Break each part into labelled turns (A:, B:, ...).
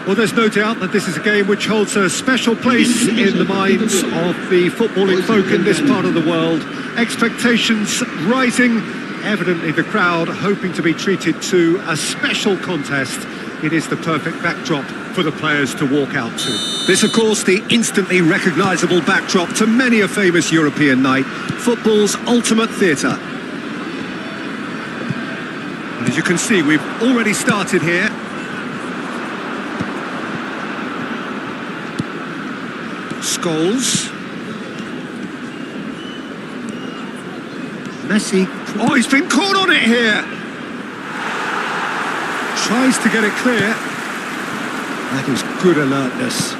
A: Well, there's no doubt that this is a game which holds a special place in the minds of the footballing folk in this part of the world. Expectations rising, evidently the crowd hoping to be treated to a special contest. It is the perfect backdrop for the players to walk out to. This, of course, the instantly recognisable backdrop to many a famous European night, football's ultimate theatre. And as you can see, we've already started here. Scholes. Messi. Oh, he's been caught on it here. Tries to get it clear. That is good alertness.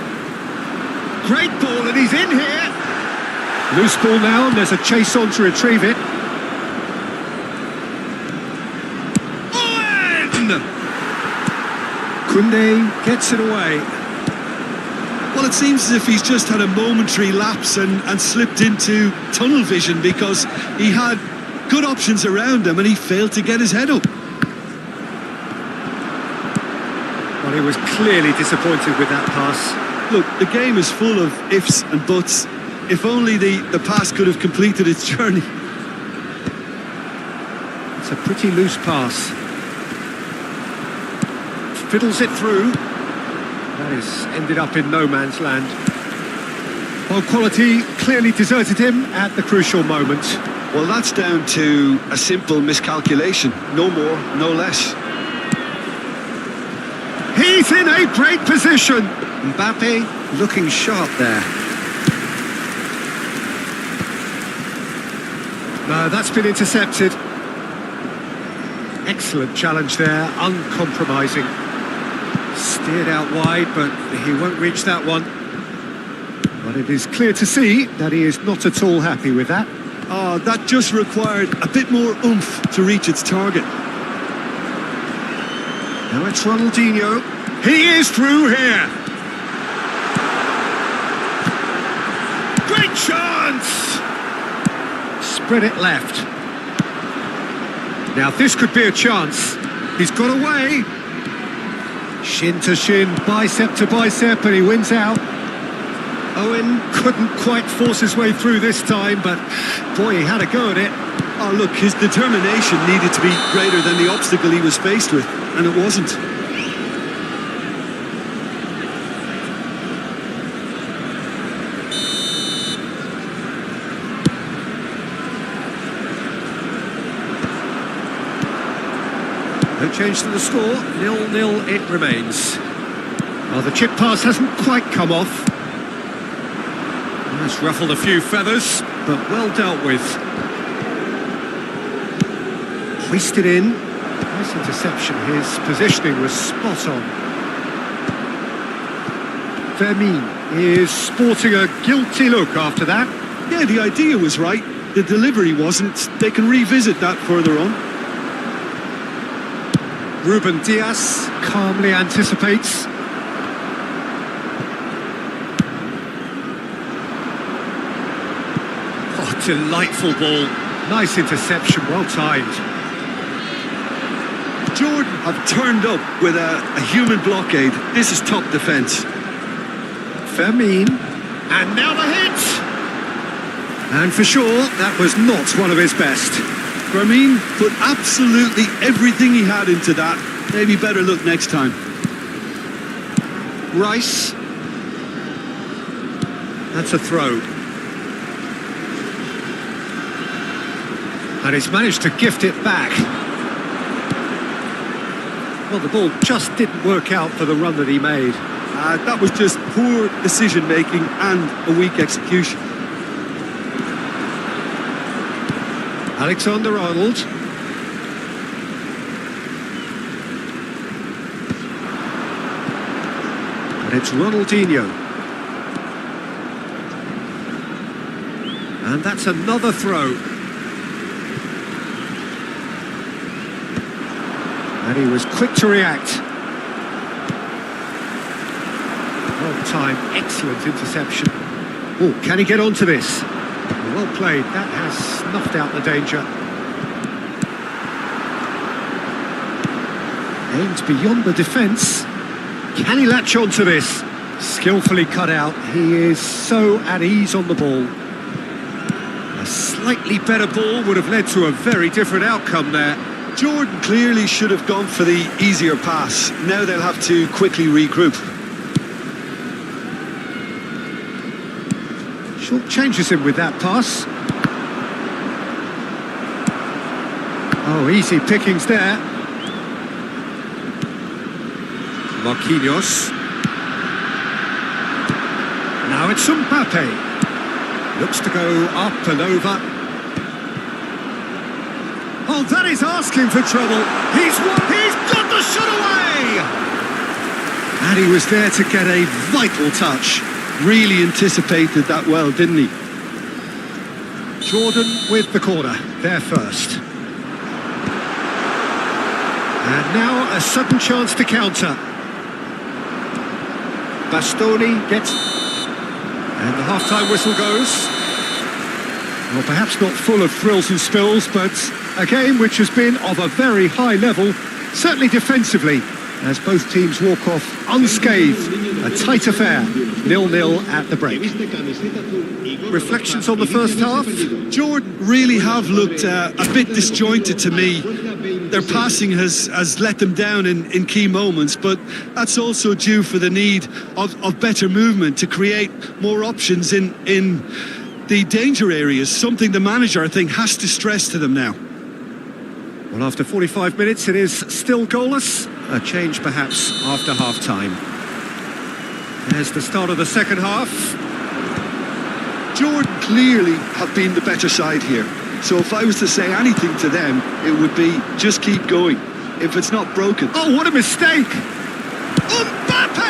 A: Great ball, and he's in here. Loose ball now, and there's a chase on to retrieve it. Owen! Kunde gets it away.
B: Well, it seems as if he's just had a momentary lapse and slipped into tunnel vision, because he had good options around him and he failed to get his head up.
A: Well, he was clearly disappointed with that pass.
B: Look, the game is full of ifs and buts. If only the pass could have completed its journey.
A: It's a pretty loose pass. Fiddles it through. That is ended up in no man's land. Well, quality clearly deserted him at the crucial moment.
B: Well, that's down to a simple miscalculation. No more, no less.
A: He's in a great position. Mbappe looking sharp there. No, that's been intercepted. Excellent challenge there, uncompromising. Steered out wide, but he won't reach that one. But it is clear to see that he is not at all happy with that.
B: Oh, that just required a bit more oomph to reach its target.
A: Now it's Ronaldinho. He is through here. Great chance! Spread it left. Now this could be a chance. He's got away. Shin to shin, bicep to bicep, and he wins out. Owen couldn't quite force his way through this time, but boy, he had a go at it.
B: Oh, look, his determination needed to be greater than the obstacle he was faced with, and it wasn't.
A: No change to the score, 0-0 it remains. Well, the chip pass hasn't quite come off. That's ruffled a few feathers, but well dealt with. Hoisted in. Nice interception. His positioning was spot on. Fermin is sporting a guilty look after that.
B: Yeah, the idea was right. The delivery wasn't. They can revisit that further on.
A: Ruben Dias calmly anticipates. Oh, delightful ball. Nice interception, well timed.
B: Jordan have turned up with a human blockade. This is top defence.
A: Fermin. And now the hit! And for sure, that was not one of his best.
B: Fermin put absolutely everything he had into that. Maybe better look next time.
A: Rice. That's a throw. And he's managed to gift it back. Well, the ball just didn't work out for the run that he made.
B: That was just poor decision-making and a weak execution.
A: Alexander-Arnold. And it's Ronaldinho. And that's another throw. And he was quick to react. Well timed, excellent interception. Oh, can he get onto this? Well played, that has snuffed out the danger. Aimed beyond the defence. Can he latch onto this? Skillfully cut out. He is so at ease on the ball. A slightly better ball would have led to a very different outcome there.
B: Jordan clearly should have gone for the easier pass. Now they'll have to quickly regroup.
A: Short changes him with that pass. Oh, easy pickings there. Marquinhos. Now it's Mbappe. Looks to go up and over. Oh, that is asking for trouble. He's got the shot away! And he was there to get a vital touch.
B: Really anticipated that well, didn't he?
A: Jordan with the corner, there first. And now a sudden chance to counter. Bastoni gets... And the half-time whistle goes. Well, perhaps not full of thrills and spills, but a game which has been of a very high level, certainly defensively, as both teams walk off unscathed. A tight affair, 0-0 at the break. Reflections on the first half?
B: Jordan really have looked a bit disjointed to me. their passing has let them down in key moments, but that's also due for the need of better movement to create more options in the danger areas, something the manager, I think, has to stress to them now.
A: Well, after 45 minutes, it is still goalless. A change, perhaps, after half-time. There's the start of the second half.
B: Jordan clearly have been the better side here. So if I was to say anything to them, it would be just keep going. If it's not broken.
A: Oh, what a mistake! Mbappe!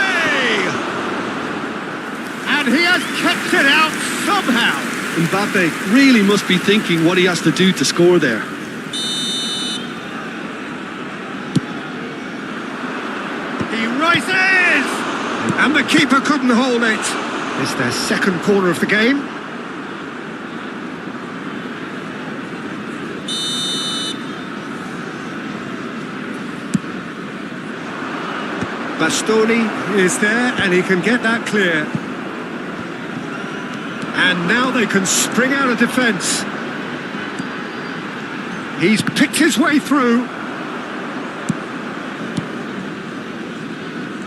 A: And he has kept it out somehow.
B: Mbappe really must be thinking what he has to do to score there.
A: He rises! And the keeper couldn't hold it. It's their second corner of the game. Bastoni is there and he can get that clear. And now they can spring out of defence. He's picked his way through.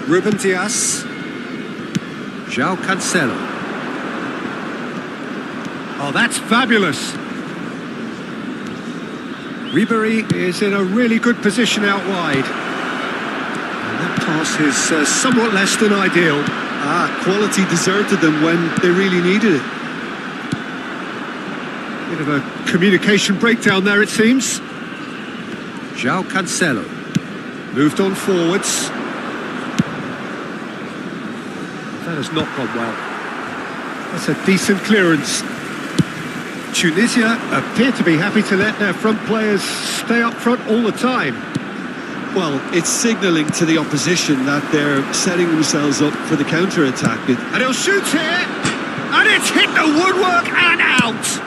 A: Ruben Dias. João Cancelo. Oh, that's fabulous. Ribery is in a really good position out wide. And that pass is somewhat less than ideal.
B: Quality deserted them when they really needed it.
A: Bit of a communication breakdown there, it seems. João Cancelo. Moved on forwards. That has not gone well. That's a decent clearance. Tunisia appear to be happy to let their front players stay up front all the time.
B: Well, it's signalling to the opposition that they're setting themselves up for the counter-attack.
A: And he'll shoot here, and it's hit the woodwork and out.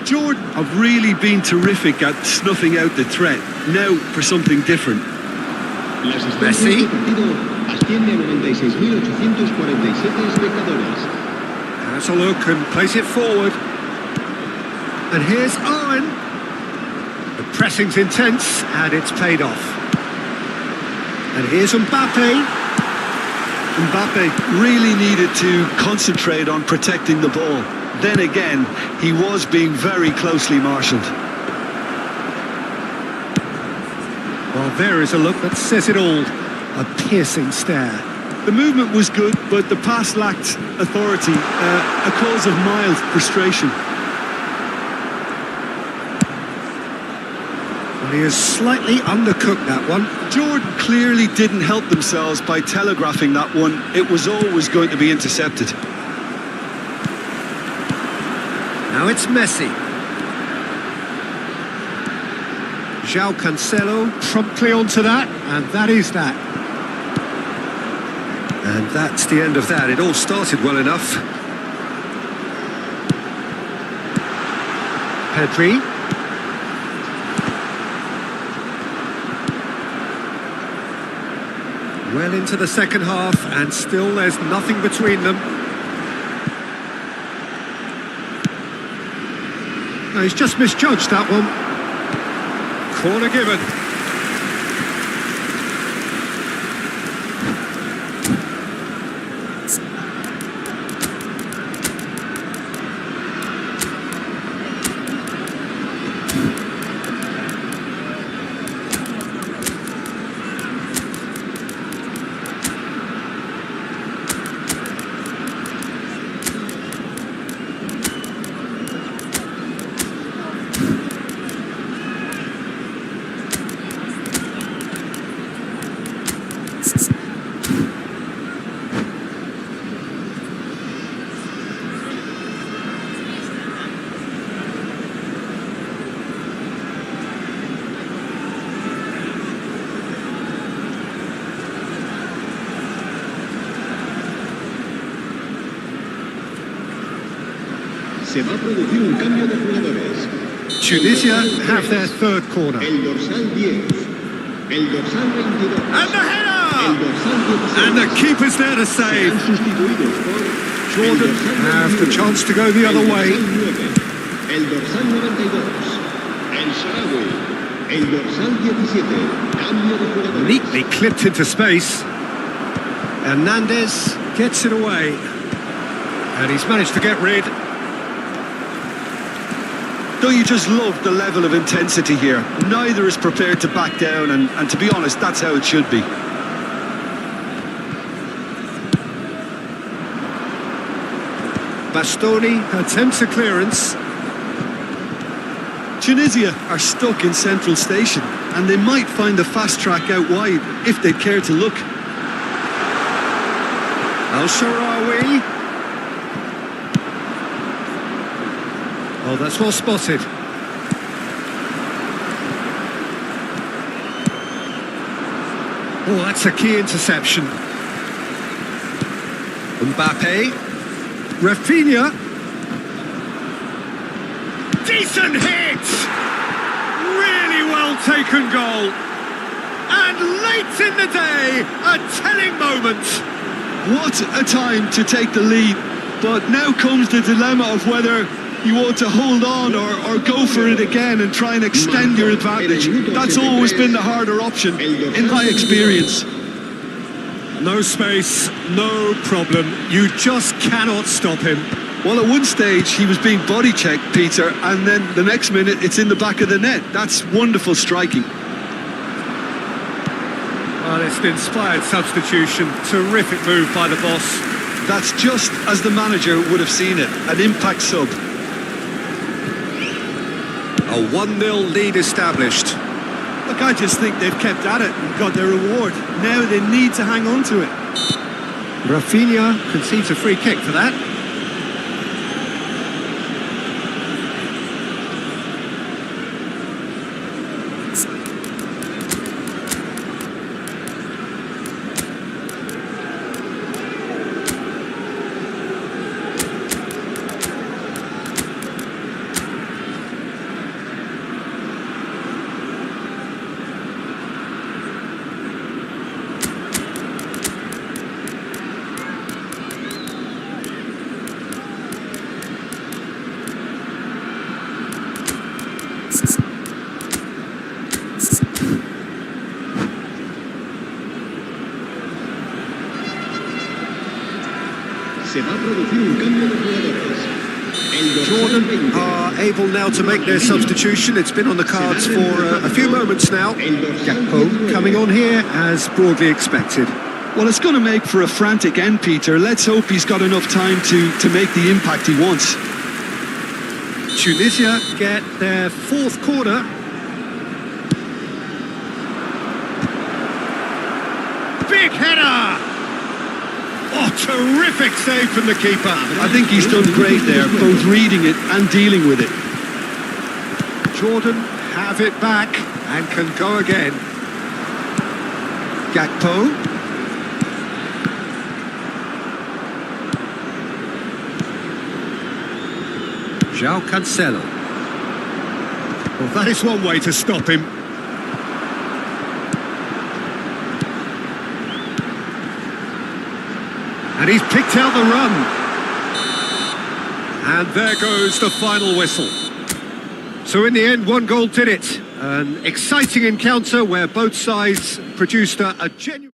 B: Jordan have really been terrific at snuffing out the threat. Now for something different.
A: Messi.
C: Asciende a 96.847 espectadores.
A: Has a look and plays it forward. And here's Owen. The pressing's intense and it's paid off. And here's Mbappe.
B: Mbappe really needed to concentrate on protecting the ball. Then again, he was being very closely marshalled.
A: Well, there is a look that says it all. A piercing stare.
B: The movement was good, but the pass lacked authority, a cause of mild frustration.
A: Well, he has slightly undercooked that one.
B: Jordan clearly didn't help themselves by telegraphing that one. It was always going to be intercepted.
A: Now it's Messi. João Cancelo promptly onto that, and that is that. And that's the end of that. It all started well enough. Pedri. Well into the second half, and still there's nothing between them. No, he's just misjudged that one. Corner given.
C: Se va a producir un cambio de jugadores.
A: Tunisia have their third corner.
C: El dorsal 10. El dorsal 22.
A: And the header!
C: El dorsal 16.
A: And the keeper's there to save.
C: Serán sustituidos por
A: Jordan have the chance to go the other way.
C: El dorsal 9. El dorsal 92. El Sarawi, el dorsal 17, cambio de jugadores.
A: Neatly clipped into space. Hernandez gets it away. And he's managed to get rid.
B: Don't you just love the level of intensity here? Neither is prepared to back down, and to be honest, that's how it should be.
A: Bastoni attempts a clearance.
B: Tunisia are stuck in Central Station, and they might find a fast track out wide if they'd care to look.
A: Al-Sharawi. Oh, that's well spotted. Oh, that's a key interception. Mbappe. Rafinha. Decent hit! Really well taken goal. And late in the day, a telling moment.
B: What a time to take the lead. But now comes the dilemma of whether you want to hold on or go for it again and try and extend your advantage. That's always been the harder option, in my experience.
A: No space, no problem. You just cannot stop him.
B: Well, at one stage, he was being body checked, Peter, and then the next minute, it's in the back of the net. That's wonderful striking.
A: Well, it's an inspired substitution. Terrific move by the boss.
B: That's just as the manager would have seen it, an impact sub.
A: A 1-0 lead established.
B: Look, I just think they've kept at it and got their reward. Now they need to hang on to it.
A: Rafinha concedes a free kick for that.
C: Se va a producir un cambio de jugadores.
A: Jordan are able now to make their substitution. It's been on the cards for a few moments now. Gakpo coming on here as broadly expected.
B: Well, it's going to make for a frantic end, Peter. Let's hope he's got enough time to make the impact he wants.
A: Tunisia get their fourth corner. Big header! Oh, terrific save from the keeper.
B: I think he's done great there, both reading it and dealing with it.
A: Jordan have it back and can go again. Gakpo. João Cancelo. Well, that is one way to stop him. And he's picked out the run. And there goes the final whistle. So in the end, one goal did it. An exciting encounter where both sides produced a genuine...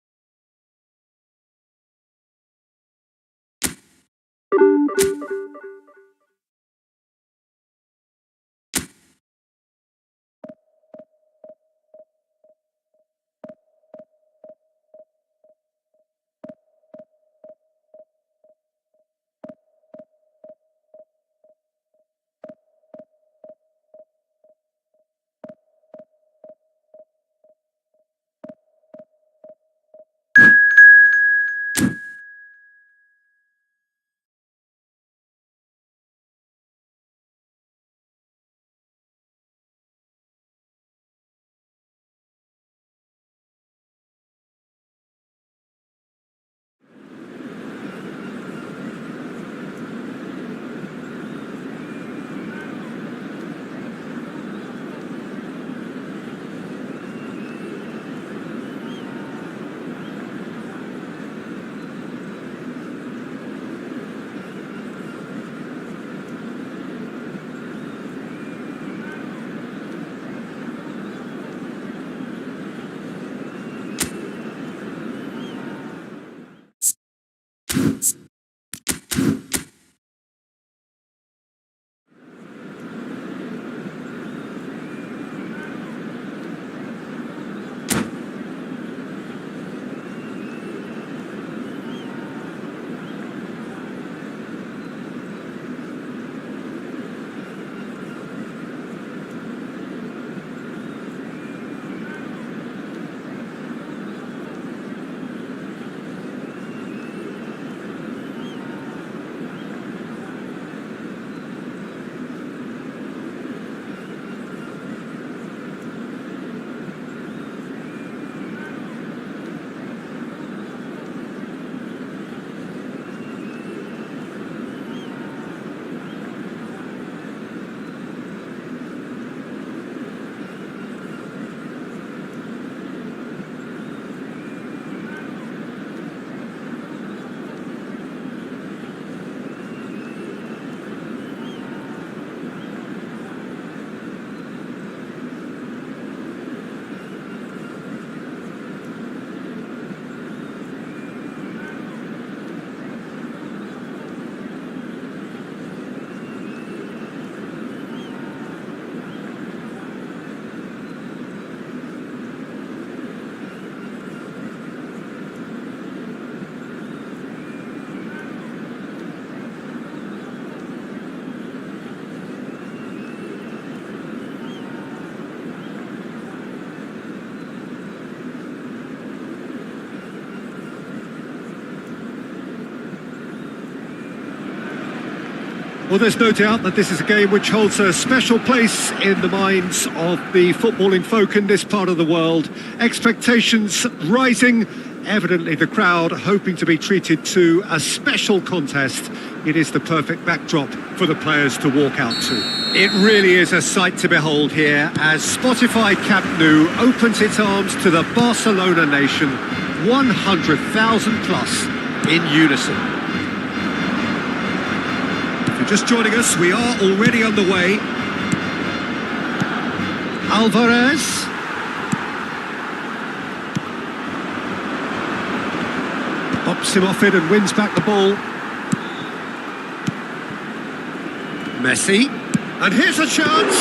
A: Well, there's no doubt that this is a game which holds a special place in the minds of the footballing folk in this part of the world. Expectations rising, evidently the crowd hoping to be treated to a special contest. It is the perfect backdrop for the players to walk out to. It really is a sight to behold here as Spotify Camp Nou opens its arms to the Barcelona nation, 100,000 plus in unison. Just joining us, we are already on the way. Alvarez. Pops him off it and wins back the ball. Messi. And here's a chance.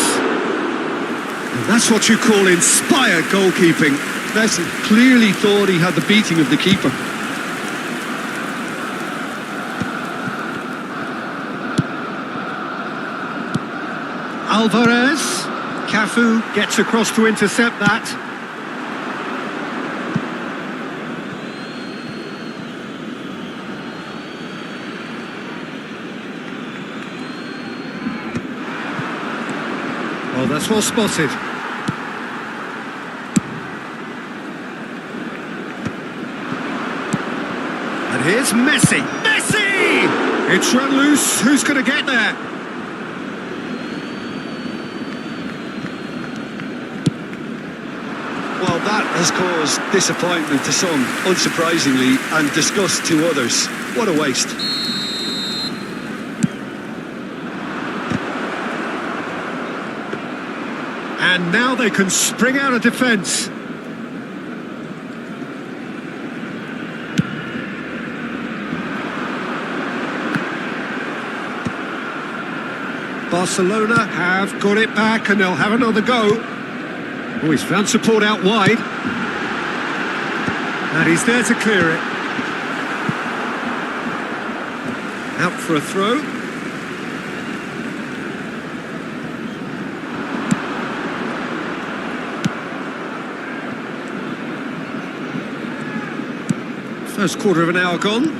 A: And that's what you call inspired goalkeeping.
B: Messi clearly thought he had the beating of the keeper.
A: Alvarez, Cafu gets across to intercept that. Oh, that's well spotted. And here's Messi. Messi! It's run loose. Who's going to get there?
B: Well, that has caused disappointment to some, unsurprisingly, and disgust to others. What a waste.
A: And now they can spring out of defence. Barcelona have got it back and they'll have another go. Oh, he's found support out wide. And he's there to clear it. Out for a throw. First quarter of an hour gone.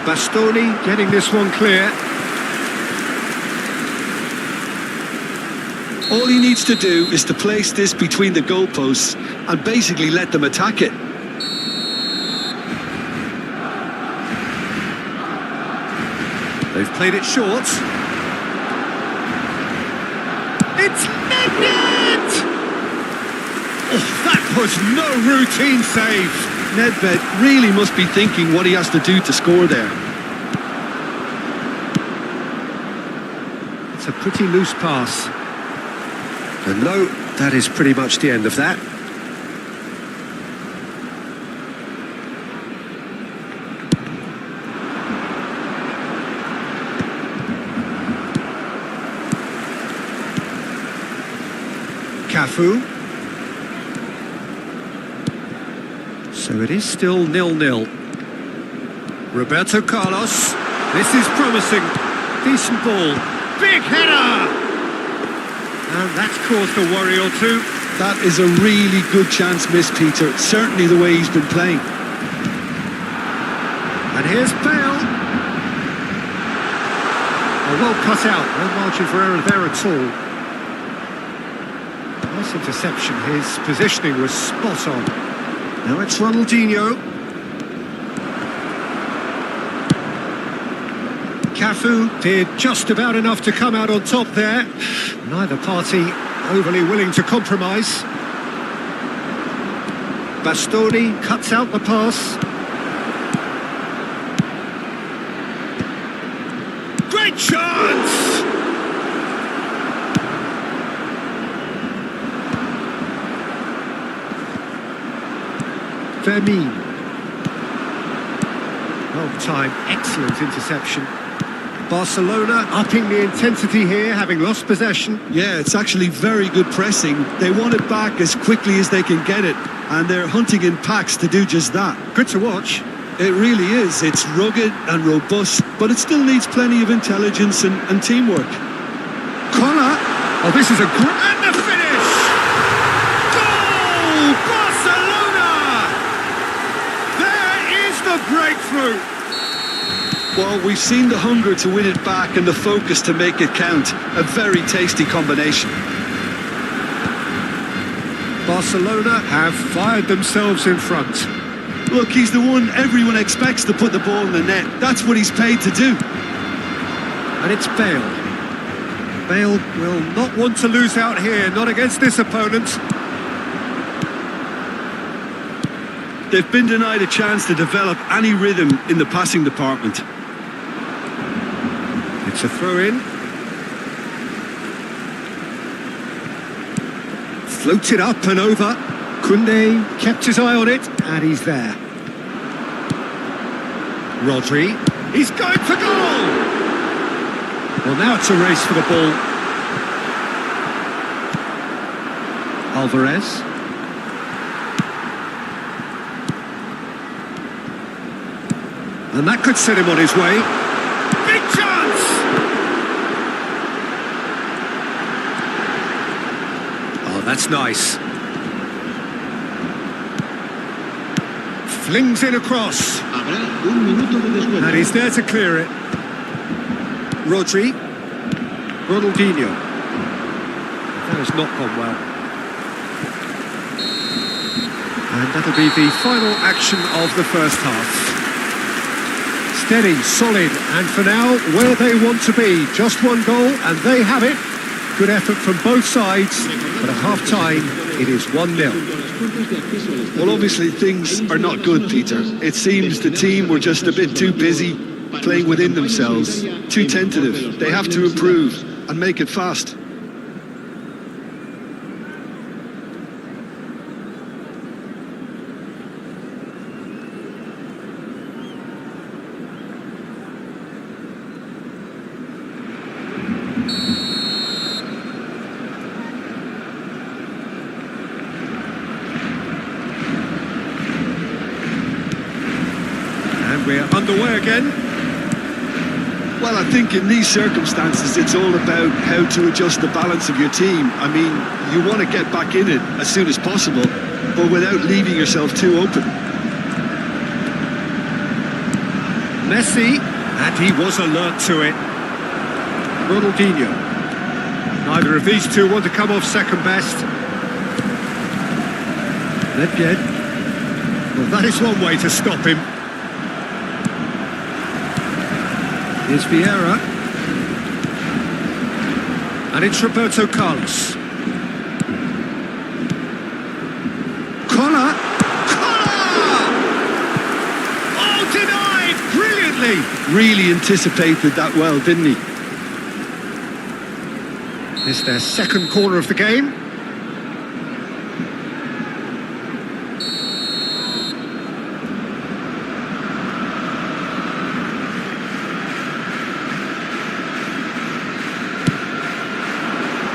A: Bastoni getting this one clear.
B: All he needs to do is to place this between the goalposts and basically let them attack it.
A: They've played it short. It's Nedved! Oh, that was no routine save.
B: Nedved really must be thinking what he has to do to score there.
A: It's a pretty loose pass. And no, that is pretty much the end of that. Cafu. So it is still 0-0. Roberto Carlos. This is promising. Decent ball. Big header! And that's caused a worry or two.
B: That is a really good chance missed, Peter. Certainly the way he's been playing.
A: And here's Bale. Oh, well cut out. No margin for error there at all. Nice interception. His positioning was spot on. Now it's Ronaldinho. Cafu did just about enough to come out on top there. Neither party overly willing to compromise. Bastoni cuts out the pass. Great chance! Vermeer. Well timed, excellent interception. Barcelona upping the intensity here, having lost possession.
B: Yeah, it's actually very good pressing. They want it back as quickly as they can get it, and they're hunting in packs to do just that.
A: Good to watch.
B: It really is. It's rugged and robust, but it still needs plenty of intelligence and teamwork.
A: Connor. Oh, this is a great... And the finish! Goal! Barcelona! There is the breakthrough!
B: Well, we've seen the hunger to win it back and the focus to make it count. A very tasty combination.
A: Barcelona have fired themselves in front.
B: Look, he's the one everyone expects to put the ball in the net. That's what he's paid to do.
A: And it's Bale. Bale will not want to lose out here, not against this opponent.
B: They've been denied a chance to develop any rhythm in the passing department.
A: It's a throw-in. Floats it up and over. Koundé kept his eye on it, and he's there. Rodri, he's going for goal! Well, now it's a race for the ball. Alvarez. And that could set him on his way. Big chance! Oh, that's nice. Flings it across.
C: Habrá un minuto de descuento.
A: And he's there to clear it. Rodri. Ronaldinho. That has not gone well. And that'll be the final action of the first half. Steady, solid, and for now, where they want to be. Just one goal, and they have it. Good effort from both sides, but at half-time, it is 1-0.
B: Well, obviously things are not good, Peter. It seems the team were just a bit too busy playing within themselves, too tentative. They have to improve and make it fast.
A: We're underway again.
B: Well, I think in these circumstances, it's all about how to adjust the balance of your team. I mean, you want to get back in it as soon as possible, but without leaving yourself too open.
A: Messi, and he was alert to it. Ronaldinho. Neither of these two want to come off second best. Nedved. Well, that is one way to stop him. Here's Vieira. And it's Roberto Carlos. Collar! Oh, denied! Brilliantly!
B: Really anticipated that well, didn't he?
A: It's their second corner of the game.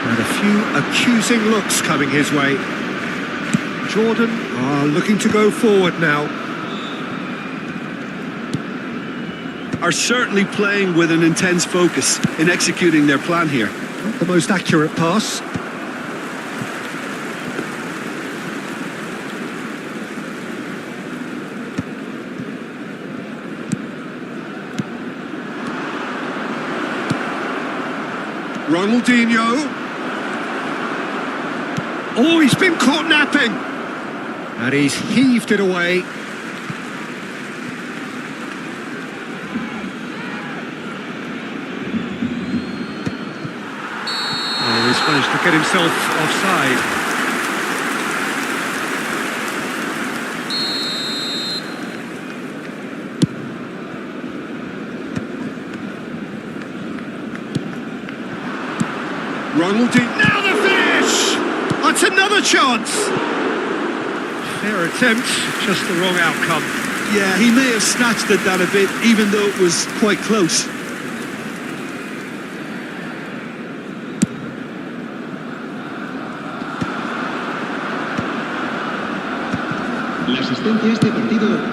A: And a few accusing looks coming his way. Jordan are looking to go forward now.
B: Are certainly playing with an intense focus in executing their plan here.
A: Not the most accurate pass. Ronaldinho. Oh, he's been caught napping. And he's heaved it away. Oh, he's managed to get himself offside. Ronaldinho. Now the finish! That's another chance! Fair attempt, just the wrong outcome.
B: Yeah, he may have snatched at that a bit, even though it was quite close.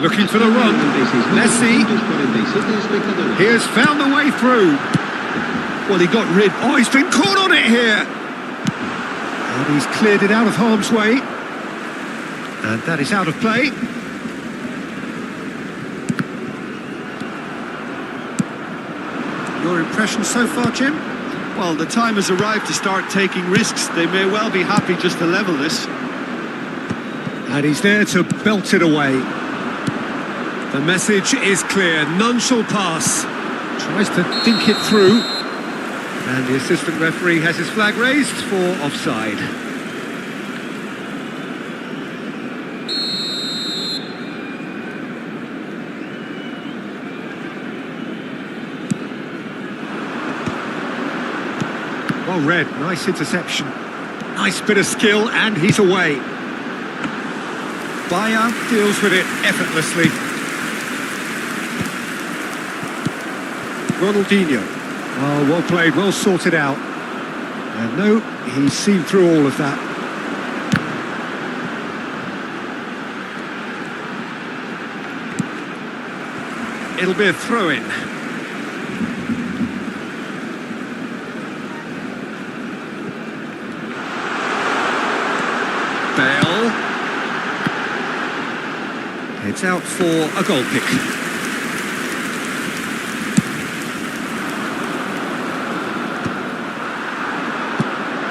A: Looking for the run. Messi. He has found the way through.
B: Well, he got rid.
A: Oh, he's been caught on it here. And he's cleared it out of harm's way. And that is out of play. Your impression so far, Jim?
B: Well, the time has arrived to start taking risks. They may well be happy just to level this.
A: And he's there to belt it away. The message is clear, none shall pass. Tries to think it through. And the assistant referee has his flag raised for offside. Well read, nice interception. Nice bit of skill, and he's away. Bayer deals with it effortlessly. Ronaldinho. Oh, well played, well sorted out. And no, he's seen through all of that. It'll be a throw-in. Bale. It's out for a goal kick.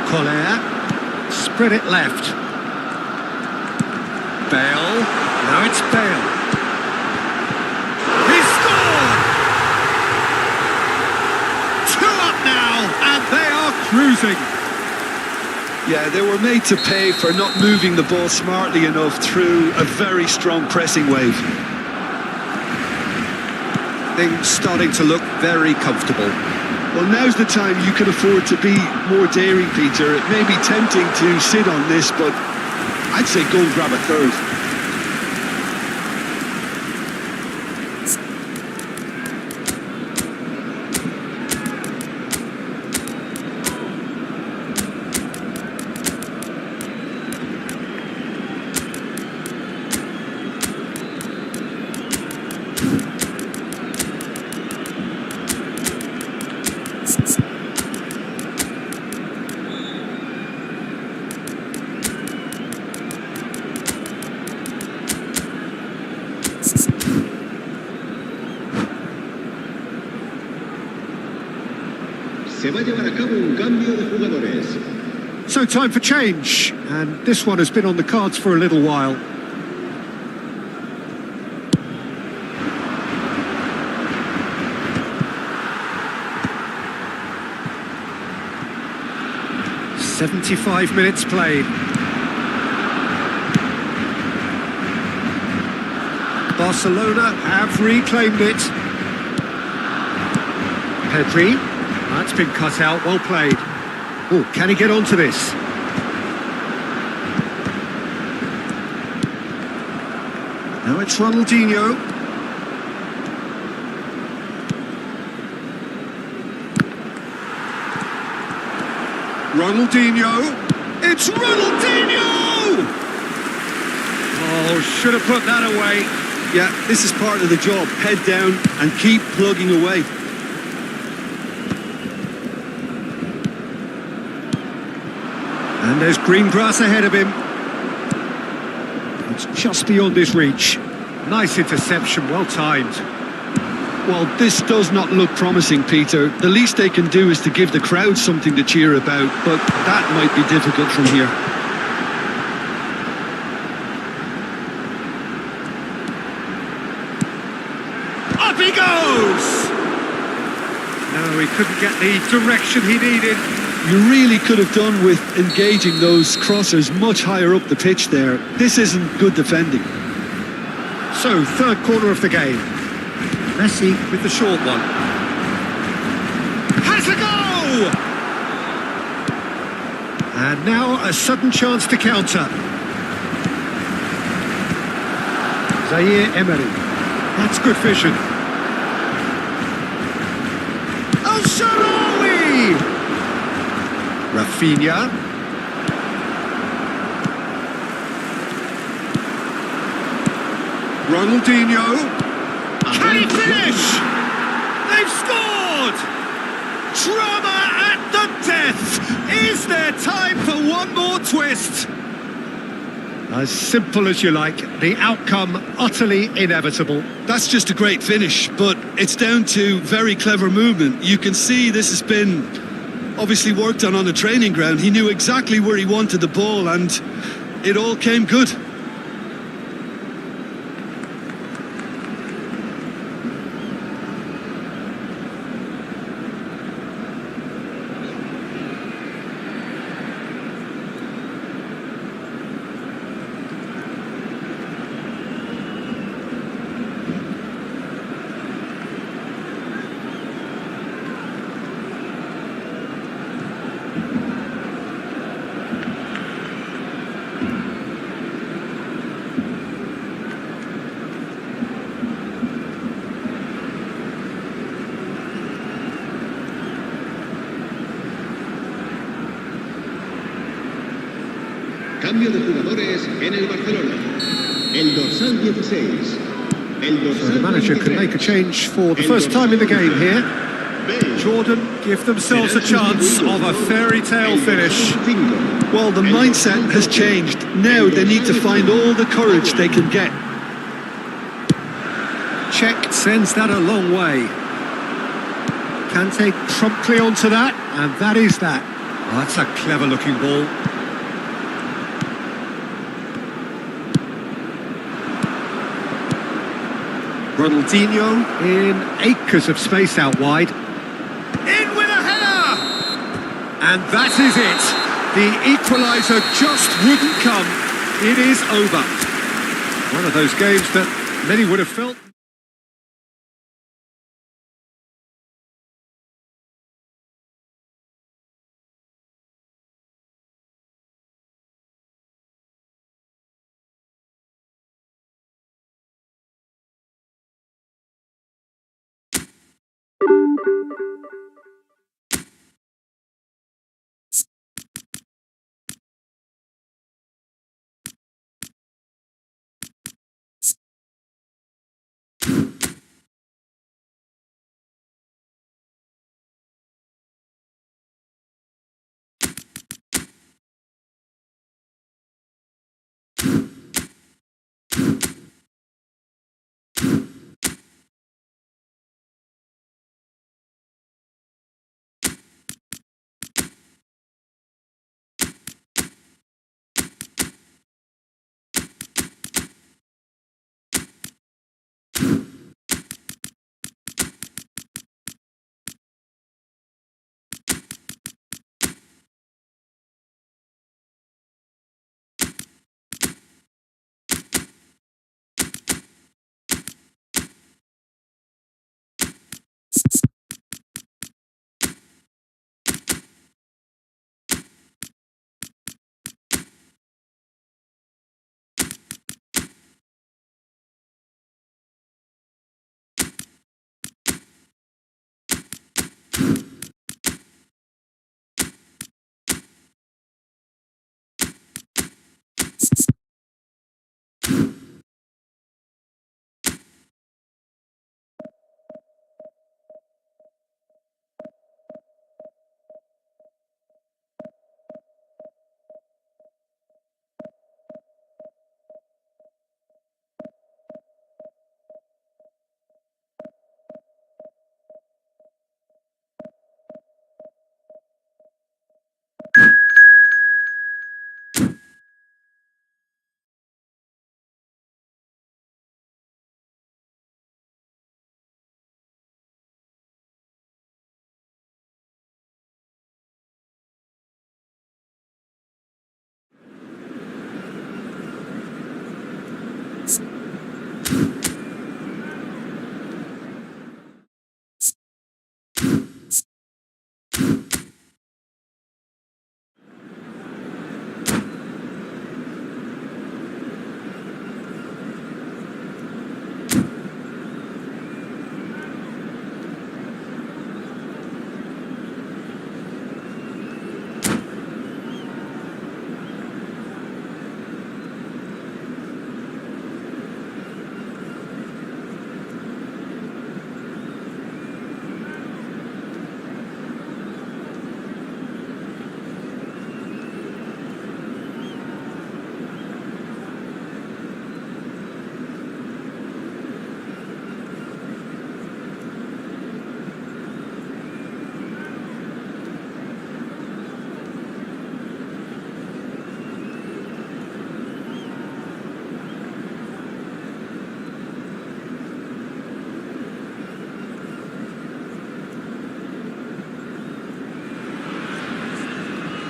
A: Collier, spread it left. Bale, now it's Bale. He scored! 2 up now, and they are cruising.
B: Yeah, they were made to pay for not moving the ball smartly enough through a very strong pressing wave.
A: Things starting to look very comfortable.
B: Well, now's the time you can afford to be more daring, Peter. It may be tempting to sit on this, but I'd say go and grab a third.
C: Se va a llevar a cabo un cambio de jugadores.
A: So time for change, and this one has been on the cards for a little while. "75 minutes played. Barcelona have reclaimed it. Pedri, that's been cut out, well played. Oh, can he get onto this? Now it's Ronaldinho. Ronaldinho. It's Ronaldinho! Oh, should have put that away.
B: Yeah, this is part of the job. Head down and keep plugging away.
A: And there's green grass ahead of him. It's just beyond his reach. Nice interception, well timed.
B: Well, this does not look promising, Peter. The least they can do is to give the crowd something to cheer about, but that might be difficult from here.
A: Up he goes! No, he couldn't get the direction he needed.
B: You really could have done with engaging those crossers much higher up the pitch there. This isn't good defending.
A: So, third quarter of the game. Messi with the short one. Has a go! And now a sudden chance to counter. Zaire Emery. That's good vision. El Shaarawy! Rafinha. Ronaldinho. Can he finish? They've scored! Drama at the death! Is there time for one more twist? As simple as you like, the outcome utterly inevitable.
B: That's just a great finish, but it's down to very clever movement. You can see this has been obviously worked on the training ground. He knew exactly where he wanted the ball and it all came good.
C: Cambio de jugadores en el Barcelona. El dorsal 16. El
A: So
C: dorsal
A: the manager can make a change for the first time in the game here. Jordan give themselves a chance of a fairy tale finish.
B: Well, the mindset has changed. Now they need to find all the courage they can get.
A: Check sends that a long way. Kante promptly onto that, and that is that. Oh, that's a clever looking ball. Ronaldinho in acres of space out wide. In with a header! And that is it. The equaliser just wouldn't come. It is over. One of those games that many would have felt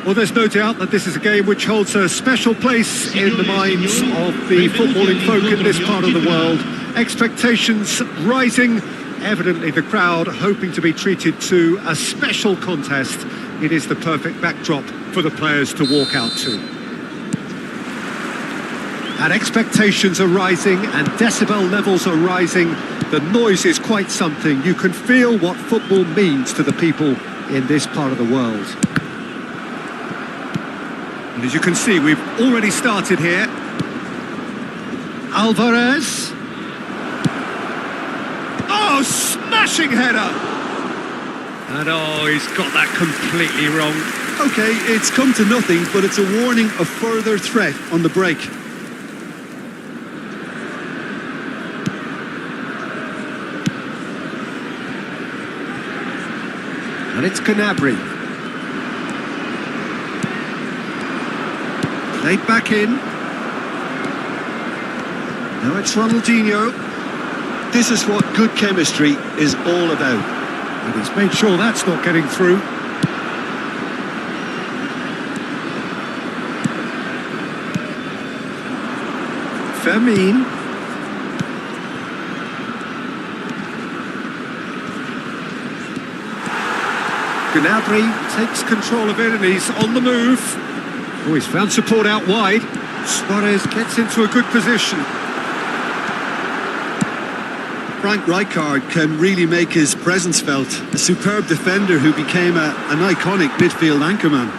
A: Well, there's no doubt that this is a game which holds a special place in the minds of the footballing folk in this part of the world. Expectations rising, evidently the crowd hoping to be treated to a special contest. It is the perfect backdrop for the players to walk out to. And expectations are rising and decibel levels are rising. The noise is quite something. You can feel what football means to the people in this part of the world. And as you can see, we've already started here. Alvarez. Oh, smashing header! And oh, he's got that completely wrong.
B: Okay, it's come to nothing, but it's a warning of further threat on the break.
A: And it's Gnabry. Played back in. Now it's Ronaldinho.
B: This is what good chemistry is all about.
A: And he's made sure that's not getting through. Fermin. Gnabry takes control of it and he's on the move. Oh, he's found support out wide. Suarez gets into a good position.
B: Frank Rijkaard can really make his presence felt. A superb defender who became an iconic midfield anchorman.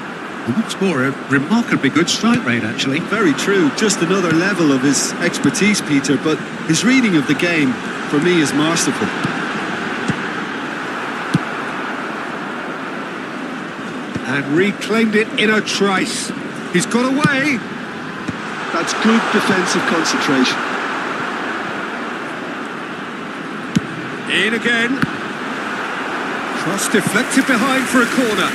D: What's more, a remarkably good strike rate, actually.
B: Very true. Just another level of his expertise, Peter, but his reading of the game, for me, is masterful.
A: And reclaimed it in a trice. He's got away.
B: That's good defensive concentration.
A: In again. Cross deflected behind for a corner.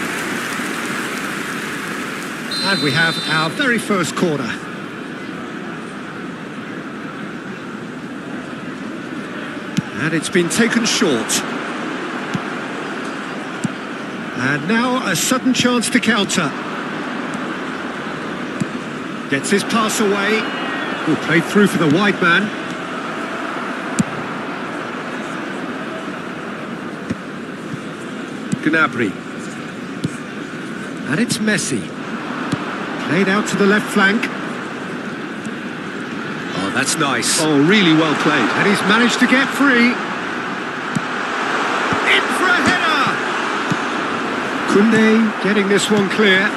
A: And we have our very first corner. And it's been taken short. And now a sudden chance to counter. Gets his pass away. Oh, played through for the wide man. Gnabry. And it's Messi. Played out to the left flank. Oh, that's nice.
B: Oh, really well played.
A: And he's managed to get free. In for a header! Koundé getting this one clear.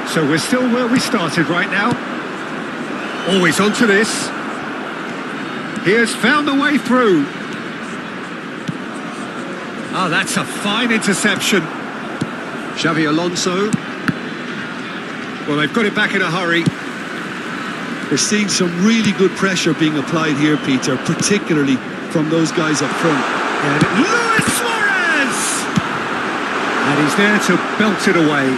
A: So we're still where we started right now. Always onto this. He has found the way through. Oh, that's a fine interception. Xavi Alonso. Well, they've got it back in a hurry.
B: We're seeing some really good pressure being applied here, Peter, particularly from those guys up front.
A: And Luis Suarez! And he's there to belt it away.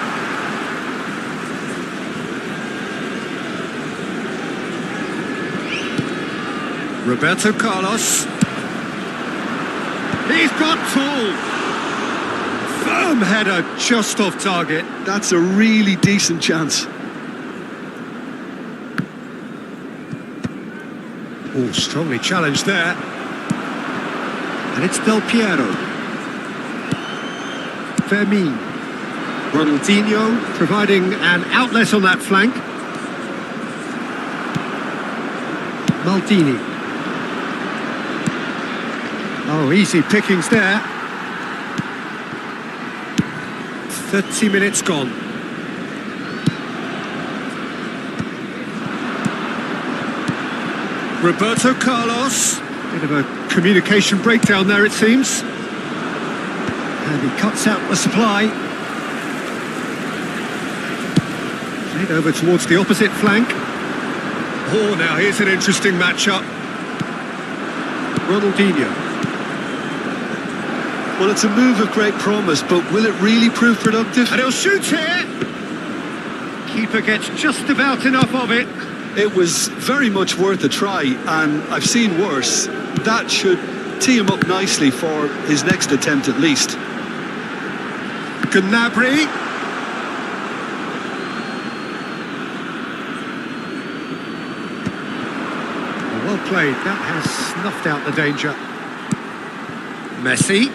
A: Roberto Carlos. He's got full. Firm header just off target.
B: That's a really decent chance.
A: Oh, strongly challenged there. And it's Del Piero. Fermin. Ronaldinho providing an outlet on that flank. Maldini. Oh, easy pickings there. 30 minutes gone. Roberto Carlos. Bit of a communication breakdown there, it seems. And he cuts out the supply. Played over towards the opposite flank. Oh, now here's an interesting matchup. Ronaldinho.
B: Well, it's a move of great promise, but will it really prove productive?
A: And he'll shoot here. Keeper gets just about enough of it.
B: It was very much worth a try, and I've seen worse. That should tee him up nicely for his next attempt at least.
A: Gnabry. played. That has snuffed out the danger. Messi.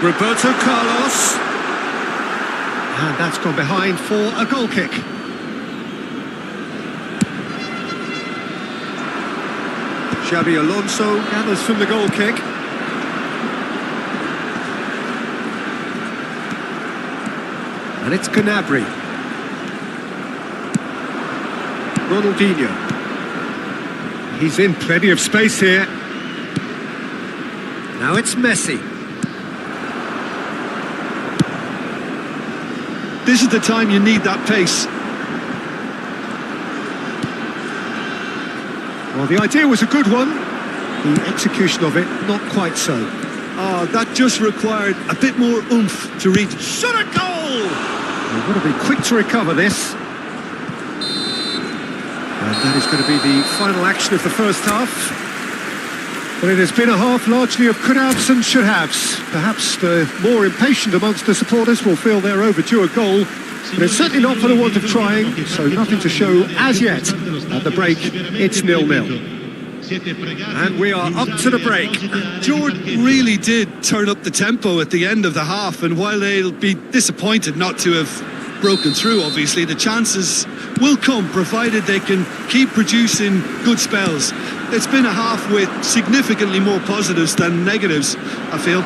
A: Roberto Carlos. And that's gone behind for a goal kick. Xabi Alonso gathers from the goal kick. And it's Gnabry. Ronaldinho. He's in plenty of space here. Now it's Messi.
B: This is the time you need that pace.
A: Well, the idea was a good one. The execution of it, not quite so.
B: Oh, that just required a bit more oomph to reach.
A: Shot a goal! They've got to be quick to recover this. And that is going to be the final action of the first half. But it has been a half largely of could-haves and should-haves. Perhaps the more impatient amongst the supporters will feel they're overdue a goal. But it's certainly not for the want of trying, so nothing to show as yet. At the break, it's 0-0. And we are up to the break.
B: Jordan really did turn up the tempo at the end of the half, and while they'll be disappointed not to have broken through, obviously, the chances will come, provided they can keep producing good spells. It's been a half with significantly more positives than negatives, I feel.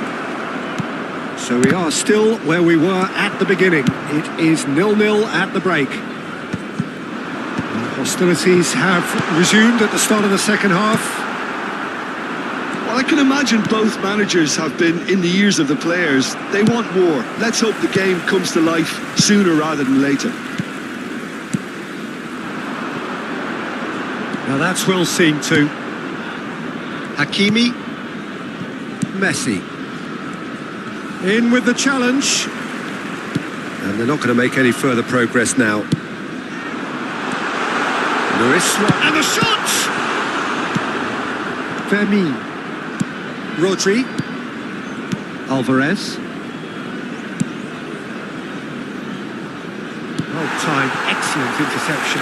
A: So we are still where we were at the beginning. It is 0-0 at the break. And hostilities have resumed at the start of the second half.
B: Well, I can imagine both managers have been in the ears of the players. They want more. Let's hope the game comes to life sooner rather than later.
A: Now that's well seen too. Hakimi. Messi. In with the challenge. And they're not going to make any further progress now. Luis. And the shot! Fermin. Rodri. Alvarez. Well-timed, excellent interception.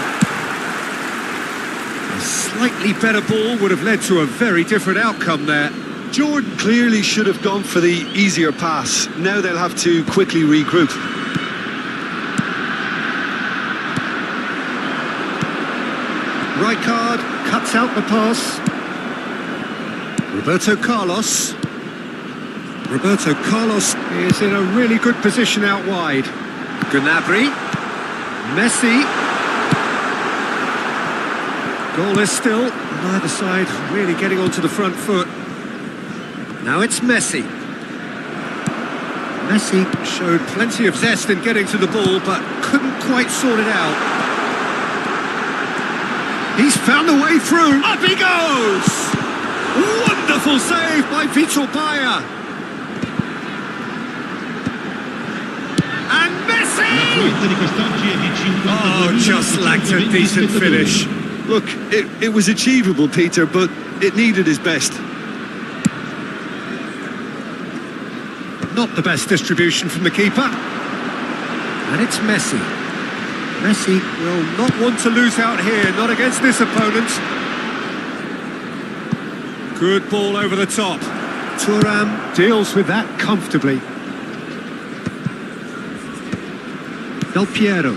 A: A slightly better ball would have led to a very different outcome there.
B: Jordan clearly should have gone for the easier pass. Now they'll have to quickly regroup.
A: Rijkaard cuts out the pass. Roberto Carlos. Roberto Carlos is in a really good position out wide. Gnabry. Messi. Goalless still. Neither side really getting onto the front foot. Now it's Messi. Messi showed plenty of zest in getting to the ball, but couldn't quite sort it out. He's found a way through. Up he goes! Wonderful save by Vitor Bayer. And Messi! Oh, just lacked a decent finish.
B: Look, it was achievable, Peter, but it needed his best.
A: Not the best distribution from the keeper. And it's Messi. Messi will not want to lose out here, not against this opponent. Good ball over the top. Thuram deals with that comfortably. Del Piero.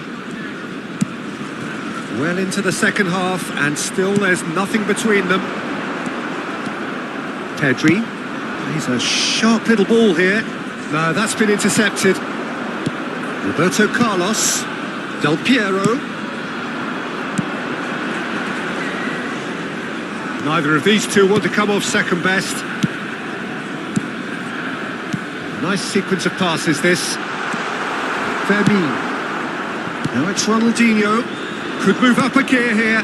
A: Well into the second half, and still there's nothing between them. Pedri. He's a sharp little ball here. No, that's been intercepted. Roberto Carlos. Del Piero. Neither of these two want to come off second best. Nice sequence of passes, this. Fermin. Now it's Ronaldinho. Could move up a gear here.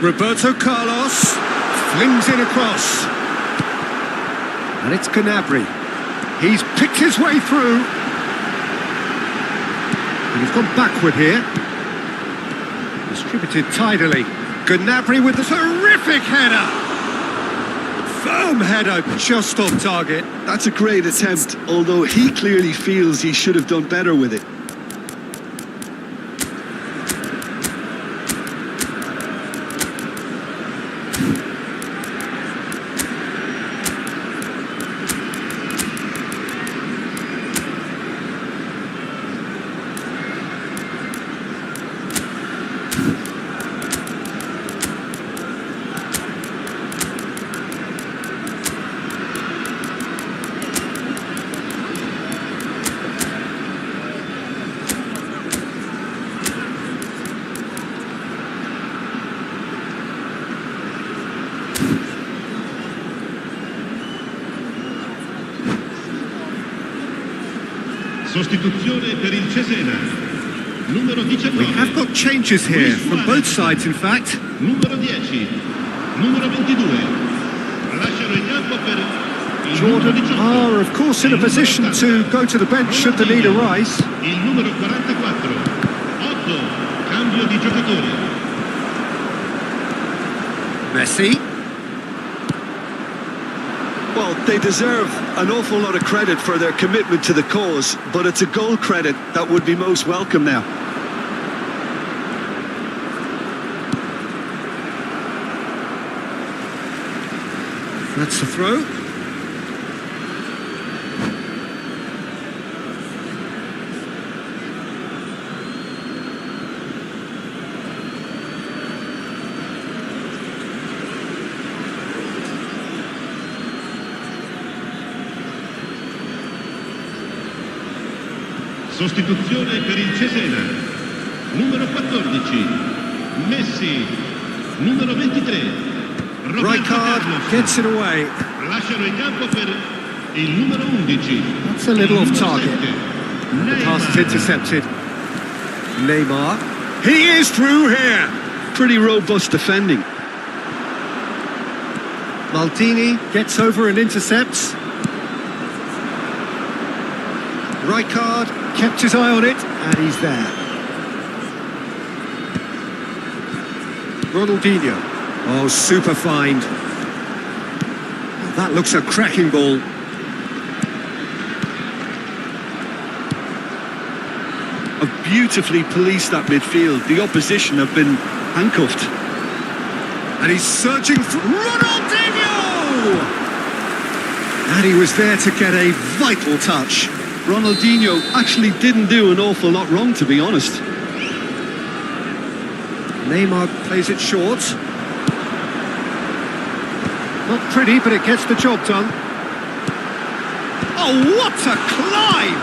A: Roberto Carlos flings it across. And it's Gnabry. He's picked his way through. And he's gone backward here. Distributed tidily. Gnabry with a terrific header. Firm header, just off target.
B: That's a great attempt, although he clearly feels he should have done better with it.
C: Sostituzione per il Cesena. Numero 19.
A: We have got changes here, from both sides in fact.
C: Numero 10. Numero 22. Lasciano il campo per il numero
A: Jordan
C: 18.
A: are, of course, in a position to go to the bench should the need arise.
C: Il numero 44. 8. Cambio di giocatore.
A: Messi.
B: Well, they deserve an awful lot of credit for their commitment to the cause, but it's a goal credit that would be most welcome now.
A: That's the throw.
C: Sostituzione per il Cesena. Numero 14. Messi. Numero 23.
A: Rijkaard gets it away.
C: Lasciano il campo per il numero 11.
A: That's a little off
C: Numero
A: target.
C: 7.
A: The pass is intercepted. Neymar. He is through here.
B: Pretty robust defending.
A: Maldini gets over and intercepts. Rijkaard kept his eye on it, and he's there. Ronaldinho. Oh, super find. That looks a cracking ball.
B: Have beautifully policed that midfield. The opposition have been handcuffed.
A: And he's surging through. Ronaldinho! And he was there to get a vital touch.
B: Ronaldinho actually didn't do an awful lot wrong, to be honest.
A: Neymar plays it short. Not pretty, but it gets the job done. Oh, what a climb!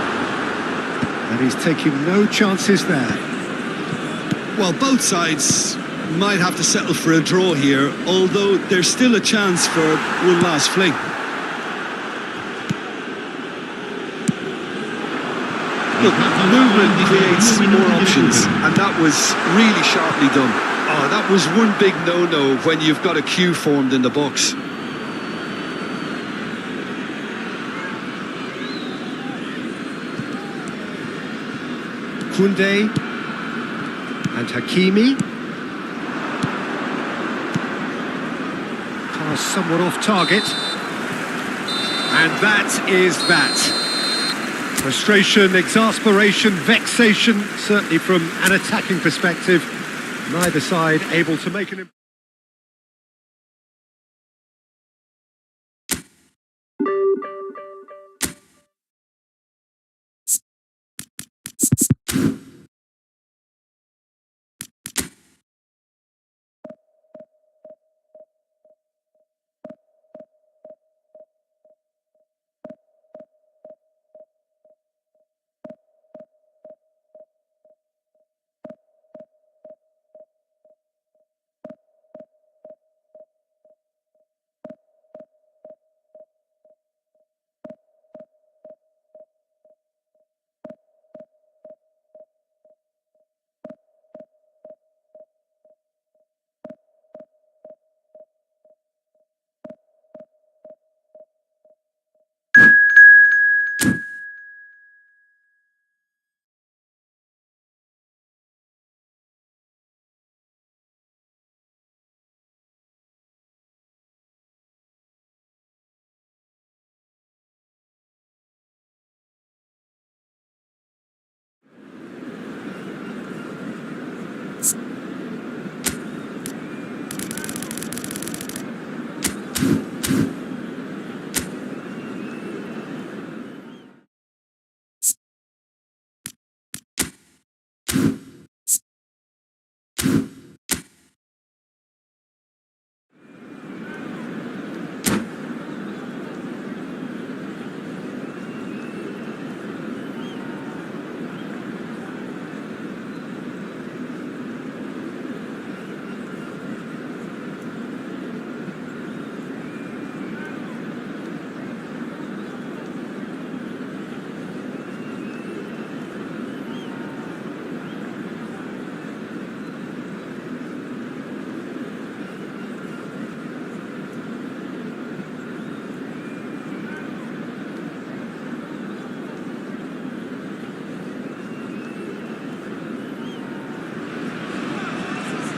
A: And he's taking no chances there.
B: Well, both sides might have to settle for a draw here, although there's still a chance for one last fling. Look, movement creates more options, and that was really sharply done. Oh, that was one big no-no when you've got a queue formed in the box.
A: Koundé and Hakimi. Pass somewhat off target. And that is that. Frustration, exasperation, vexation, certainly from an attacking perspective. Neither side able to make an...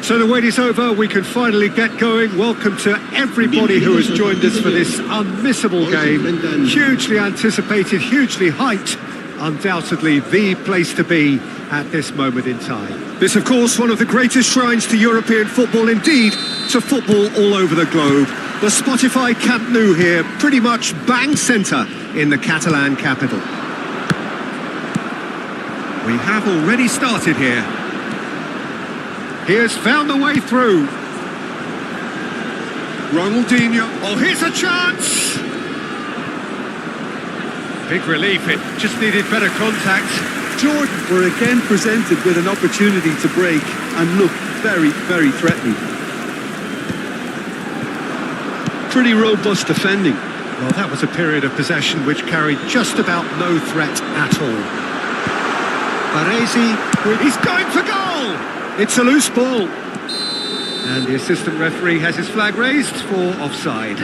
A: So the wait is over, we can finally get going. Welcome to everybody who has joined us for this unmissable game. Hugely anticipated, hugely hyped. Undoubtedly the place to be at this moment in time. This, of course, one of the greatest shrines to European football, indeed, to football all over the globe. The Spotify Camp Nou here, pretty much bang centre in the Catalan capital. We have already started here. He has found the way through. Ronaldinho. Oh, here's a chance! Big relief, it just needed better contact.
B: Jordan were again presented with an opportunity to break and look very, very threatening. Pretty robust defending.
A: Well, that was a period of possession which carried just about no threat at all. Baresi, he's going for goal! It's a loose ball. And the assistant referee has his flag raised for offside.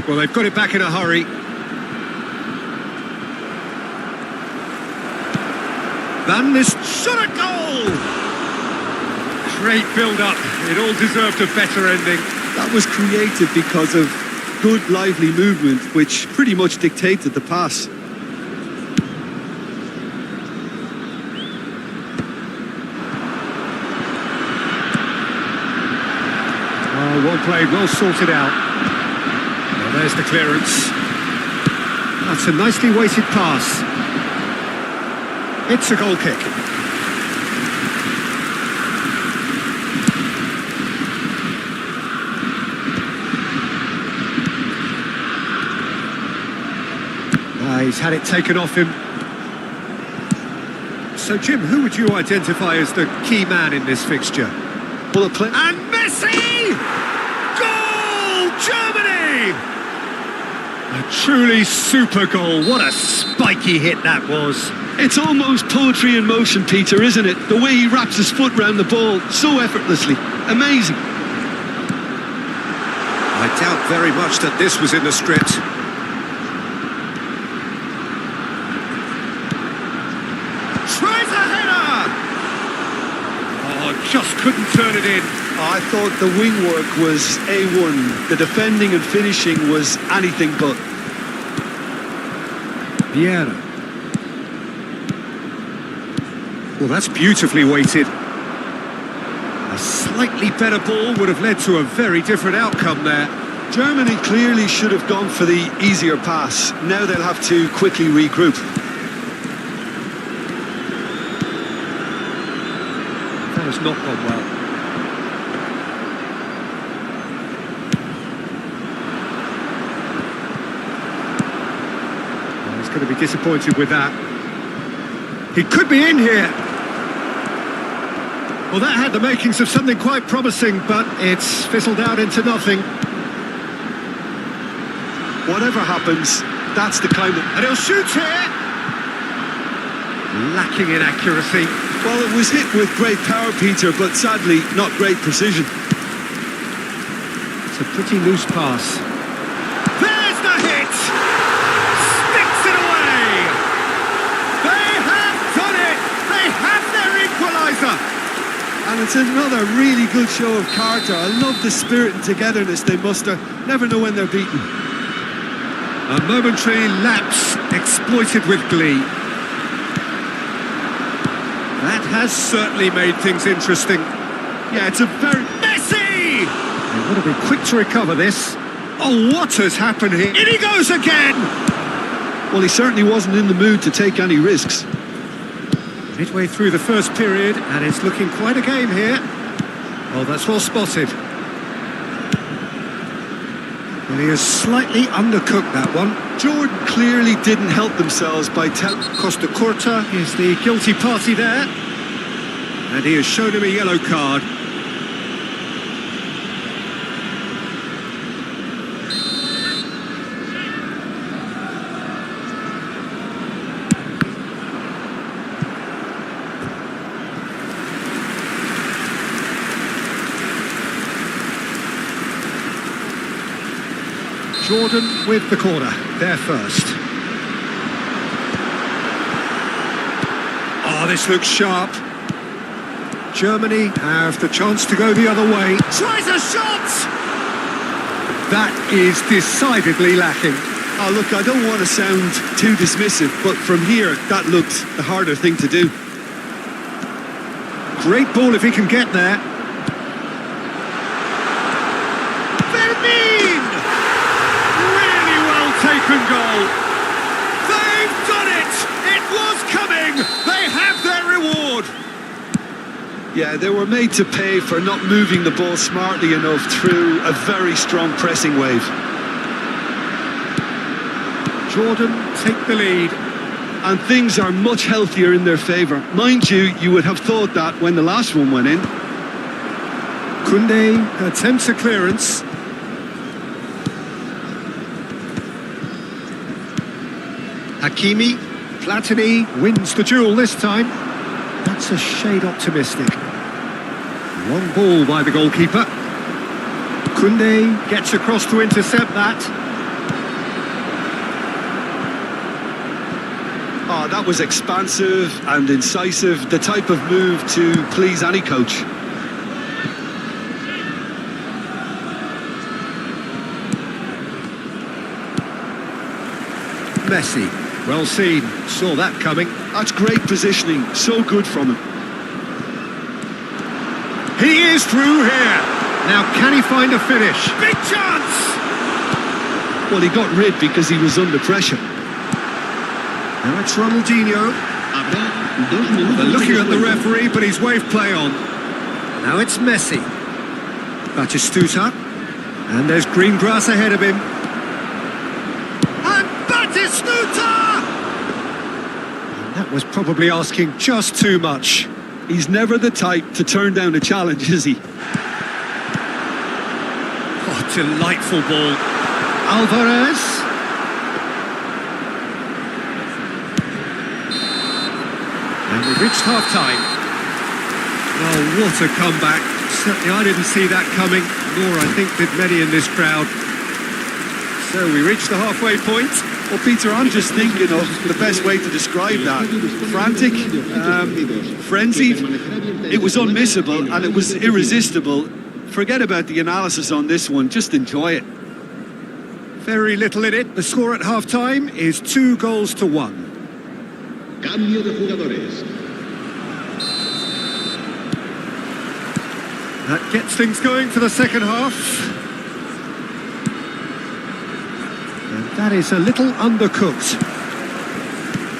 A: Well, they've got it back in a hurry. Van this shot a goal! Great build-up. It all deserved a better ending.
B: That was created because of good, lively movement, which pretty much dictated the pass.
A: Oh, well played, well sorted out. Well, there's the clearance. That's a nicely weighted pass. It's a goal kick. He's had it taken off him. So, Jim, who would you identify as the key man in this fixture?
B: Well,
A: and Messi! Goal! Germany! A truly super goal. What a spiky hit that was.
B: It's almost poetry in motion, Peter, isn't it? The way he wraps his foot round the ball so effortlessly. Amazing.
A: I doubt very much that this was in the script. Tries a header! Oh, just couldn't turn it in.
B: I thought the wing work was A1. The defending and finishing was anything but.
A: Vieira. Well, that's beautifully weighted. A slightly better ball would have led to a very different outcome there.
B: Germany clearly should have gone for the easier pass. Now they'll have to quickly regroup.
A: That has not gone well. Well, he's going to be disappointed with that. He could be in here. Well, that had the makings of something quite promising, but it's fizzled out into nothing.
B: Whatever happens, that's the kind of...
A: And he'll shoot here! Lacking in accuracy.
B: Well, it was hit with great power, Peter, but sadly, not great precision.
A: It's a pretty loose pass. There's the hit! Sticks it away! They have done it! They have their equaliser!
B: And it's another really good show of character. I love the spirit and togetherness they muster. Never know when they're beaten.
A: A momentary lapse exploited with glee. That has certainly made things interesting.
B: Yeah, it's a very...
A: Messi! They've got to be quick to recover this. Oh, what has happened here? In he goes again!
B: Well, he certainly wasn't in the mood to take any risks.
A: Midway through the first period, and it's looking quite a game here. Oh, that's well spotted. Well, he has slightly undercooked that one.
B: Jordan clearly didn't help themselves by
A: Costa Curta is the guilty party there. And he has shown him a yellow card. Jordan with the corner, there first. Oh, this looks sharp. Germany have the chance to go the other way. Tries a shot! That is decidedly lacking.
B: Oh, look, I don't want to sound too dismissive, but from here, that looks the harder thing to do.
A: Great ball if he can get there. Really well taken goal. They've done it! It was coming! They have their reward!
B: Yeah, they were made to pay for not moving the ball smartly enough through a very strong pressing wave.
A: Jordan take the lead.
B: And things are much healthier in their favour. Mind you, you would have thought that when the last one went in.
A: Koundé attempts a clearance. Hakimi, Platini wins the duel this time. That's a shade optimistic. Long ball by the goalkeeper. Koundé gets across to intercept that.
B: Oh, that was expansive and incisive, the type of move to please any coach.
A: Messi, well seen, saw that coming.
B: That's great positioning, so good from him.
A: He is through here. Now can he find a finish? Big chance!
B: Well, he got rid because he was under pressure.
A: Now it's Ronaldinho. They're looking at the referee, but he's waved play on. Now it's Messi. Batistuta. And there's green grass ahead of him. And Batistuta! And that was probably asking just too much.
B: He's never the type to turn down a challenge, is he?
A: Oh, delightful ball. Alvarez. And we've reached half-time. Oh, what a comeback. Certainly I didn't see that coming, nor I think did many in this crowd. So we reached the halfway point.
B: Well, Peter, I'm just thinking of the best way to describe that. Frantic, frenzied. It was unmissable and it was irresistible. Forget about the analysis on this one, just enjoy it.
A: Very little in it. The score at half-time is 2-1.
C: Cambio de jugadores.
A: That gets things going for the second half. And that is a little undercooked.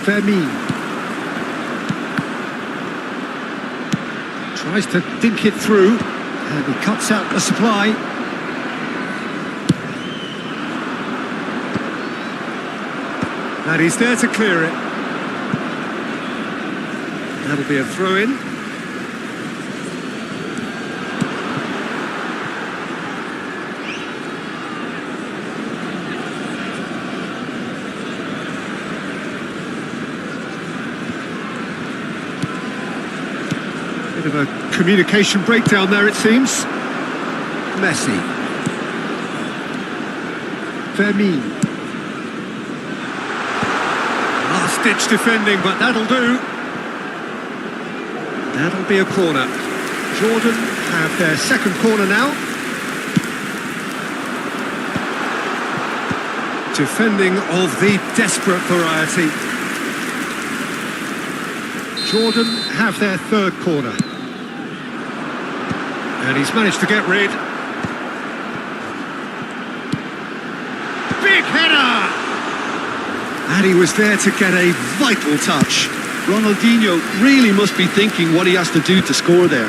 A: Fermin tries to dink it through, and he cuts out the supply. And he's there to clear it. That'll be a throw-in. Bit of a communication breakdown there, it seems. Messi. Fermin. Last-ditch defending, but that'll do. That'll be a corner. Jordan have their second corner now. Defending of the desperate variety. Jordan have their third corner. And he's managed to get rid. Big header! And he was there to get a vital touch.
B: Ronaldinho really must be thinking what he has to do to score there.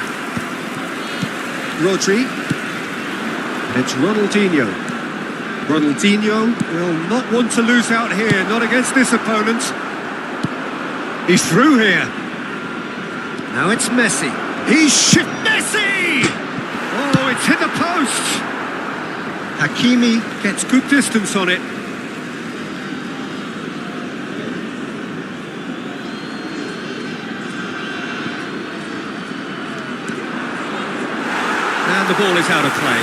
A: Rodri. It's Ronaldinho. Ronaldinho will not want to lose out here, not against this opponent. He's through here. Now it's Messi. He's shit Messi! Oh, it's hit the post. Hakimi gets good distance on it. And the ball is out of play.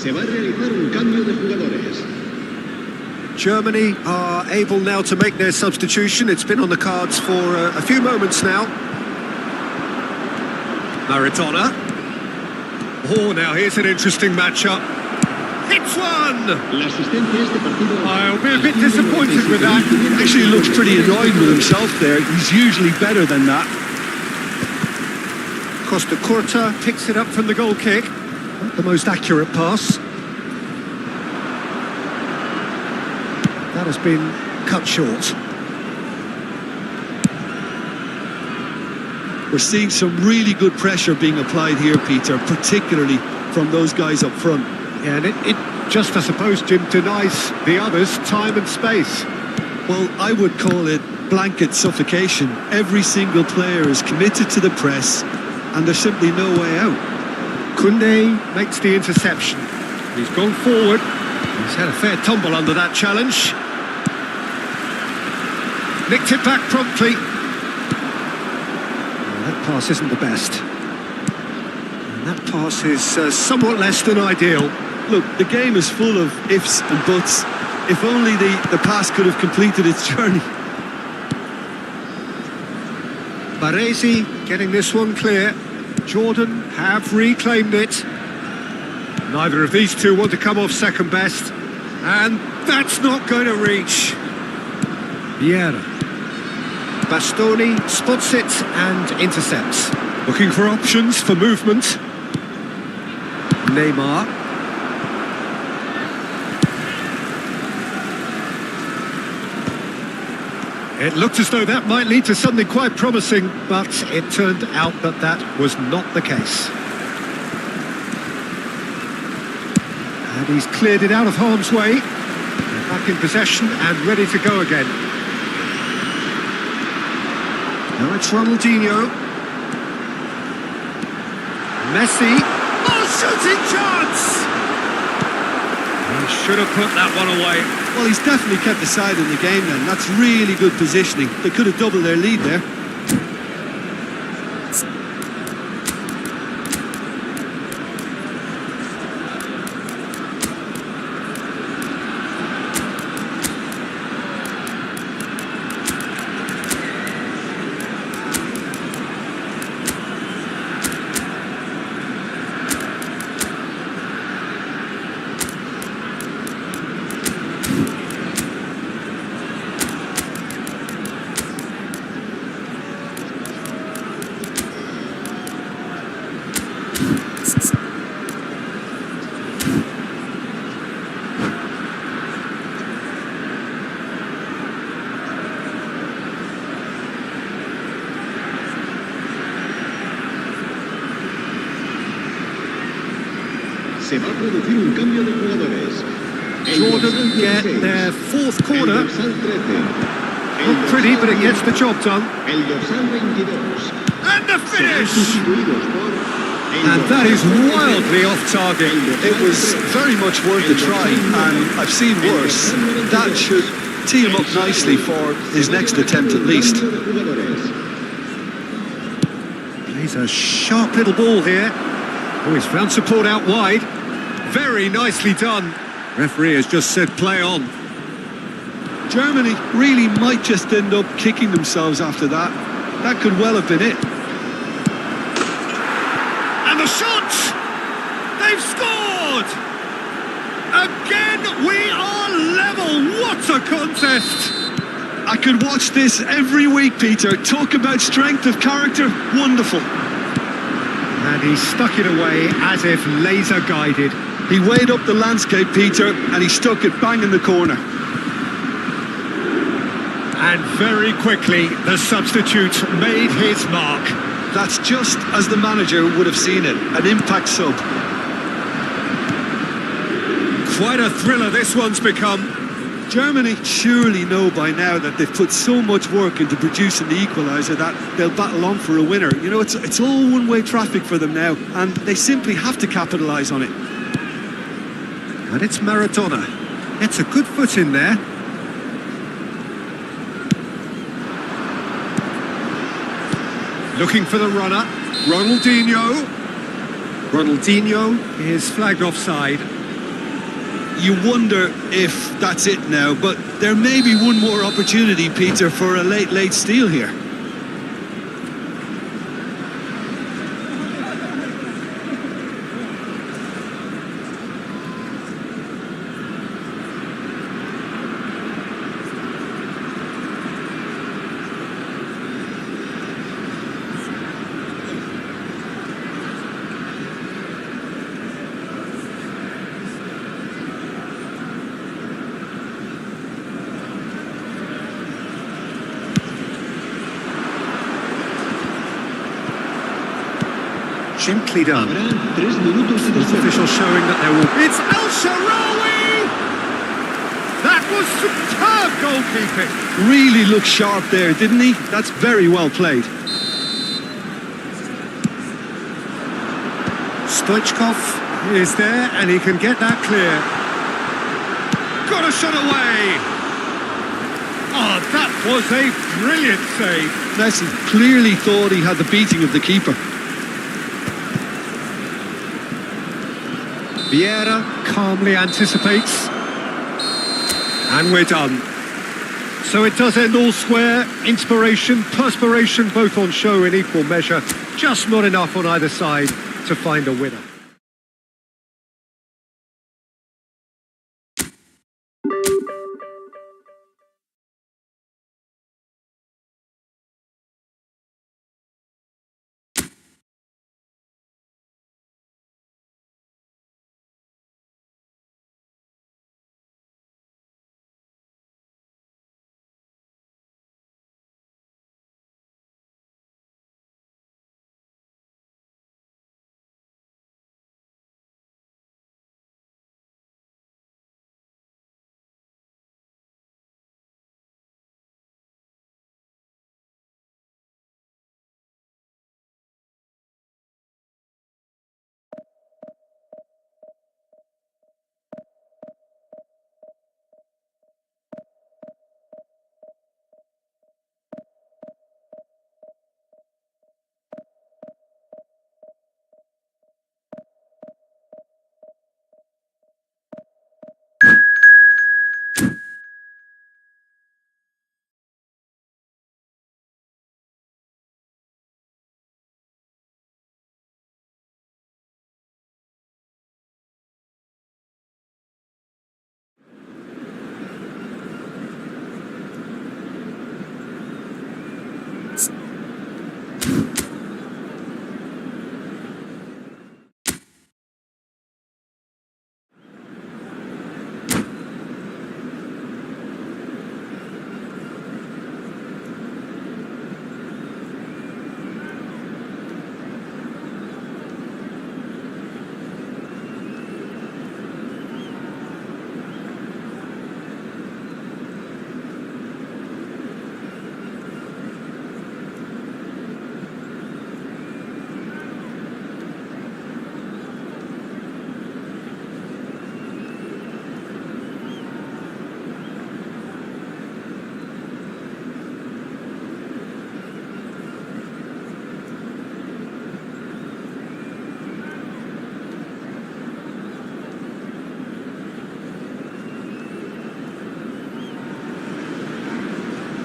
C: Se va a realizar un cambio de jugadores.
A: Germany are able now to make their substitution. It's been on the cards for a few moments now. Maradona. Oh, now here's an interesting matchup. Hits one!
C: La asistencia a este partido.
A: I'll be a bit disappointed with that.
B: Actually looks pretty annoyed with himself there. He's usually better than that.
A: Costa Curta picks it up from the goal kick. Not the most accurate pass. That has been cut short.
B: We're seeing some really good pressure being applied here, Peter, particularly from those guys up front.
A: Yeah, and it just, I suppose, Jim, denies the others time and space.
B: Well, I would call it blanket suffocation. Every single player is committed to the press, and there's simply no way out.
A: Koundé makes the interception. He's gone forward. He's had a fair tumble under that challenge. Nicked it back promptly. That pass isn't the best. And that pass is somewhat less than ideal.
B: Look, the game is full of ifs and buts. If only the pass could have completed its journey.
A: Baresi getting this one clear. Jordan have reclaimed it. Neither of these two want to come off second best. And that's not going to reach. Vieira. Bastoni spots it and intercepts. Looking for options for movement. Neymar. It looked as though that might lead to something quite promising, but it turned out that that was not the case. And he's cleared it out of harm's way. Back in possession and ready to go again. Now it's Ronaldinho. Messi. Oh, shooting chance! He should have put that one away.
B: Well, he's definitely kept the side in the game then. That's really good positioning. They could have doubled their lead there.
C: Se va a producir un cambio de jugadores.
A: Jordan get their fourth corner. Not pretty, but it gets the job done.
C: El dorsal 22.
A: And the finish! And that is wildly off target.
B: It was very much worth a try, and I've seen worse. That should tee him up nicely for his next attempt at least.
A: Plays a sharp little ball here. Oh, he's found support out wide. Very nicely done. Referee has just said play on.
B: Germany really might just end up kicking themselves after that. That could well have been it.
A: And the shot! They've scored! Again, we are level. What a contest!
B: I could watch this every week, Peter. Talk about strength of character. Wonderful.
A: And he stuck it away as if laser guided.
B: He weighed up the landscape, Peter, and he stuck it bang in the corner.
A: And very quickly, the substitute made his mark.
B: That's just as the manager would have seen it, an impact sub.
A: Quite a thriller this one's become.
B: Germany surely know by now that they've put so much work into producing the equaliser that they'll battle on for a winner. You know, it's all one-way traffic for them now, and they simply have to capitalise on it.
A: And it's Maradona. It's a good foot in there. Looking for the runner. Ronaldinho. Ronaldinho is flagged offside.
B: you wonder if that's it now, but there may be one more opportunity, Peter, for a late steal here.
A: Gently done.
C: Habrá 3 minutos de
A: This
C: descuento.
A: official showing that there will... It's El Shaarawy! That was superb goalkeeping.
B: Really looked sharp there, didn't he? That's very well played.
A: Stoichkov is there and he can get that clear. Got a shot away. Oh, that was a brilliant save.
B: Messi clearly thought he had the beating of the keeper.
A: Vieira calmly anticipates. And we're done. So it does end all square. Inspiration, perspiration, both on show in equal measure. Just not enough on either side to find a winner.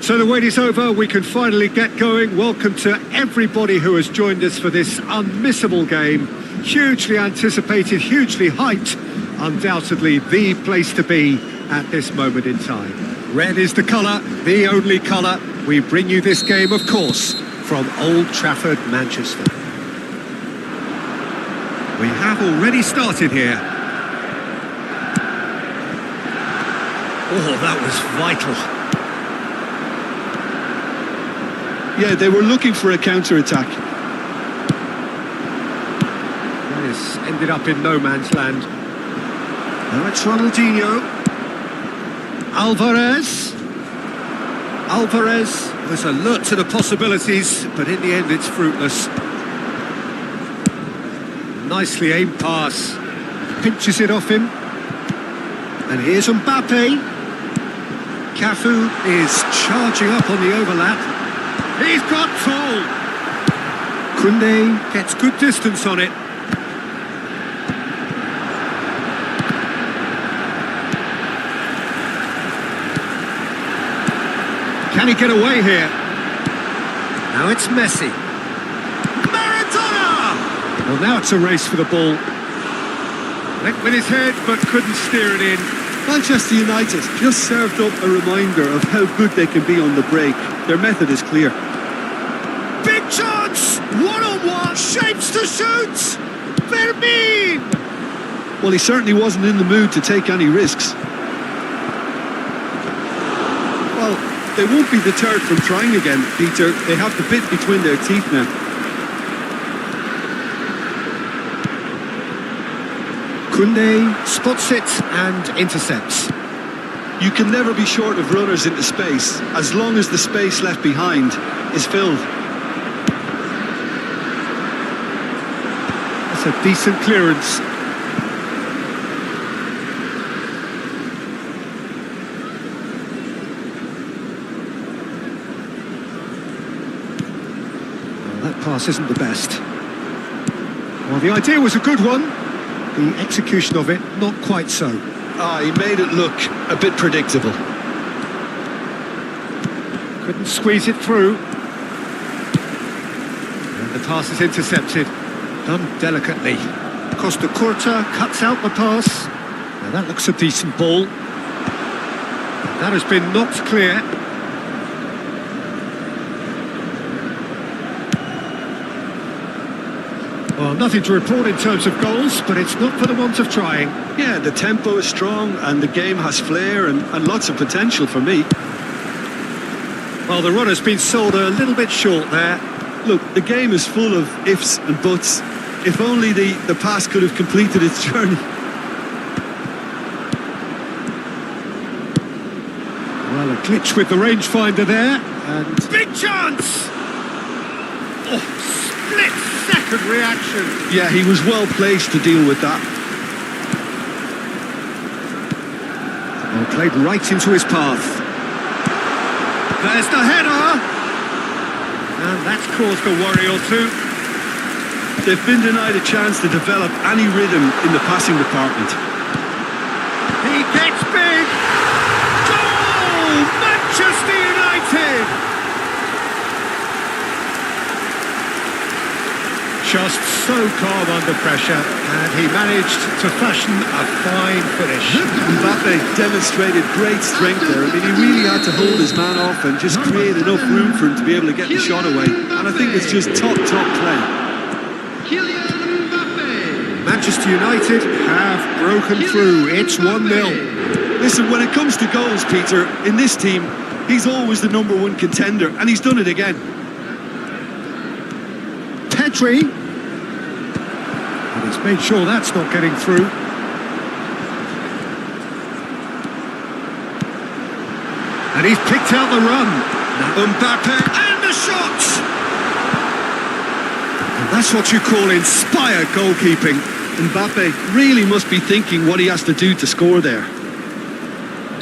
A: So the wait is over, we can finally get going. Welcome to everybody who has joined us for this unmissable game. Hugely anticipated, hugely hyped. Undoubtedly the place to be at this moment in time. Red is the colour, the only colour. We bring you this game, of course, from Old Trafford, Manchester. We have already started here. Oh, that was vital.
B: Yeah, they were looking for a counter-attack.
A: This ended up in no man's land. Now it's Ronaldinho. Alvarez was alert to the possibilities, but in the end it's fruitless. Nicely aimed pass. Pinches it off him. And here's Mbappe. Cafu is charging up on the overlap. He's got tall. Koundé gets good distance on it. he get away here? Now it's Messi. Maradona! Well, now it's a race for the ball. Went with his head, but couldn't steer it in.
B: Manchester United just served up a reminder of how good they can be on the break. Their method is clear.
A: Big chance! One-on-one, shapes to shoot! Fermin!
B: Well, he certainly wasn't in the mood to take any risks. Well, they won't be deterred from trying again, Peter. They have the bit between their teeth now.
A: Koundé spots it and intercepts.
B: You can never be short of runners into space, as long as the space left behind is filled.
A: That's a decent clearance. Well, that pass isn't the best. Well, the idea was a good one. The execution of it, not quite so.
B: He made it look a bit predictable.
A: Couldn't squeeze it through. And the pass is intercepted. Done delicately. Costa Curta cuts out the pass. Now that looks a decent ball. That has been knocked clear. Well, nothing to report in terms of goals, but it's not for the want of trying.
B: Yeah, the tempo is strong and the game has flair and lots of potential for me.
A: Well, the runner's been sold a little bit short there.
B: Look, the game is full of ifs and buts. If only the pass could have completed its journey.
A: Well, a glitch with the rangefinder there, and big chance! Oh, split-second reaction.
B: Yeah, he was well placed to deal with that.
A: Well, played right into his path. There's the header! And that's caused a worry or two.
B: They've been denied a chance to develop any rhythm in the passing department.
A: He gets big! Goal! Manchester United! Just so calm under pressure, and he managed to fashion a fine finish.
B: Mbappe demonstrated great strength there. I mean, he really had to hold his man off and just create enough room for him to be able to get the shot away. And I think it's just top play.
A: Manchester United have broken through. It's 1-0.
B: Listen, when it comes to goals, Peter, in this team, he's always the #1 contender, and he's done it again.
A: Pedri. And he's made sure that's not getting through. And he's picked out the run. Now Mbappe and the shot! And that's what you call inspired goalkeeping.
B: Mbappe really must be thinking what he has to do to score there.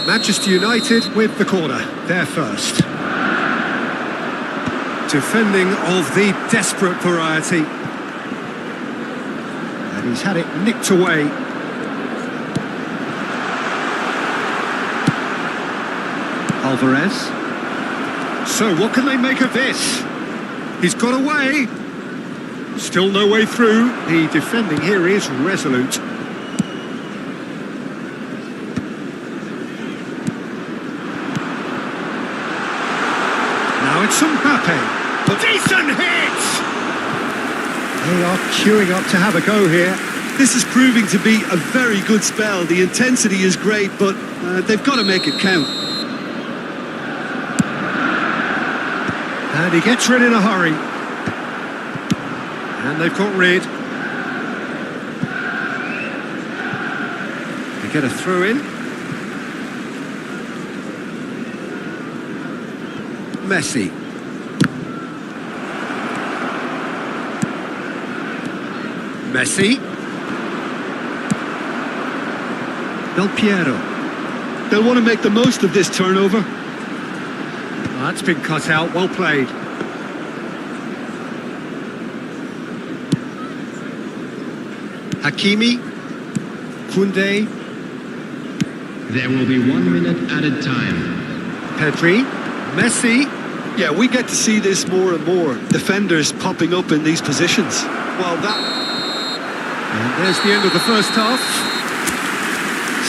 A: Manchester United with the corner, they're first. Defending of the desperate variety. And he's had it nicked away. Alvarez. So what can they make of this? He's got away. Still no way through. The defending here is resolute. Now it's Mbappe. Decent hit! They are queuing up to have a go here.
B: This is proving to be a very good spell. The intensity is great, but they've got to make it count.
A: And he gets rid in a hurry. And they've got rid. They get a throw in. Messi. Messi. Del Piero.
B: They'll want to make the most of this turnover.
A: Well, that's been cut out. Well played. Hakimi. Koundé.
C: There will be 1 minute added time.
A: Pedri. Messi.
B: Yeah, we get to see this more and more. Defenders popping up in these positions. Well, that...
A: And there's the end of the first half.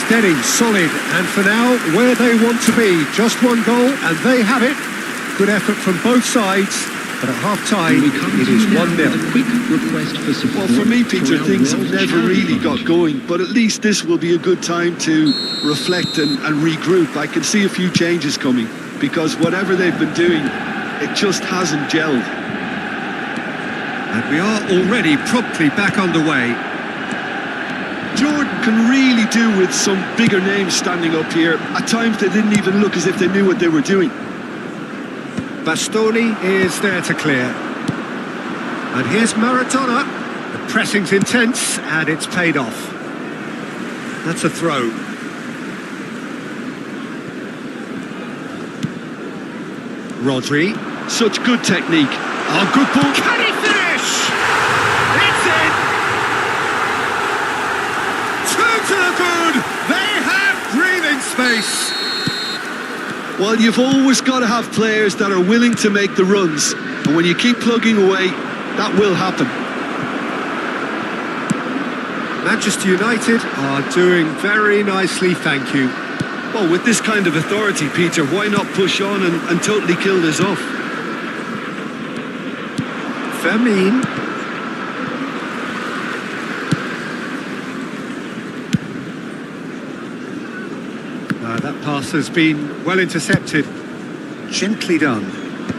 A: Steady, solid, and for now, where they want to be. Just one goal, and they have it. Good effort from both sides, but at half-time, it is 1-0.
E: Quick request for support.
B: Well, for me, Peter, things have never really got going, but at least this will be a good time to reflect and regroup. I can see a few changes coming, because whatever they've been doing, it just hasn't gelled.
A: And we are already promptly back underway.
B: Jordan can really do with some bigger names standing up here. At times they didn't even look as if they knew what they were doing.
A: Bastoni is there to clear. And here's Maradona. The pressing's intense and it's paid off. That's a throw. Rodri.
B: Such good technique.
A: Oh, good ball. Can he finish? It's in! Two to the good! They have breathing space!
B: Well, you've always got to have players that are willing to make the runs. And when you keep plugging away, that will happen.
A: Manchester United are doing very nicely, thank you.
B: Well, with this kind of authority, Peter, why not push on and totally kill this off?
A: Fermin. That pass has been well intercepted. Gently done.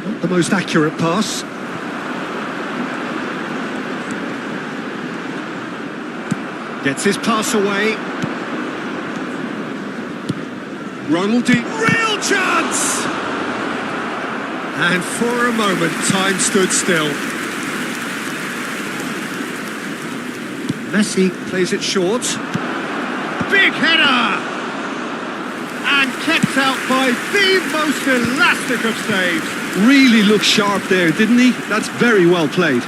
A: Not the most accurate pass. Gets his pass away. Ronaldinho. Real chance! And for a moment, time stood still. Messi plays it short. Big header! And kept out by the most elastic of saves.
B: Really looked sharp there, didn't he? That's very well played.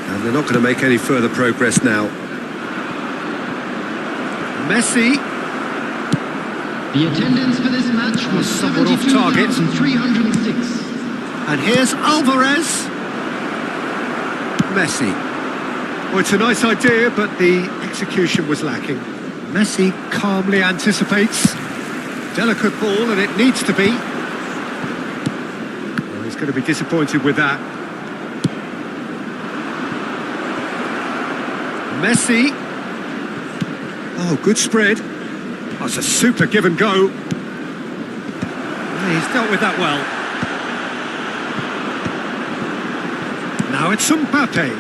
A: And they're not going to make any further progress now. Messi.
E: The attendance for this match was
A: somewhat off target.
E: 72,306.
A: And here's Alvarez. Messi. Well, it's a nice idea, but the execution was lacking. Messi calmly anticipates. Delicate ball, and it needs to be. Well, he's going to be disappointed with that. Messi. Oh, good spread. That's a super give and go. He's dealt with that well. Now it's Mbappe.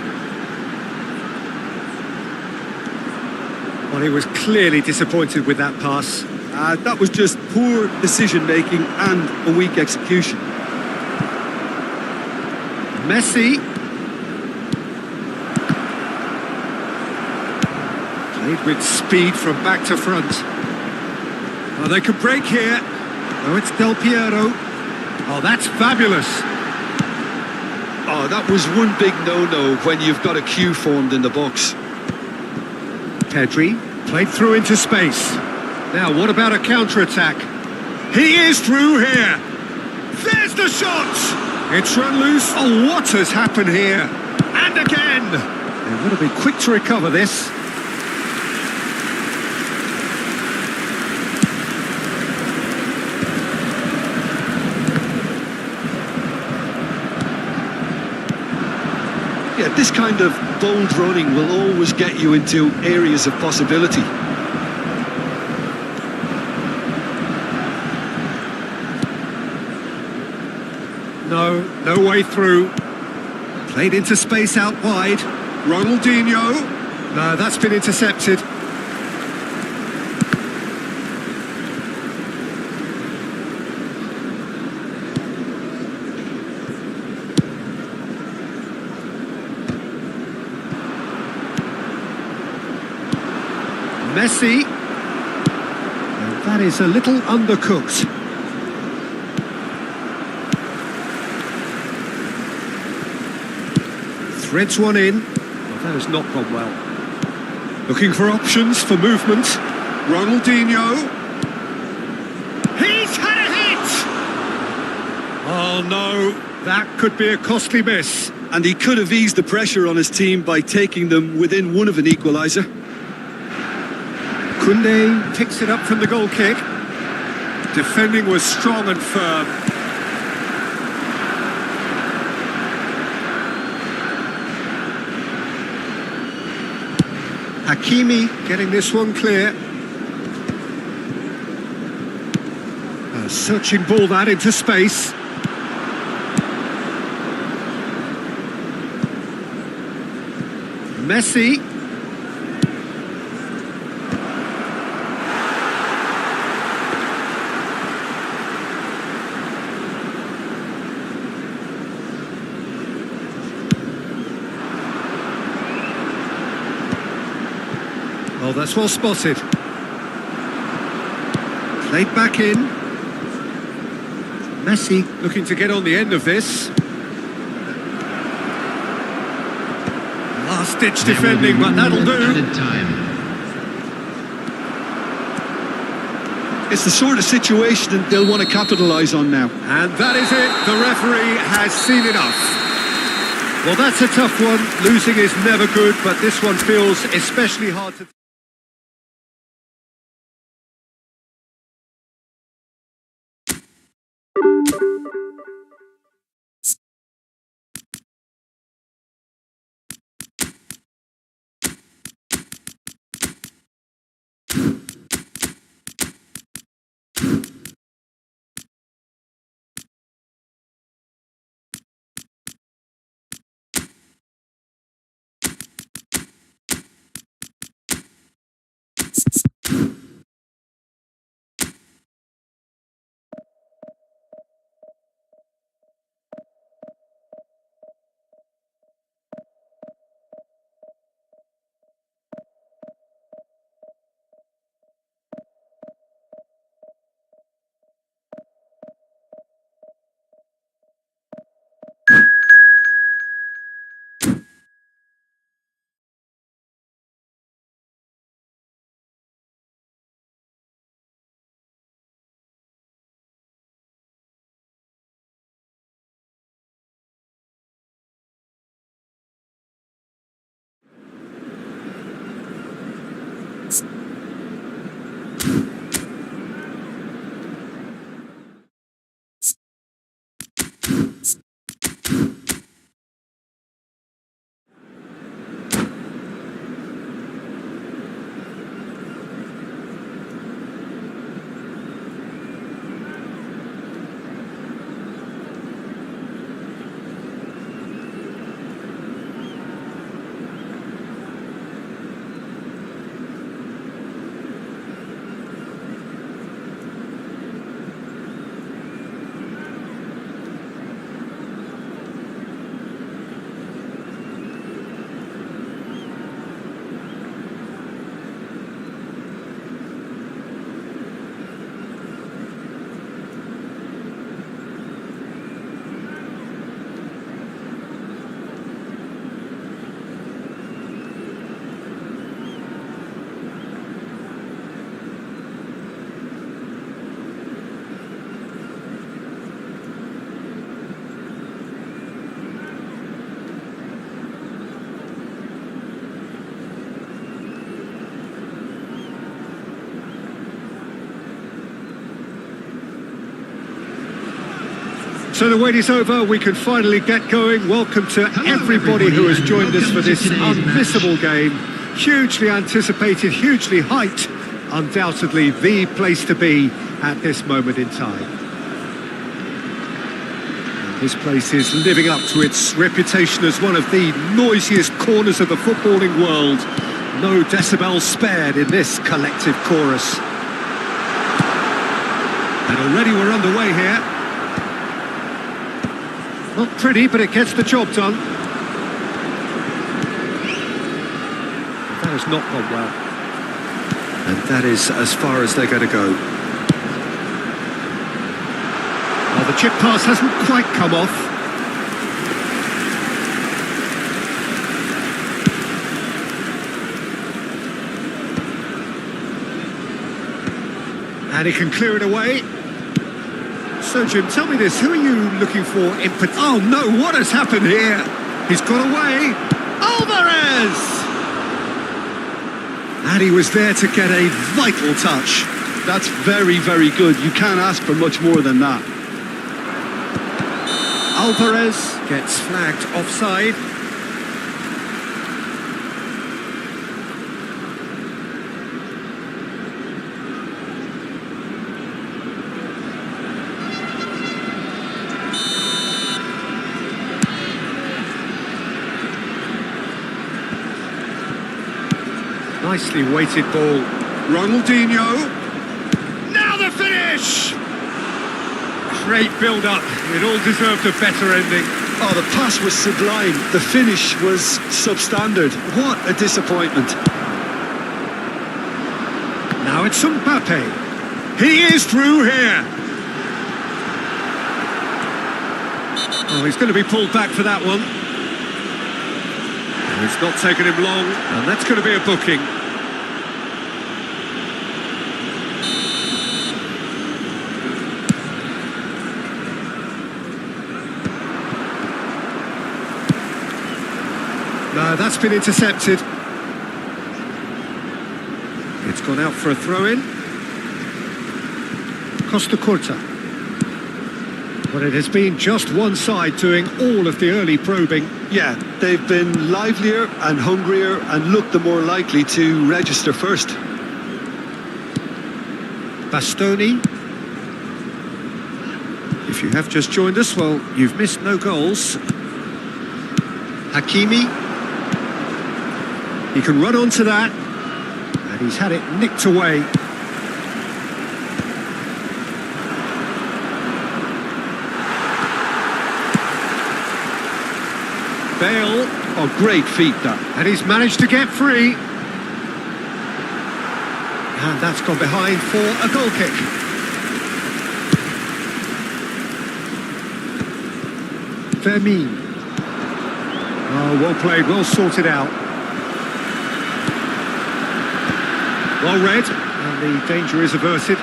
A: Well, he was clearly disappointed with that pass.
B: That was just poor decision-making and a weak execution.
A: Messi. Played with speed from back to front. Well, they could break here. Oh, it's Del Piero. Oh, that's fabulous.
B: Oh, that was one big no-no when you've got a queue formed in the box.
A: Pedri played through into space. Now, what about a counter-attack? He is through here. There's the shot. It's run loose. Oh, what has happened here? And again. They've got to be quick to recover this.
B: Yeah, this kind of bold running will always get you into areas of possibility.
A: No way through. Played into space out wide. Ronaldinho. No, that's been intercepted. Messi. And that is a little undercooked. Threads one in. Well, that has not gone well. Looking for options for movement. Ronaldinho. He's had a hit! Oh no, that could be a costly miss.
B: And he could have eased the pressure on his team by taking them within one of an equaliser.
A: Kunde picks it up from the goal kick. Defending was strong and firm. Hakimi getting this one clear. A searching ball that into space. Messi. Oh, that's well spotted. Played back in. Messi looking to get on the end of this. Last-ditch defending, but that'll do.
E: Added time.
B: It's the sort of situation that they'll want to capitalise on now.
A: And that is it. The referee has seen enough. Well, that's a tough one. Losing is never good, but this one feels especially hard to... So the wait is over, we can finally get going. Welcome to everybody who has joined us for this unmissable game. Hugely anticipated, hugely hyped. Undoubtedly the place to be at this moment in time. And this place is living up to its reputation as one of the noisiest corners of the footballing world. No decibels spared in this collective chorus. And already we're underway here. Not pretty, but it gets the job done. That has not gone well. And that is as far as they're going to go. Well, the chip pass hasn't quite come off. And he can clear it away. So, Jim, tell me this. Who are you looking for in particular? Oh, no, what has happened here? He's got away. Alvarez! And he was there to get a vital touch.
B: That's very, very good. You can't ask for much more than that.
A: Alvarez gets flagged offside. Nicely weighted ball. Ronaldinho. Now the finish! Great build-up. It all deserved a better ending.
B: Oh, the pass was sublime. The finish was substandard. What a disappointment.
A: Now it's Mbappe. He is through here. Oh, he's going to be pulled back for that one. Oh, it's not taken him long, and that's going to be a booking. No, that's been intercepted. It's gone out for a throw-in. Costa Corta. But it has been just one side doing all of the early probing.
B: Yeah, they've been livelier and hungrier and looked the more likely to register first.
A: Bastoni. If you have just joined us, well, you've missed no goals. Hakimi. He can run onto that. And he's had it nicked away. Bale.
B: Oh, great feat, that.
A: And he's managed to get free. And that's gone behind for a goal kick. Fermin. Oh, well played, well sorted out. Well read, and the danger is averted.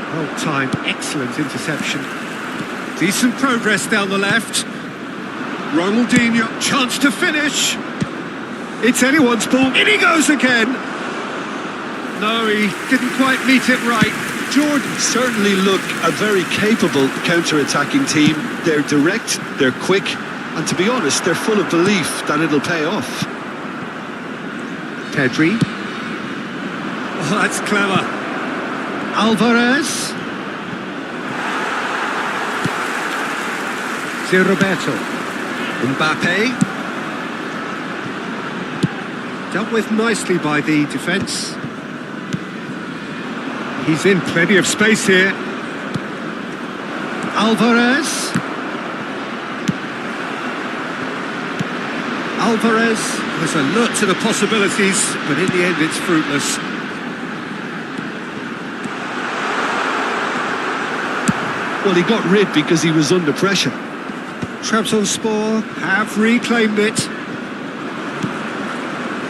A: Well timed, excellent interception. Decent progress down the left. Ronaldinho, chance to finish. It's anyone's ball. In he goes again. No, he didn't quite meet it right.
B: Jordan certainly look a very capable counter-attacking team. They're direct, they're quick, and to be honest, they're full of belief that it'll pay off.
A: Pedri. Oh, that's clever. Alvarez. Roberto. Mbappe. Dealt with nicely by the defence. He's in plenty of space here. Alvarez. Alvarez was alert to the possibilities, but in the end it's fruitless.
B: Well, he got rid because he was under pressure.
A: Trabzonspor have reclaimed it.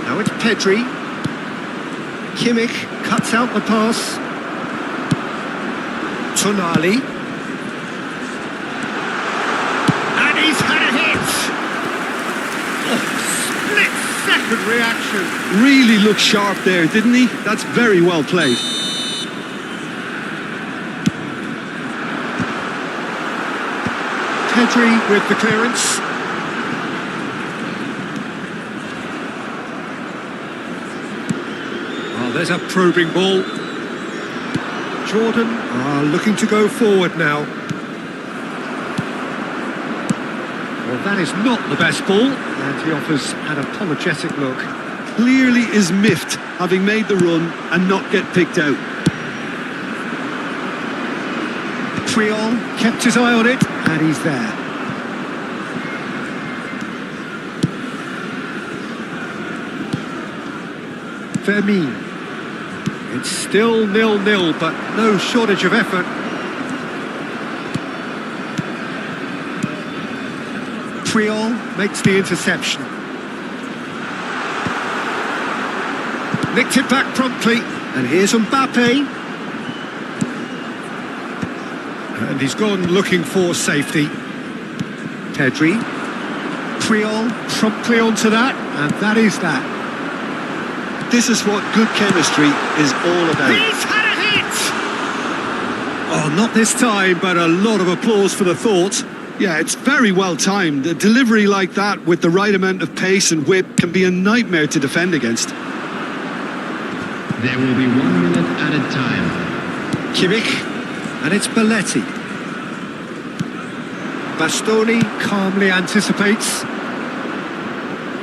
A: Now it's Pedri. Kimmich cuts out the pass. Tonali. And he's had a hit! Oh, split-second reaction.
B: Really looked sharp there, didn't he? That's very well played.
A: Pedri with the clearance. Oh, there's a probing ball. Jordan are looking to go forward now. Well, that is not the best ball, and he offers an apologetic look.
B: Clearly is miffed, having made the run and not get picked out.
A: Triol kept his eye on it, and he's there. Fermin. It's still 0-0, but no shortage of effort. Triol makes the interception. Nicked it back promptly. And here's Mbappe. And he's gone looking for safety. Pedri. Priol promptly onto that, and that is that.
B: This is what good chemistry is all about.
A: He's had a hit! Oh, not this time, but a lot of applause for the thought.
B: Yeah, it's very well timed. A delivery like that with the right amount of pace and whip can be a nightmare to defend against.
E: There will be 1 minute added time.
A: Kimmich, and it's Balletti. Bastoni calmly anticipates.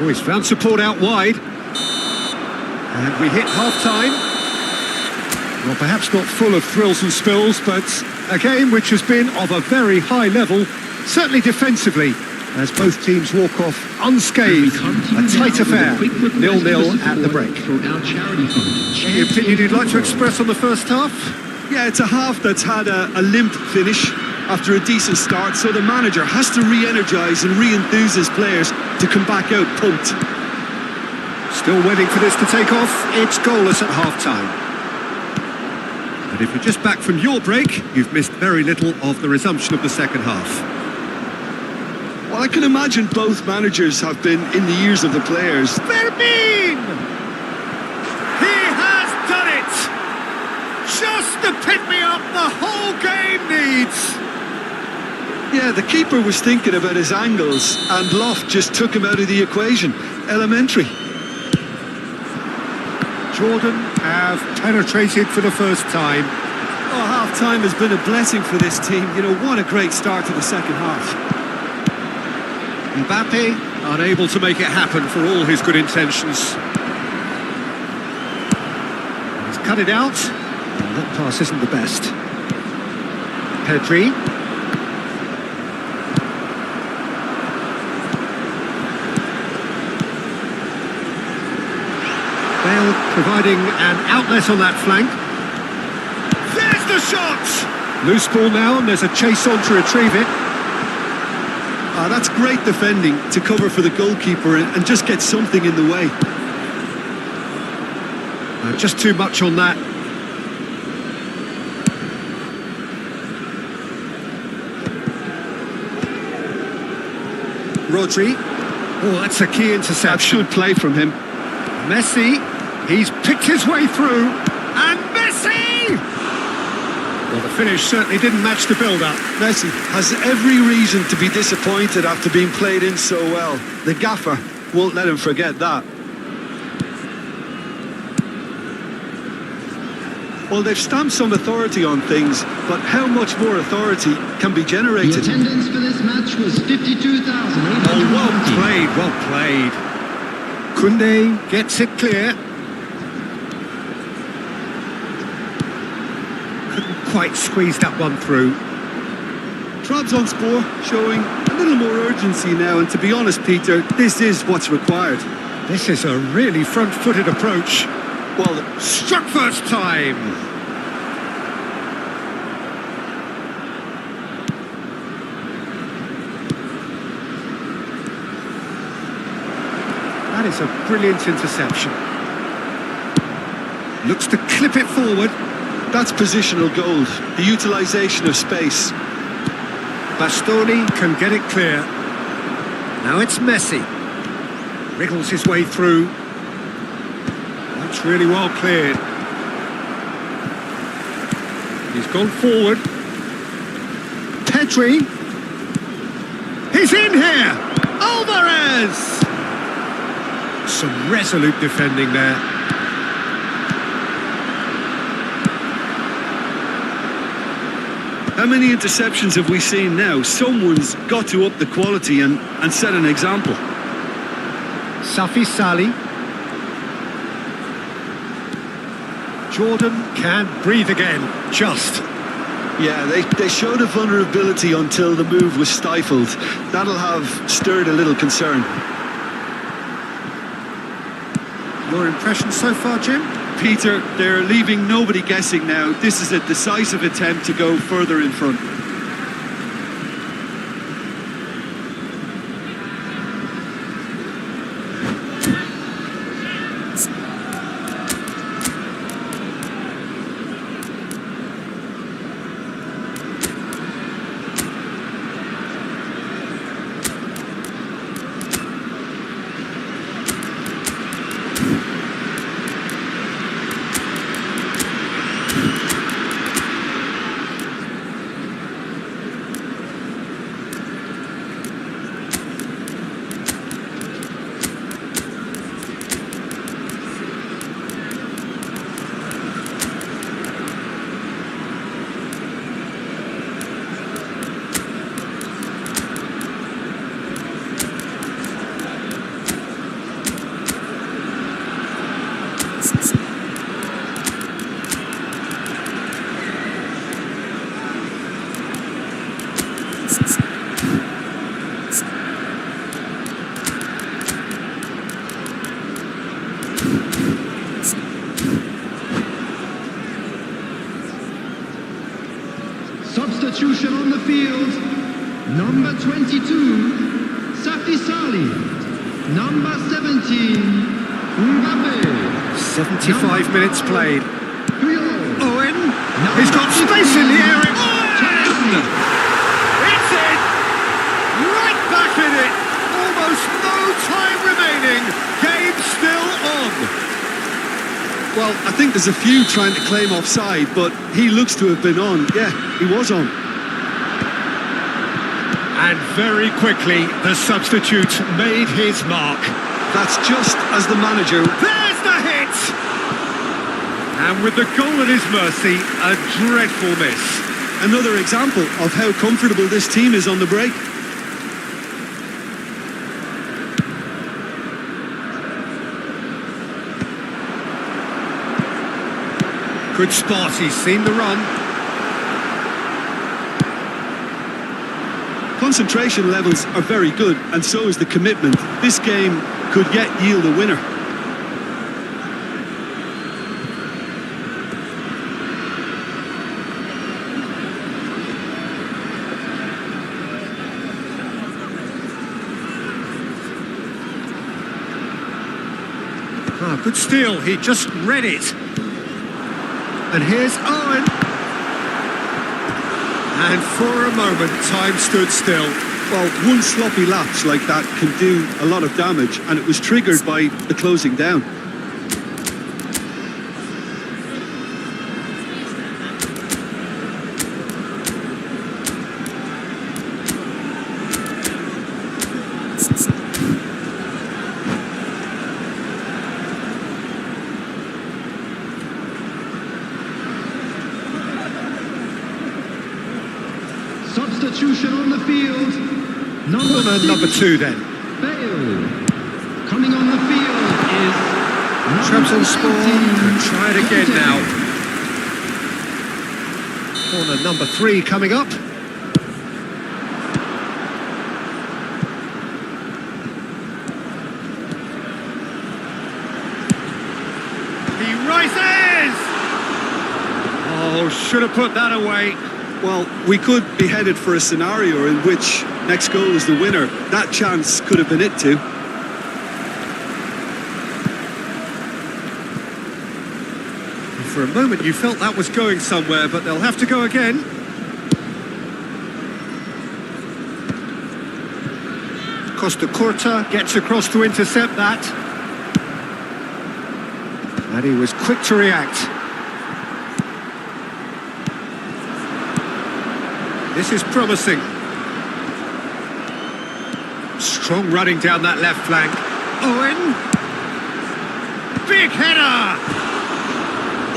A: Oh, he's found support out wide. And we hit half-time. Well, perhaps not full of thrills and spills, but a game which has been of a very high level, certainly defensively, as both teams walk off unscathed. A tight affair, 0-0 at the break. Any opinion you'd like to express on the first half?
B: Yeah, it's a half that's had a limp finish after a decent start, so the manager has to re-energise and re-enthuse his players to come back out pumped.
A: Still waiting for this to take off. It's goalless at half-time. And if you're just back from your break, you've missed very little of the resumption of the second half.
B: Well, I can imagine both managers have been in the ears of the players.
A: Fermin! He has done it! Just the pick-me-up the whole game needs!
B: Yeah, the keeper was thinking about his angles, and Loft just took him out of the equation. Elementary.
A: Jordan have penetrated for the first time.
B: Oh, half-time has been a blessing for this team. You know, what a great start to the second half.
A: Mbappe unable to make it happen for all his good intentions. He's cut it out. Well, that pass isn't the best. Pedri. Bale providing an outlet on that flank. There's the shot! Loose ball now, and there's a chase on to retrieve it.
B: That's great defending to cover for the goalkeeper and just get something in the way.
A: Just too much on that. Rodri. Oh, that's a key interception.
B: Good play from him.
A: Messi. He's picked his way through. And Messi! Well, the finish certainly didn't match the build-up.
B: Messi has every reason to be disappointed after being played in so well. The gaffer won't let him forget that. Well, they've stamped some authority on things, but how much more authority can be generated?
E: The attendance for this match was 52,820.
A: Oh, well played, well played. Koundé gets it clear. Couldn't quite squeeze that one through.
B: Trabzonspor showing a little more urgency now, and to be honest, Peter, this is what's required.
A: This is a really front-footed approach. Well, struck first time. That is a brilliant interception. Looks to clip it forward.
B: That's positional gold, the utilisation of space.
A: Bastoni can get it clear. Now it's Messi. Wriggles his way through. That's really well cleared. He's gone forward. Pedri. He's in here. Alvarez. Some resolute defending there.
B: How many interceptions have we seen now? Someone's got to up the quality and set an example.
A: Safi Sali. Jordan can't breathe again, just.
B: Yeah, they showed a vulnerability until the move was stifled. That'll have stirred a little concern.
A: Your impression so far, Jim?
B: Peter, they're leaving nobody guessing now. This is a decisive attempt to go further in front.
E: Number 22, Safi Salih. Number 17, Mbappe.
A: 75 minutes played.
E: Puyol.
A: Owen, he's got space in the area. Owen! It's in! Right back in it! Almost no time remaining. Game still on.
B: Well, I think there's a few trying to claim offside, but he looks to have been on. Yeah, he was on.
A: And very quickly, the substitute made his mark.
B: That's just as the manager...
A: There's the hit! And with the goal at his mercy, a dreadful miss.
B: Another example of how comfortable this team is on the break.
A: Good spot, he's seen the run.
B: Concentration levels are very good, and so is the commitment. This game could yet yield a winner.
A: Ah, good steal, he just read it. And here's Owen. And for a moment, time stood still.
B: Well, one sloppy lapse like that can do a lot of damage, and it was triggered by the closing down.
E: Substitution on the field.
A: Corner number 2 then.
E: Bale. Coming on the field is
A: Trabzonspor can try it again now. Corner number 3 coming up. He rises! Oh, should have put that away.
B: Well, we could be headed for a scenario in which next goal is the winner. That chance could have been it too.
A: For a moment you felt that was going somewhere, but they'll have to go again. Costa Curta gets across to intercept that. And he was quick to react. This is promising. Strong running down that left flank. Owen. Big header!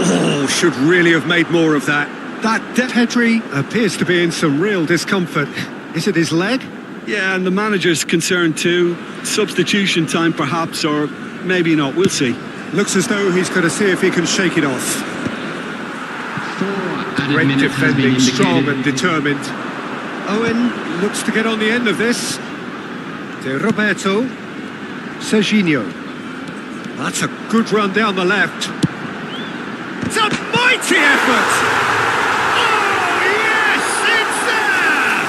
A: Oh, should really have made more of that. That Pedri appears to be in some real discomfort. Is it his leg?
B: Yeah, and the manager's concerned too. Substitution time perhaps, or maybe not. We'll see.
A: Looks as though he's going to see if he can shake it off. Great defending, strong and determined. Owen looks to get on the end of this. De Roberto. Serginho. That's a good run down the left. It's a mighty effort! Oh, yes, it's there!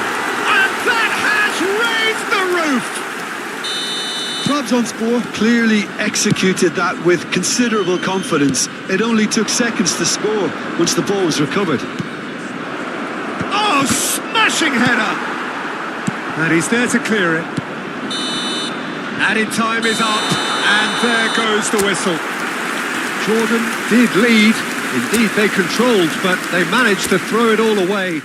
A: And that has raised the roof!
B: Trabzonspor clearly executed that with considerable confidence. It only took seconds to score once the ball was recovered.
A: Oh, smashing header! And he's there to clear it. Added time is up, and there goes the whistle. Jordan did lead, indeed they controlled, but they managed to throw it all away.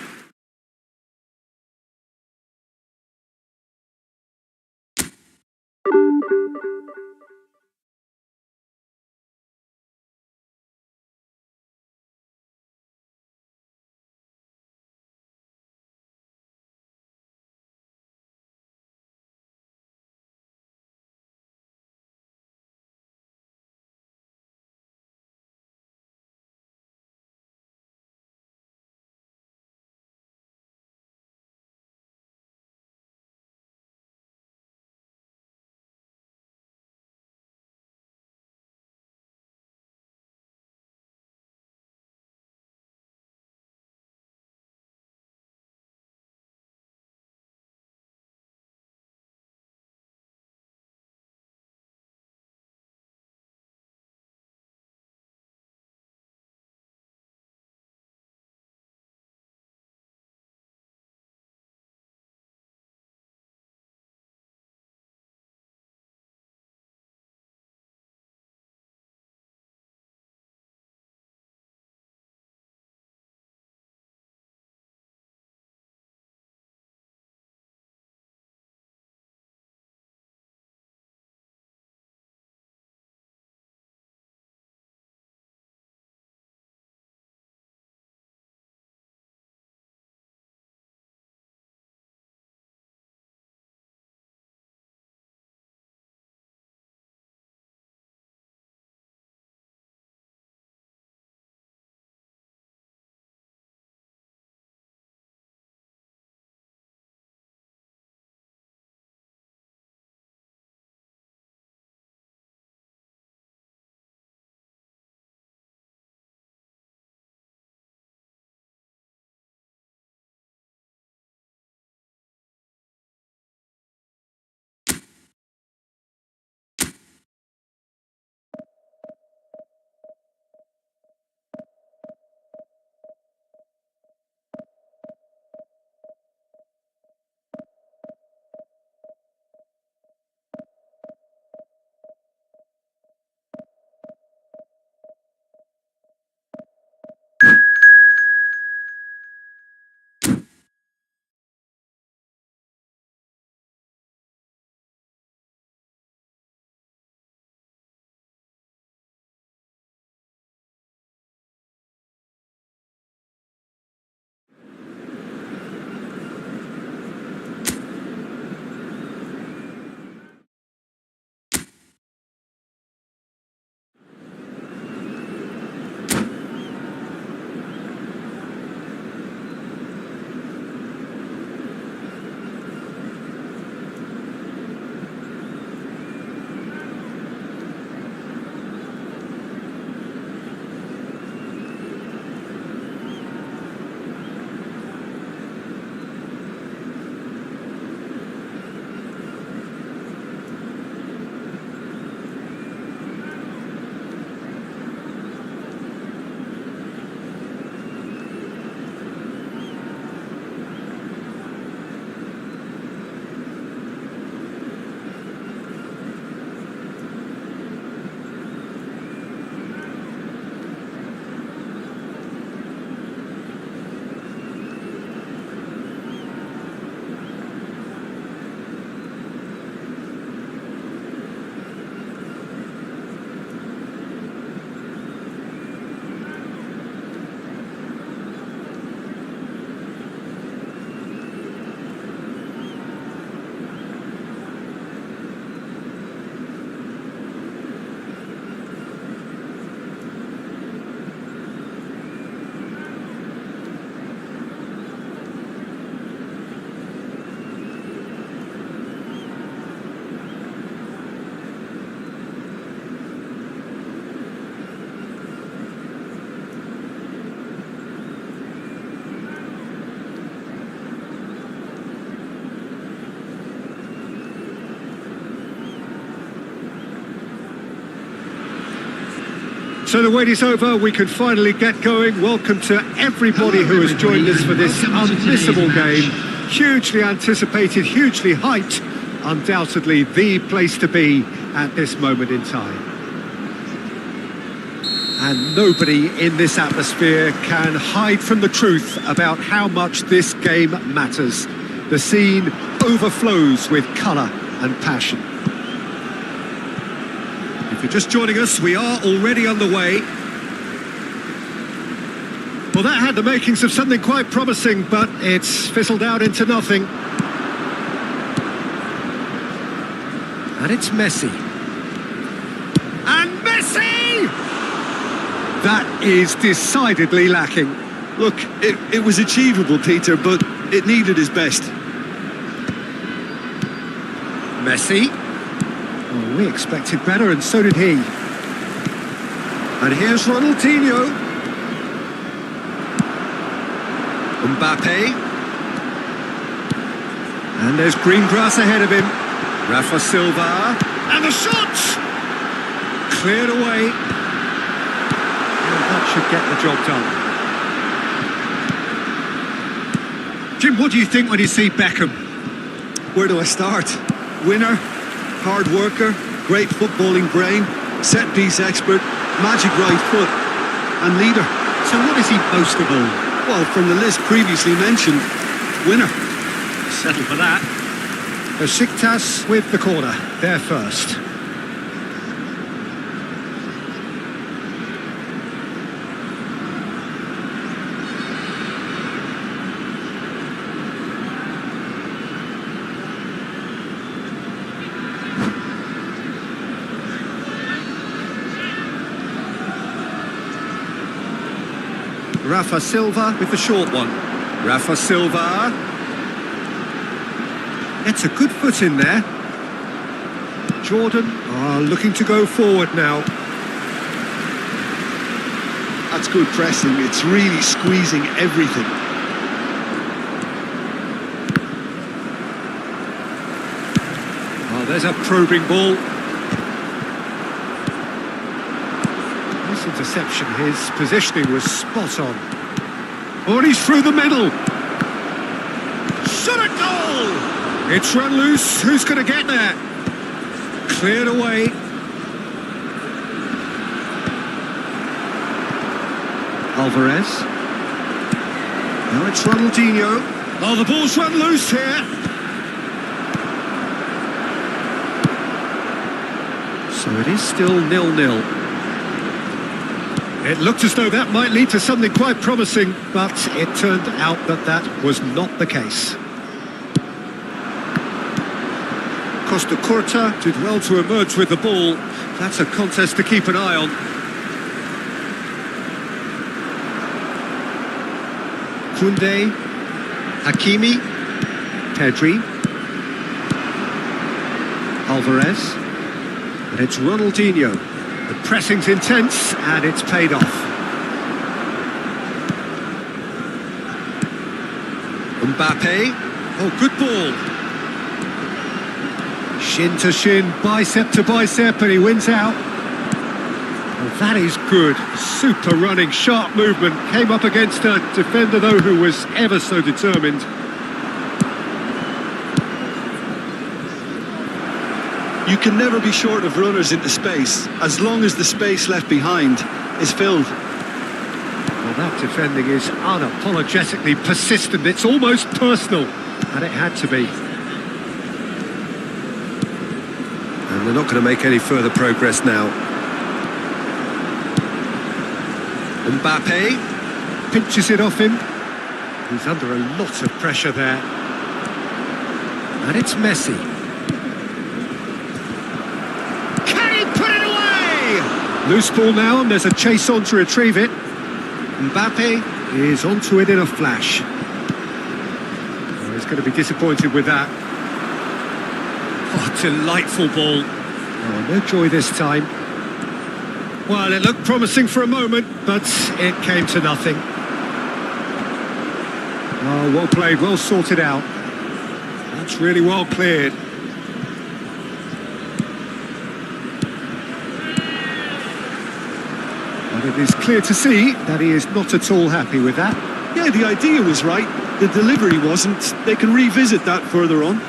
A: So the wait is over, we can finally get going. Welcome to everybody who has joined us for this unmissable game. Hugely anticipated, hugely hyped. Undoubtedly the place to be at this moment in time. And nobody in this atmosphere can hide from the truth about how much this game matters. The scene overflows with colour and passion. If you're just joining us, we are already underway. Well, that had the makings of something quite promising, but it's fizzled out into nothing. And it's Messi. And Messi! That is decidedly lacking.
B: Look, it was achievable, Peter, but it needed his best.
A: Messi. Oh, we expected better, and so did he. And here's Ronaldinho. Mbappe. And there's green grass ahead of him. Rafa Silva. And the shot! Cleared away. And that should get the job done. Jim, what do you think when you see Beckham?
B: Where do I start? Winner, hard worker, great footballing brain, set-piece expert, magic right foot, and leader.
A: So what is he most of all?
B: Well, from the list previously mentioned, winner.
A: Settle for that. Besiktas with the corner, there first. Rafa Silva with the short one. Rafa Silva. It's a good foot in there. Jordan are looking to go forward now.
B: That's good pressing. It's really squeezing everything.
A: Oh, there's a probing ball. Nice interception. His positioning was spot on. Oh, and he's through the middle. Shot a goal! It's run loose. Who's going to get there? Cleared away. Alvarez. Now it's Ronaldinho. Oh, the ball's run loose here. So it is still 0-0. It looked as though that might lead to something quite promising, but it turned out that that was not the case. Costa Curta did well to emerge with the ball. That's a contest to keep an eye on. Koundé, Hakimi, Pedri, Alvarez, and it's Ronaldinho. The pressing's intense, and it's paid off. Mbappe, oh, good ball. Shin to shin, bicep to bicep, and he wins out. Well, that is good. Super running, sharp movement. Came up against a defender, though, who was ever so determined.
B: You can never be short of runners into space, as long as the space left behind is filled.
A: Well, that defending is unapologetically persistent. It's almost personal, and it had to be. And they're not going to make any further progress now. Mbappe pinches it off him. He's under a lot of pressure there. And it's Messi. Can he put it away? Loose ball now, and there's a chase on to retrieve it. Mbappe is onto it in a flash. Oh, he's going to be disappointed with that. Oh, delightful ball. Oh, no joy this time. Well, it looked promising for a moment, but it came to nothing. Oh, well played, well sorted out. That's really well cleared. But it is clear to see that he is not at all happy with that.
B: Yeah, the idea was right. The delivery wasn't. They can revisit that further on.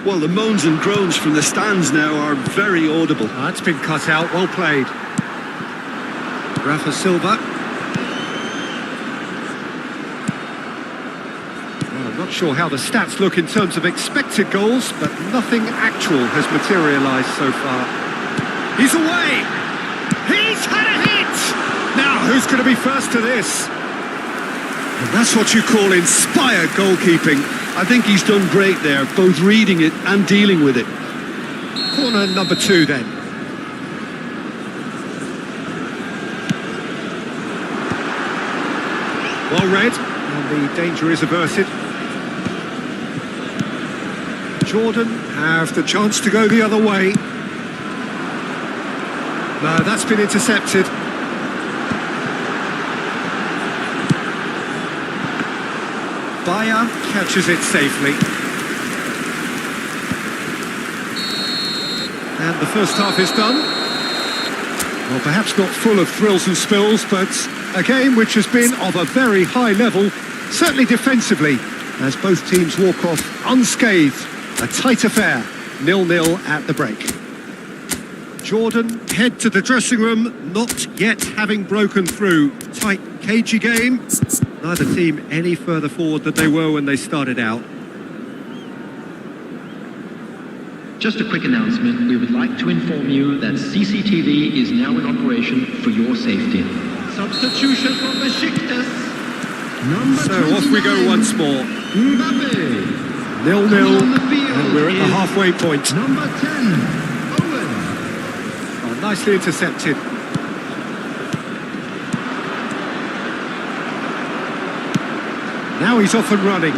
B: Well, the moans and groans from the stands now are very audible.
A: That's been cut out, well played. Rafa Silva. Well, I'm not sure how the stats look in terms of expected goals, but nothing actual has materialised so far. He's away! He's had a hit! Now, who's going to be first to this? And that's what you call inspired goalkeeping.
B: I think he's done great there, both reading it and dealing with it.
A: Corner number 2 then. Well read, and the danger is averted. Jordan have the chance to go the other way. No, that's been intercepted. Bayer catches it safely. And the first half is done. Well, perhaps not full of thrills and spills, but a game which has been of a very high level, certainly defensively, as both teams walk off unscathed. A tight affair, 0-0 at the break. Jordan head to the dressing room, not yet having broken through. Tight, cagey game. Neither team any further forward than they were when they started out.
E: Just a quick announcement. We would like to inform you that CCTV is now in operation for your safety. Substitution from Besiktas. Number
A: So off we go once more.
E: Mbappe.
A: 0-0, and we're at the halfway point.
E: Number 10, Owen.
A: Oh, nicely intercepted. Now he's off and running.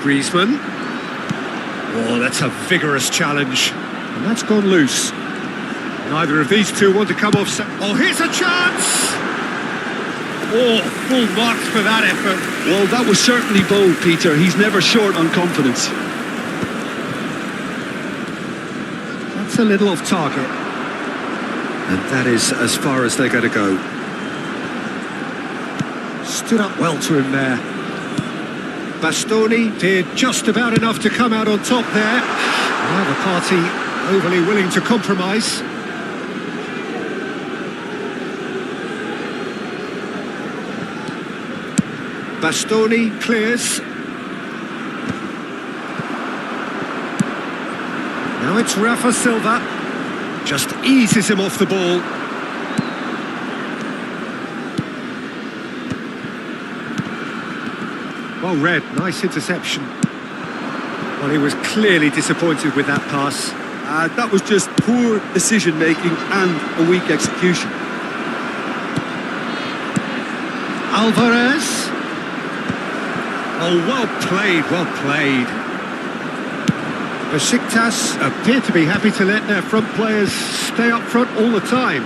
A: Griezmann. Oh, that's a vigorous challenge. And that's gone loose. Neither of these two want to come off. Oh, here's a chance! Oh, full marks for that effort.
B: Well, that was certainly bold, Peter. He's never short on confidence.
A: That's a little off target. And that is as far as they're going to go. Stood up well to him there. Bastoni did just about enough to come out on top there. Neither party overly willing to compromise. Bastoni clears. Now it's Rafa Silva. Just eases him off the ball. Well read, nice interception. Well, he was clearly disappointed with that pass.
B: That was just poor decision-making and a weak execution.
A: Alvarez. Oh, well played, well played. Besiktas appear to be happy to let their front players stay up front all the time.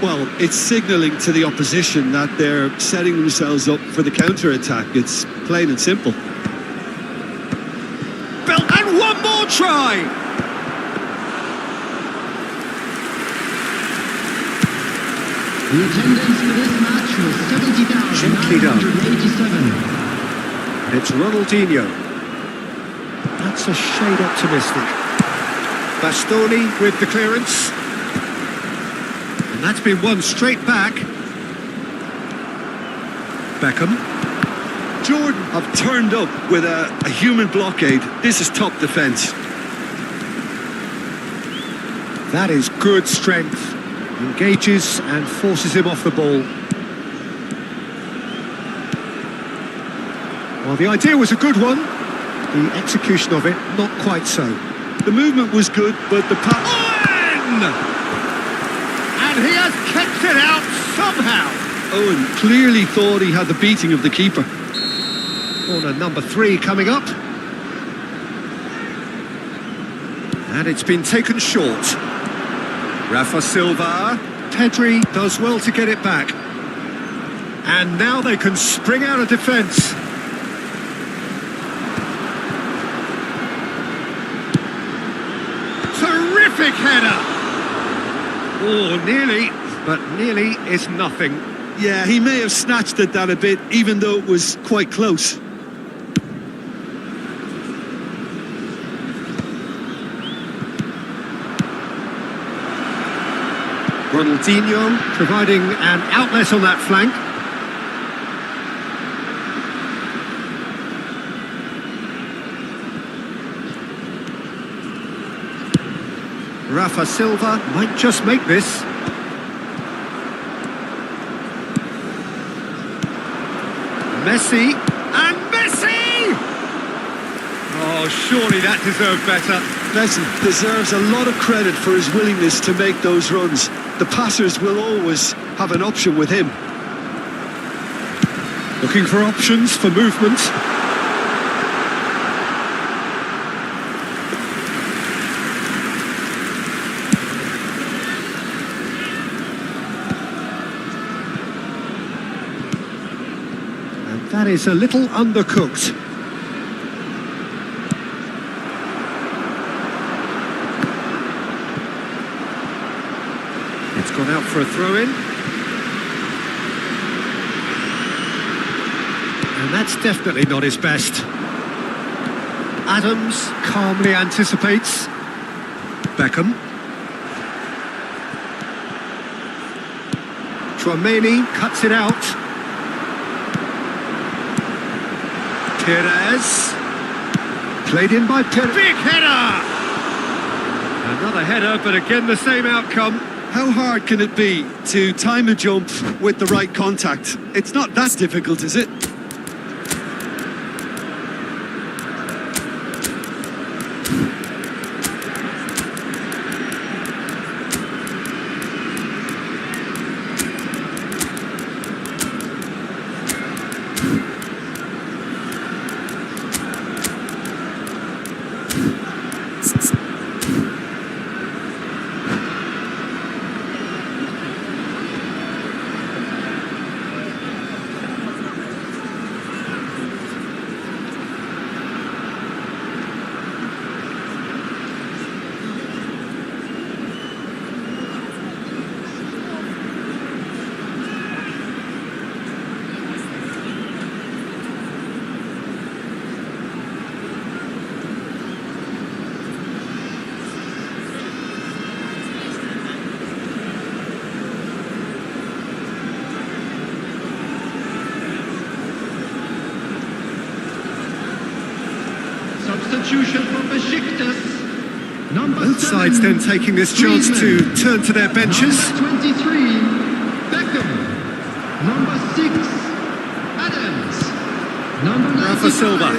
B: Well, it's signalling to the opposition that they're setting themselves up for the counter-attack. It's plain and simple.
A: Belt, and one more try!
E: The attendance for this match was
A: Gently done.
E: 70,987.
A: It's Ronaldinho. That's a shade optimistic. Bastoni with the clearance. And that's been won straight back. Beckham.
B: Jordan have turned up with a human blockade. This is top defence.
A: That is good strength. Engages and forces him off the ball. Well, the idea was a good one. The execution of it, not quite so.
B: The movement was good, but the pass...
A: Owen! And he has kept it out somehow.
B: Owen clearly thought he had the beating of the keeper.
A: Corner number 3 coming up. And it's been taken short. Rafa Silva. Pedri does well to get it back. And now they can spring out of defence. Terrific header! Oh, nearly, but nearly is nothing.
B: Yeah, he may have snatched at that a bit, even though it was quite close.
A: Ronaldinho providing an outlet on that flank. Rafa Silva might just make this. Messi, and Messi! Oh, surely that deserved better.
B: Messi deserves a lot of credit for his willingness to make those runs. The passers will always have an option with him.
A: Looking for options for movement. And that is a little undercooked. It's gone out for a throw-in. And that's definitely not his best. Adams calmly anticipates. Beckham. Chouameni cuts it out. Perez. Played in by Perez. Big header! Another header, but again the same outcome.
B: How hard can it be to time a jump with the right contact? It's not that difficult, is it?
E: Substitution from Besiktas.
A: Both sides then taking this chance to turn to their benches.
E: Number 23, Beckham. Number 6, Adams. Number 95,
A: Rafa Silva.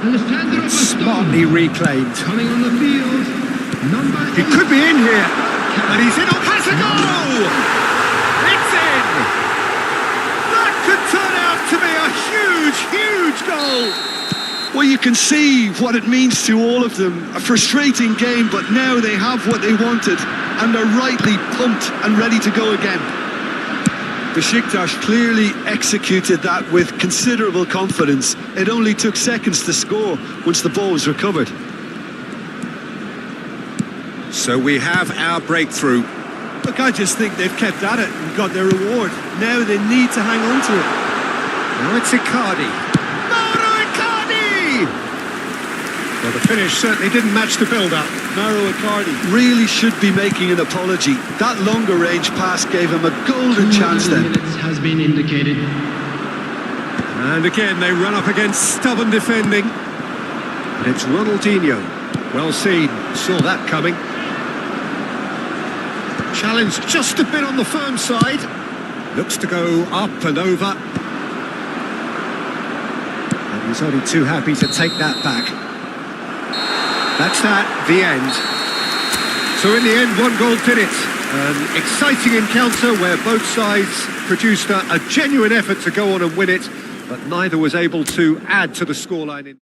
E: Alejandro
A: Smartly reclaimed.
E: coming on the field. Number
A: He
E: 8,
A: could be in here. And he's in. Oh, has a goal! It's in! That could turn out to be a huge, huge goal!
B: Well, you can see what it means to all of them. A frustrating game, but now they have what they wanted and are rightly pumped and ready to go again. Besiktas clearly executed that with considerable confidence. It only took seconds to score once the ball was recovered.
A: So we have our breakthrough.
B: Look, I just think they've kept at it and got their reward. Now they need to hang on to it.
A: Now it's Icardi. Well, the finish certainly didn't match the build-up.
B: Mauro Icardi really should be making an apology. That longer range pass gave him a golden chance then.
E: minutes has been indicated.
A: And again, they run up against stubborn defending. And it's Ronaldinho. Well seen. Saw that coming. Challenge just a bit on the firm side. Looks to go up and over. And he's only too happy to take that back. That's that, the end. So in the end, 1 goal did it. An exciting encounter where both sides produced a genuine effort to go on and win it, but neither was able to add to the scoreline.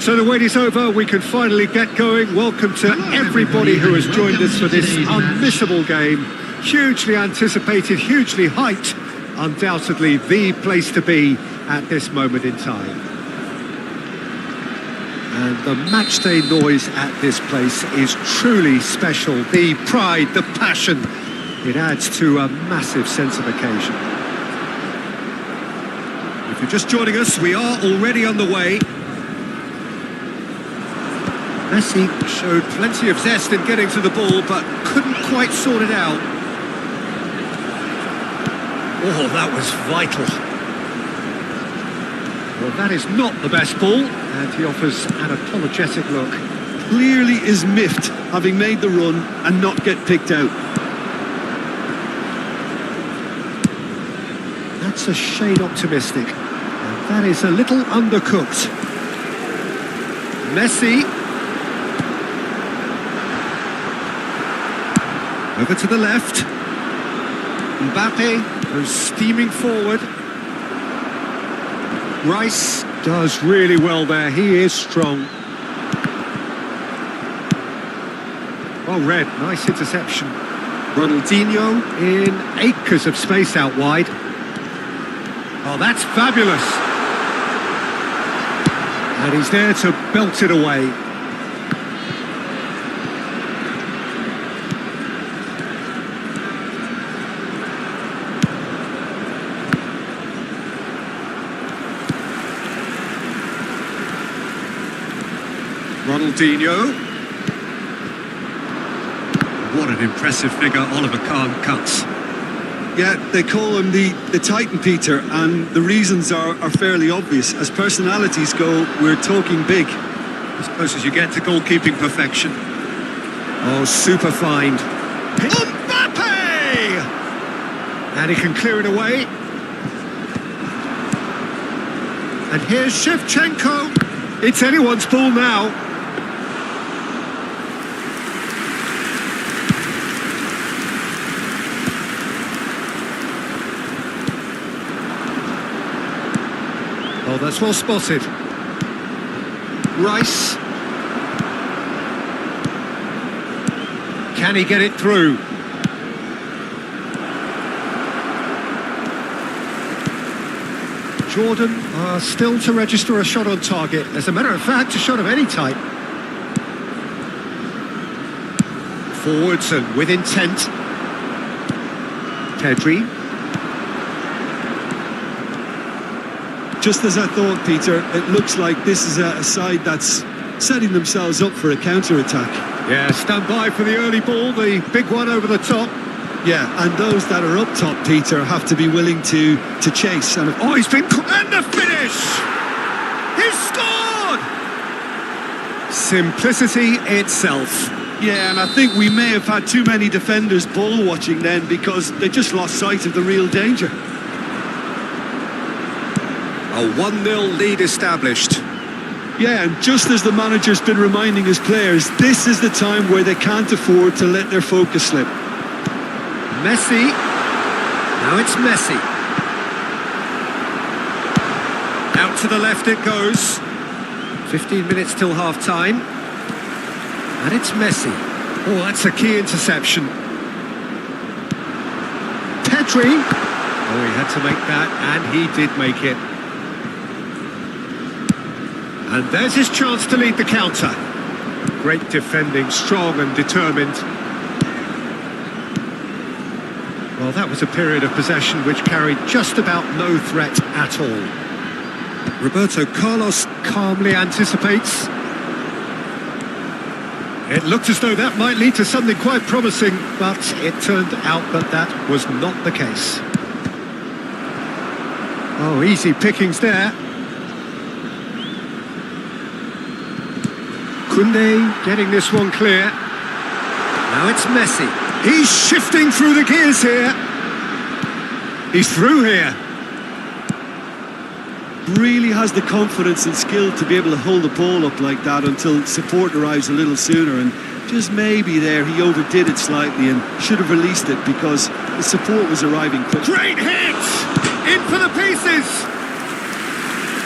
A: So the wait is over, we can finally get going. Welcome to everybody who has joined us for this unmissable game. Hugely anticipated, hugely hyped. Undoubtedly the place to be at this moment in time. And the matchday noise at this place is truly special. The pride, the passion, it adds to a massive sense of occasion. If you're just joining us, we are already on the way. Messi showed plenty of zest in getting to the ball, but couldn't quite sort it out. Oh, that was vital. Well, that is not the best ball, and he offers an apologetic look.
B: Clearly is miffed, having made the run and not get picked out.
A: That's a shade optimistic. And that is a little undercooked. Messi. Over to the left. Mbappe goes steaming forward. Rice does really well there. He is strong. Well read. Nice interception. Ronaldinho in acres of space out wide. Oh, that's fabulous. And he's there to belt it away. Ronaldinho.
D: What an impressive figure Oliver Kahn cuts.
B: Yeah, they call him the Titan, Peter, and the reasons are fairly obvious. As personalities go, we're talking big.
D: As close as you get to goalkeeping perfection.
A: Oh, super find. Mbappe! And he can clear it away. And here's Shevchenko. It's anyone's ball now. Oh, that's well spotted. Rice. Can he get it through? Jordan still to register a shot on target. As a matter of fact, a shot of any type. Forwards and with intent. Pedri.
B: Just as I thought, Peter, it looks like this is a side that's setting themselves up for a counter-attack.
A: Yeah, stand by for the early ball, the big one over the top.
B: Yeah, and those that are up top, Peter, have to be willing to chase. And
A: oh, he's been... And the finish! He's scored! Simplicity itself.
B: Yeah, and I think we may have had too many defenders ball watching then because they just lost sight of the real danger.
A: A 1-0 lead established.
B: Yeah, and just as the manager's been reminding his players, this is the time where they can't afford to let their focus slip.
A: Messi. Now it's Messi. Out to the left it goes. 15 minutes till half-time. And it's Messi. Oh, that's a key interception. Pedri. Oh, he had to make that, and he did make it. And there's his chance to lead the counter. Great defending, strong and determined. Well, that was a period of possession which carried just about no threat at all. Roberto Carlos calmly anticipates. It looked as though that might lead to something quite promising, but it turned out that that was not the case. Oh, easy pickings there. Koundé getting this one clear. Now it's Messi. He's shifting through the gears here. He's through here.
B: Really has the confidence and skill to be able to hold the ball up like that until support arrives a little sooner, and just maybe there he overdid it slightly and should have released it because the support was arriving quick.
A: Great hit! In for the pieces!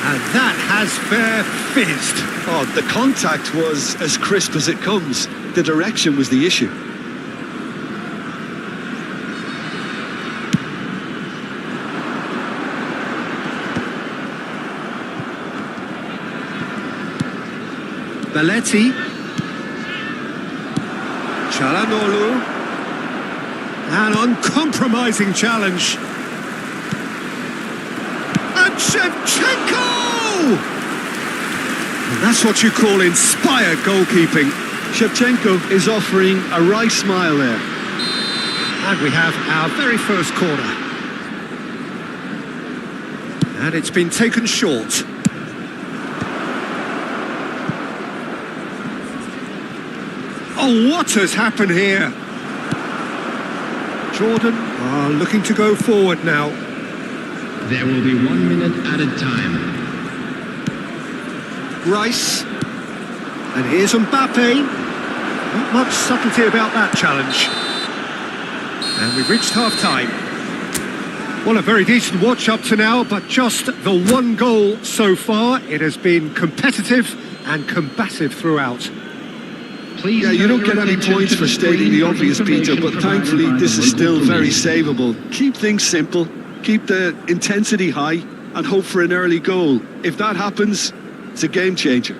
A: And that has fair fizzed.
B: Oh, the contact was as crisp as it comes. The direction was the issue.
A: Belletti. Çalhanoğlu. An uncompromising challenge. And Shevchenko! And that's what you call inspired goalkeeping.
B: Shevchenko is offering a wry smile there.
A: And we have our very first corner. And it's been taken short. Oh, what has happened here? Jordan are looking to go forward now.
E: There will be 1 minute added time.
A: Rice. And here's Mbappe. Not much subtlety about that challenge. And we've reached half-time. Well, a very decent watch up to now, but just the one goal so far. It has been competitive and combative throughout.
E: Please
B: Yeah, you don't get any
E: attention
B: points
E: to
B: for
E: the
B: stating the
E: screen
B: obvious, Peter,
E: information
B: but
E: provided
B: thankfully
E: by
B: this
E: the
B: is still
E: local
B: very
E: police.
B: savable. Keep things simple, keep the intensity high, and hope for an early goal. If that happens, it's a game changer.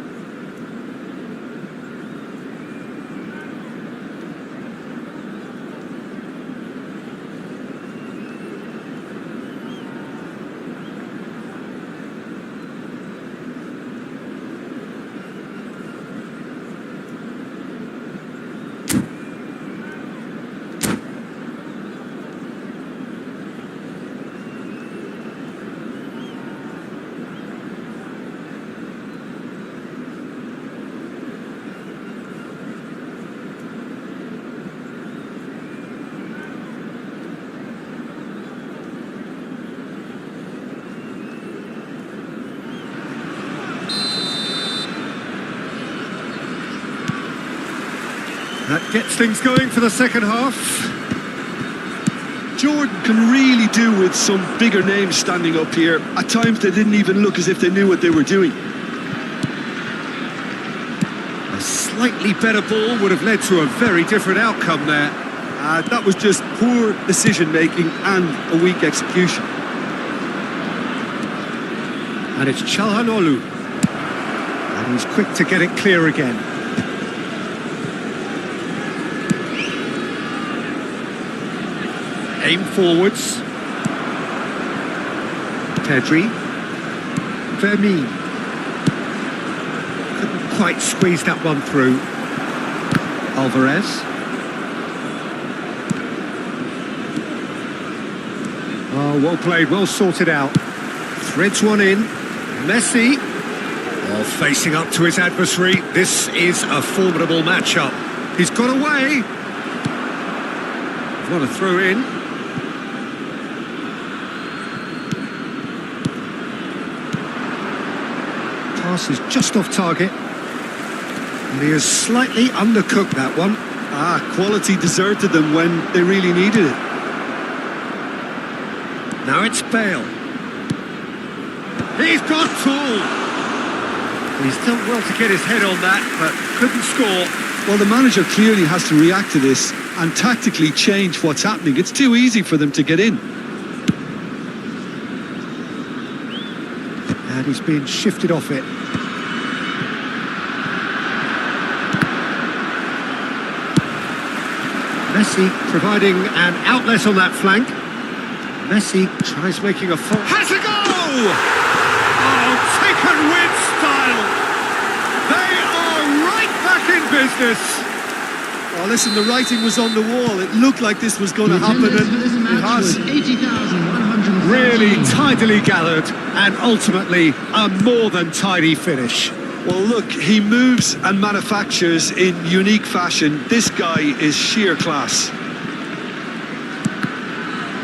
A: That gets things going for the second half.
B: Jordan can really do with some bigger names standing up here. At times they didn't even look as if they knew what they were doing.
A: A slightly better ball would have led to a very different outcome there.
B: That was just poor decision-making and a weak execution.
A: And it's Çalhanoğlu. And he's quick to get it clear again. Aim forwards. Pedri. Vermeer. Couldn't quite squeeze that one through. Alvarez. Oh, well played, well sorted out. Threads one in. Messi. Oh, facing up to his adversary. This is a formidable matchup. He's got away. What a throw in. Pass is just off target. And he has slightly undercooked that one.
B: Quality deserted them when they really needed it.
A: Now it's Bale. He's got tall. He's done well to get his head on that, but couldn't score.
B: Well, the manager clearly has to react to this and tactically change what's happening. It's too easy for them to get in.
A: And he's being shifted off it. Messi providing an outlet on that flank. Messi tries making a fault. Has a goal! Oh, taken with style. They are right back in business.
B: Oh, listen, the writing was on the wall. It looked like this was going to happen, and it has.
A: Really tidily gathered, and ultimately a more than tidy finish.
B: Well, look, he moves and manufactures in unique fashion. This guy is sheer class.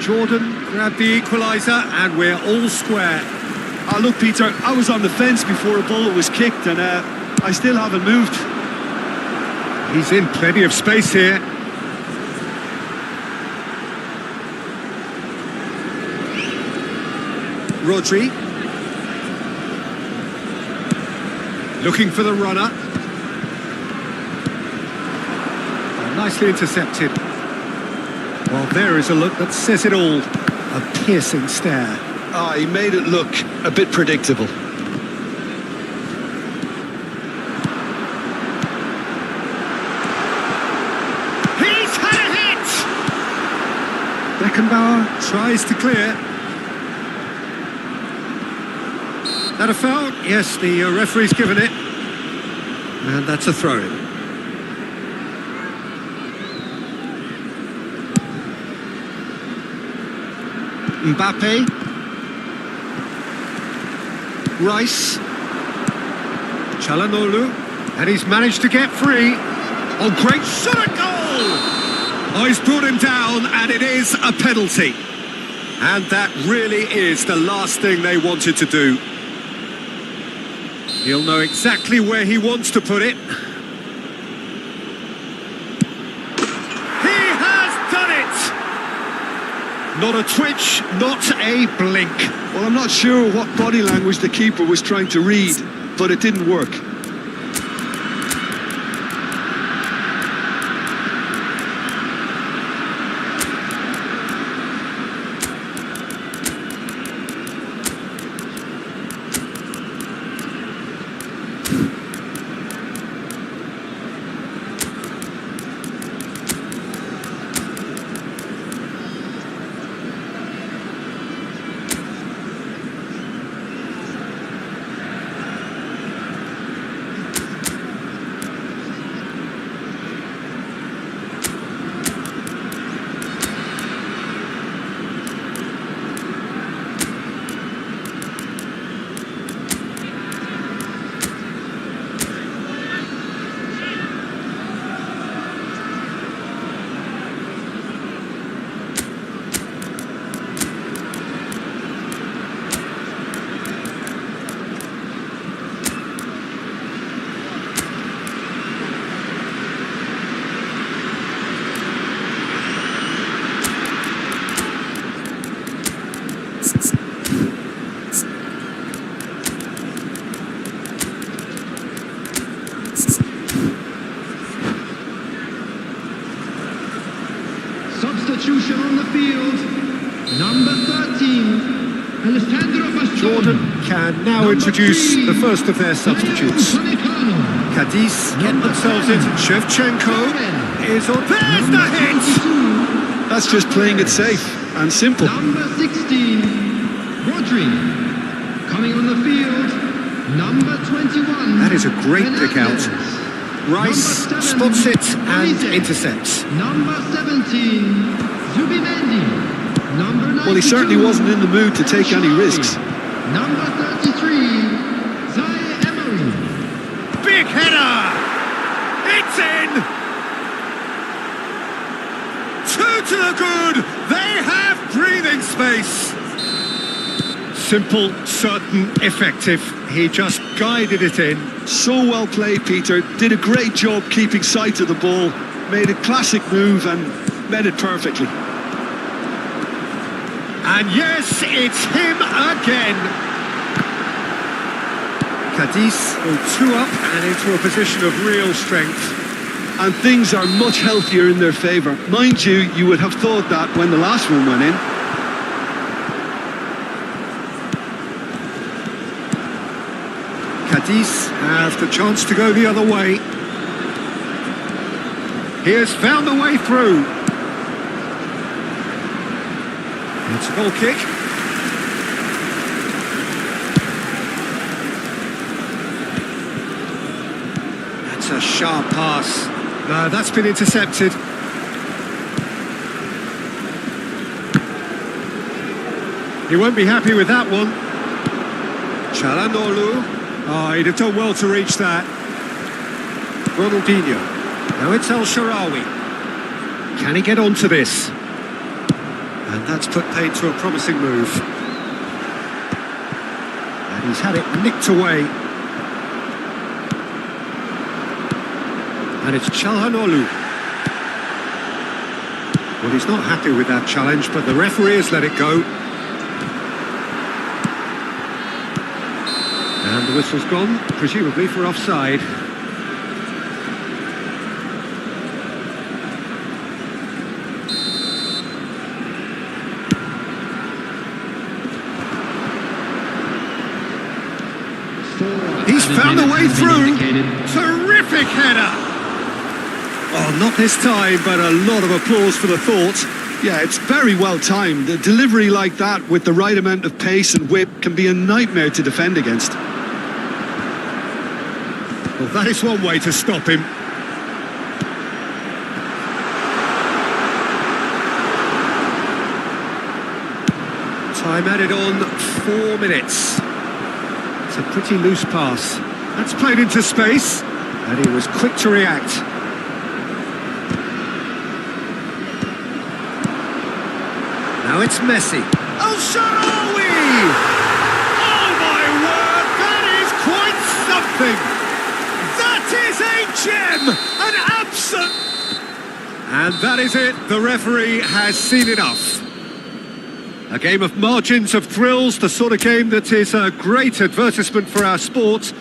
A: Jordan grabbed the equaliser, and we're all square.
B: Look, Peter, I was on the fence before a ball was kicked, and I still haven't moved.
A: He's in plenty of space here. Rodri. Looking for the runner. Nicely intercepted. Well, there is a look that says it all. A piercing stare.
B: Ah, he made it look a bit predictable.
A: He's had a hit! Beckenbauer tries to clear. That a foul? Yes, the referee's given it. And that's a throw-in. Mbappe. Rice. Çalhanoğlu. And he's managed to get free. Oh, great shot at goal! Oh, he's brought him down, and it is a penalty. And that really is the last thing they wanted to do. He'll know exactly where he wants to put it. He has done it! Not a twitch, not a blink.
B: Well, I'm not sure what body language the keeper was trying to read, but it didn't work.
E: Substitution on the field. Number 13,
A: Jordan can now introduce the first of their substitutes. Cadiz get themselves in. Shevchenko is on. There's the hit!
B: That's just playing it safe and simple.
E: Number 16, Rodri. Coming on the field, number 21.
A: That is a great pick out. Rice spots it and intercepts.
E: Number 17, Zubimendi. Number 92,
B: Well, he certainly wasn't in the mood to take any risks.
E: Number 33, Zaire Emery.
A: Big header! It's in! Two to the good! They have breathing space! Simple, certain, effective. He just guided it in.
B: So well played, Peter. Did a great job keeping sight of the ball. Made a classic move and met it perfectly.
A: And yes, it's him again. Cadiz will two up and into a position of real strength.
B: And things are much healthier in their favour. Mind you, you would have thought that when the last one went in.
A: Cadiz have the chance to go the other way. He has found the way through. It's a goal kick. That's a sharp pass. No, that's been intercepted. He won't be happy with that one. Çalhanoğlu. Oh, he'd have done well to reach that. Ronaldinho. Now it's El Shaarawy. Can he get onto this? And that's put paid to a promising move. And he's had it nicked away. And it's Çalhanoğlu. Well, he's not happy with that challenge, but the referee has let it go. And And the whistle's gone, presumably for offside. He's found a way through. Terrific header. Oh, not this time, but a lot of applause for the thought.
B: Yeah, it's very well timed. A delivery like that with the right amount of pace and whip can be a nightmare to defend against.
A: Well, that is one way to stop him. Time added on 4 minutes. It's a pretty loose pass. That's played into space, and he was quick to react. Now it's Messi. El Shaarawy! Oh my word, that is quite something! That is a gem! An absolute... And that is it, the referee has seen enough. A game of margins of thrills, the sort of game that is a great advertisement for our sport.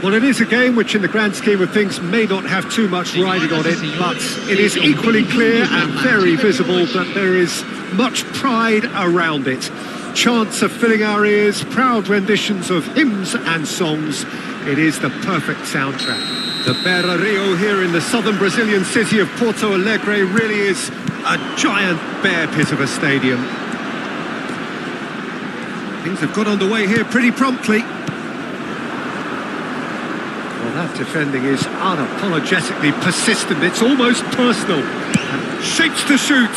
A: Well, it is a game which in the grand scheme of things may not have too much riding on it, but it is equally clear and very visible that there is much pride around it. Chants are filling our ears, proud renditions of hymns and songs. It is the perfect soundtrack. The Beira Rio here in the southern Brazilian city of Porto Alegre really is a giant bear pit of a stadium. Things have got underway here pretty promptly. Well, that defending is unapologetically persistent. It's almost personal. And shapes to shoot.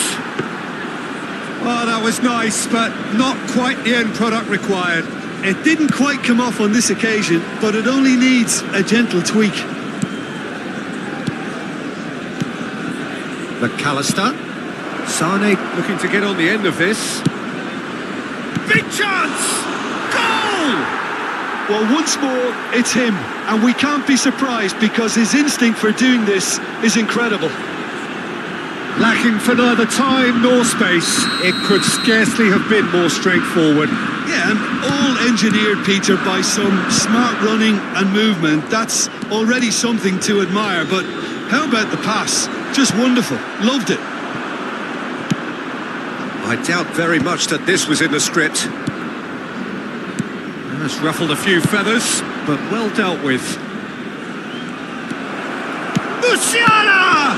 A: Oh, that was nice, but not quite the end product required.
B: It didn't quite come off on this occasion, but it only needs a gentle tweak.
A: McAllister. Sane looking to get on the end of this. Big chance! Goal!
B: Well, once more, it's him. And we can't be surprised because his instinct for doing this is incredible.
A: Lacking for neither time nor space, it could scarcely have been more straightforward.
B: Yeah, and all engineered, Peter, by some smart running and movement. That's already something to admire, but how about the pass? Just wonderful. Loved it.
A: I doubt very much that this was in the script. Has ruffled a few feathers, but well dealt with. Musiala!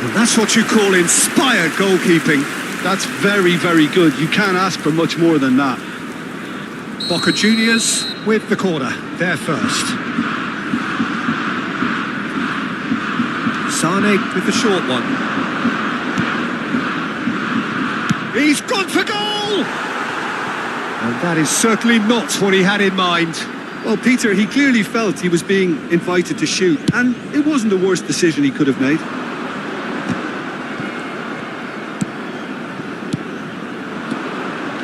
A: And that's what you call inspired goalkeeping.
B: That's very, very good. You can't ask for much more than that.
A: Boca Juniors with the corner. They're first. Sane with the short one. He's gone for goal! And that is certainly not what he had in mind.
B: Well, Peter, he clearly felt he was being invited to shoot, and it wasn't the worst decision he could have made.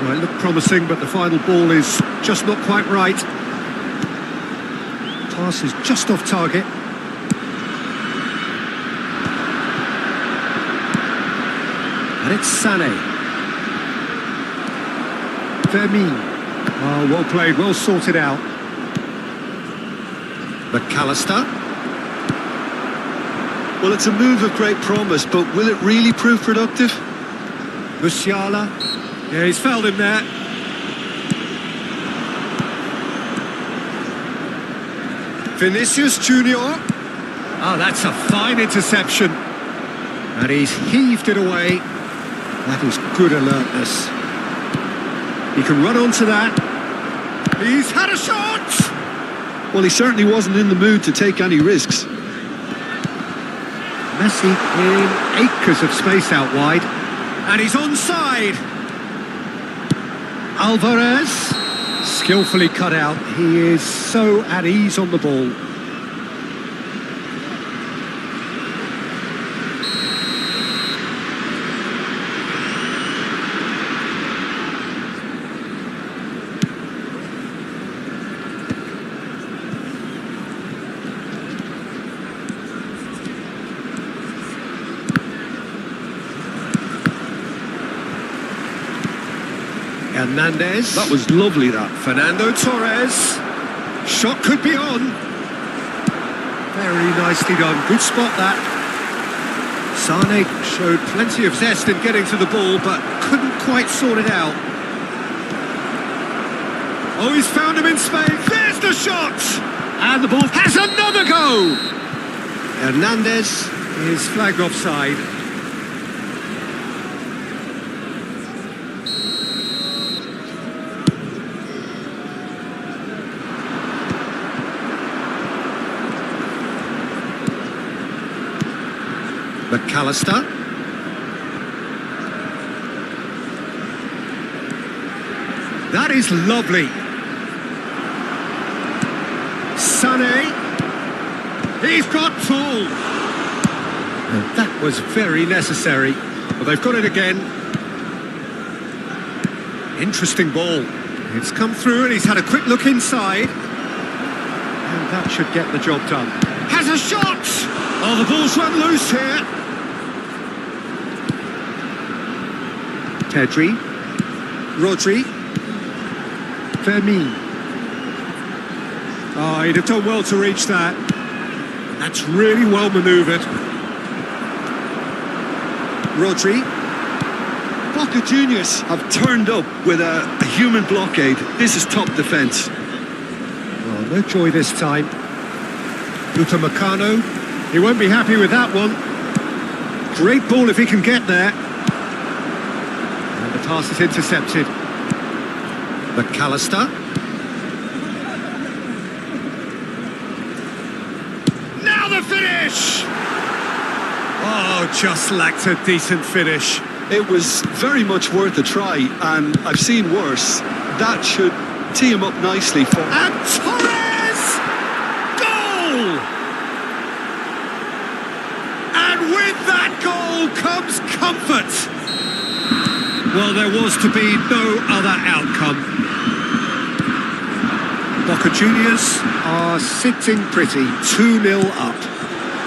A: Well, it looked promising, but the final ball is just not quite right. Pass is just off target. And it's Sané. Vermeer. Oh, well played, well sorted out. McAllister.
B: Well, it's a move of great promise, but will it really prove productive?
A: Musiala. Yeah, he's fouled him there. Vinicius Junior. Oh, that's a fine interception. And he's heaved it away. That is good alertness. He can run onto that. He's had a shot!
B: Well, he certainly wasn't in the mood to take any risks.
A: Messi in acres of space out wide. And he's onside. Alvarez, skillfully cut out. He is so at ease on the ball. Hernandez.
B: That was lovely, that.
A: Fernando Torres. Shot could be on. Very nicely done. Good spot, that. Sane showed plenty of zest in getting to the ball, but couldn't quite sort it out. Oh, he's found him in space. There's the shot! And the ball has another go! Hernandez is flagged offside. McAllister. That is lovely. Sané. He's got full. And that was very necessary. Well, they've got it again. Interesting ball. It's come through and he's had a quick look inside. And that should get the job done. Has a shot! Oh, the ball's run loose here. Pedri, Rodri, Vermeer. Oh, he'd have done well to reach that. That's really well manoeuvred. Rodri.
B: Boca Juniors have turned up with a human blockade. This is top defence.
A: Oh, no joy this time. Upamecano. He won't be happy with that one. Great ball if he can get there. And the pass is intercepted. McAllister. Now the finish! Oh, just lacked a decent finish.
B: It was very much worth a try, and I've seen worse. That should tee him up nicely for...
A: And Torres! Goal! And with that goal comes comfort. Well, there was to be no other outcome. Boca Juniors are sitting pretty, 2-0 up.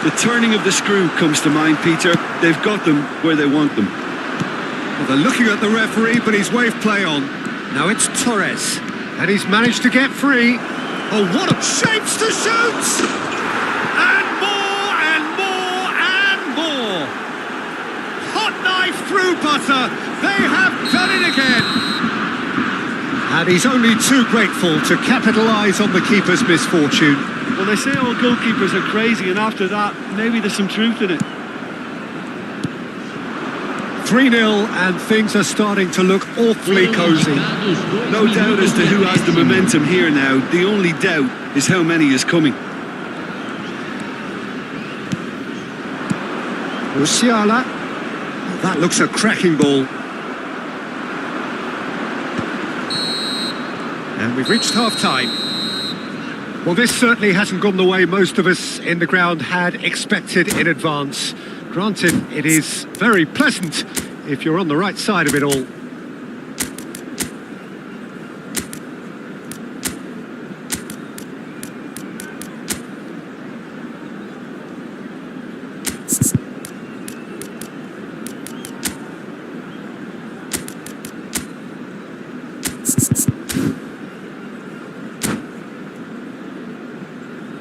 B: The turning of the screw comes to mind, Peter. They've got them where they want them.
A: Well, they're looking at the referee, but he's waved play on. Now it's Torres, and he's managed to get free. Oh, what a shapes to shoot! And more, and more, and more! Hot knife through butter. They have done it again. And he's only too grateful to capitalise on the keeper's misfortune.
B: Well, they say all goalkeepers are crazy, and after that, maybe there's some truth in it.
A: 3-0, and things are starting to look awfully cosy.
B: No doubt as to who has the momentum here now. The only doubt is how many is coming.
A: Musiala. That looks a cracking ball. And we've reached half-time. Well, this certainly hasn't gone the way most of us in the ground had expected in advance. Granted, it is very pleasant if you're on the right side of it all.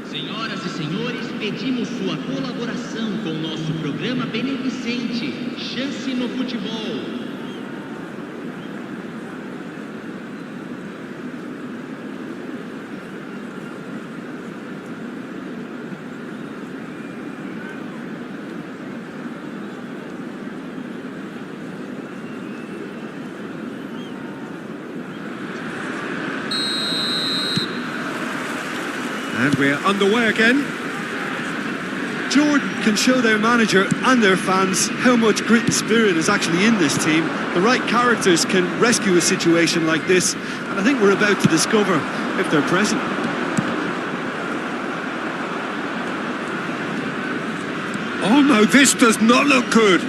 F: Senhoras e senhores, pedimos sua colaboração com o nosso programa beneficente, Chance no Futebol.
A: And we're underway again.
B: Jordan can show their manager and their fans how much grit and spirit is actually in this team. The right characters can rescue a situation like this, and I think we're about to discover if they're present.
A: Oh no, this does not look good.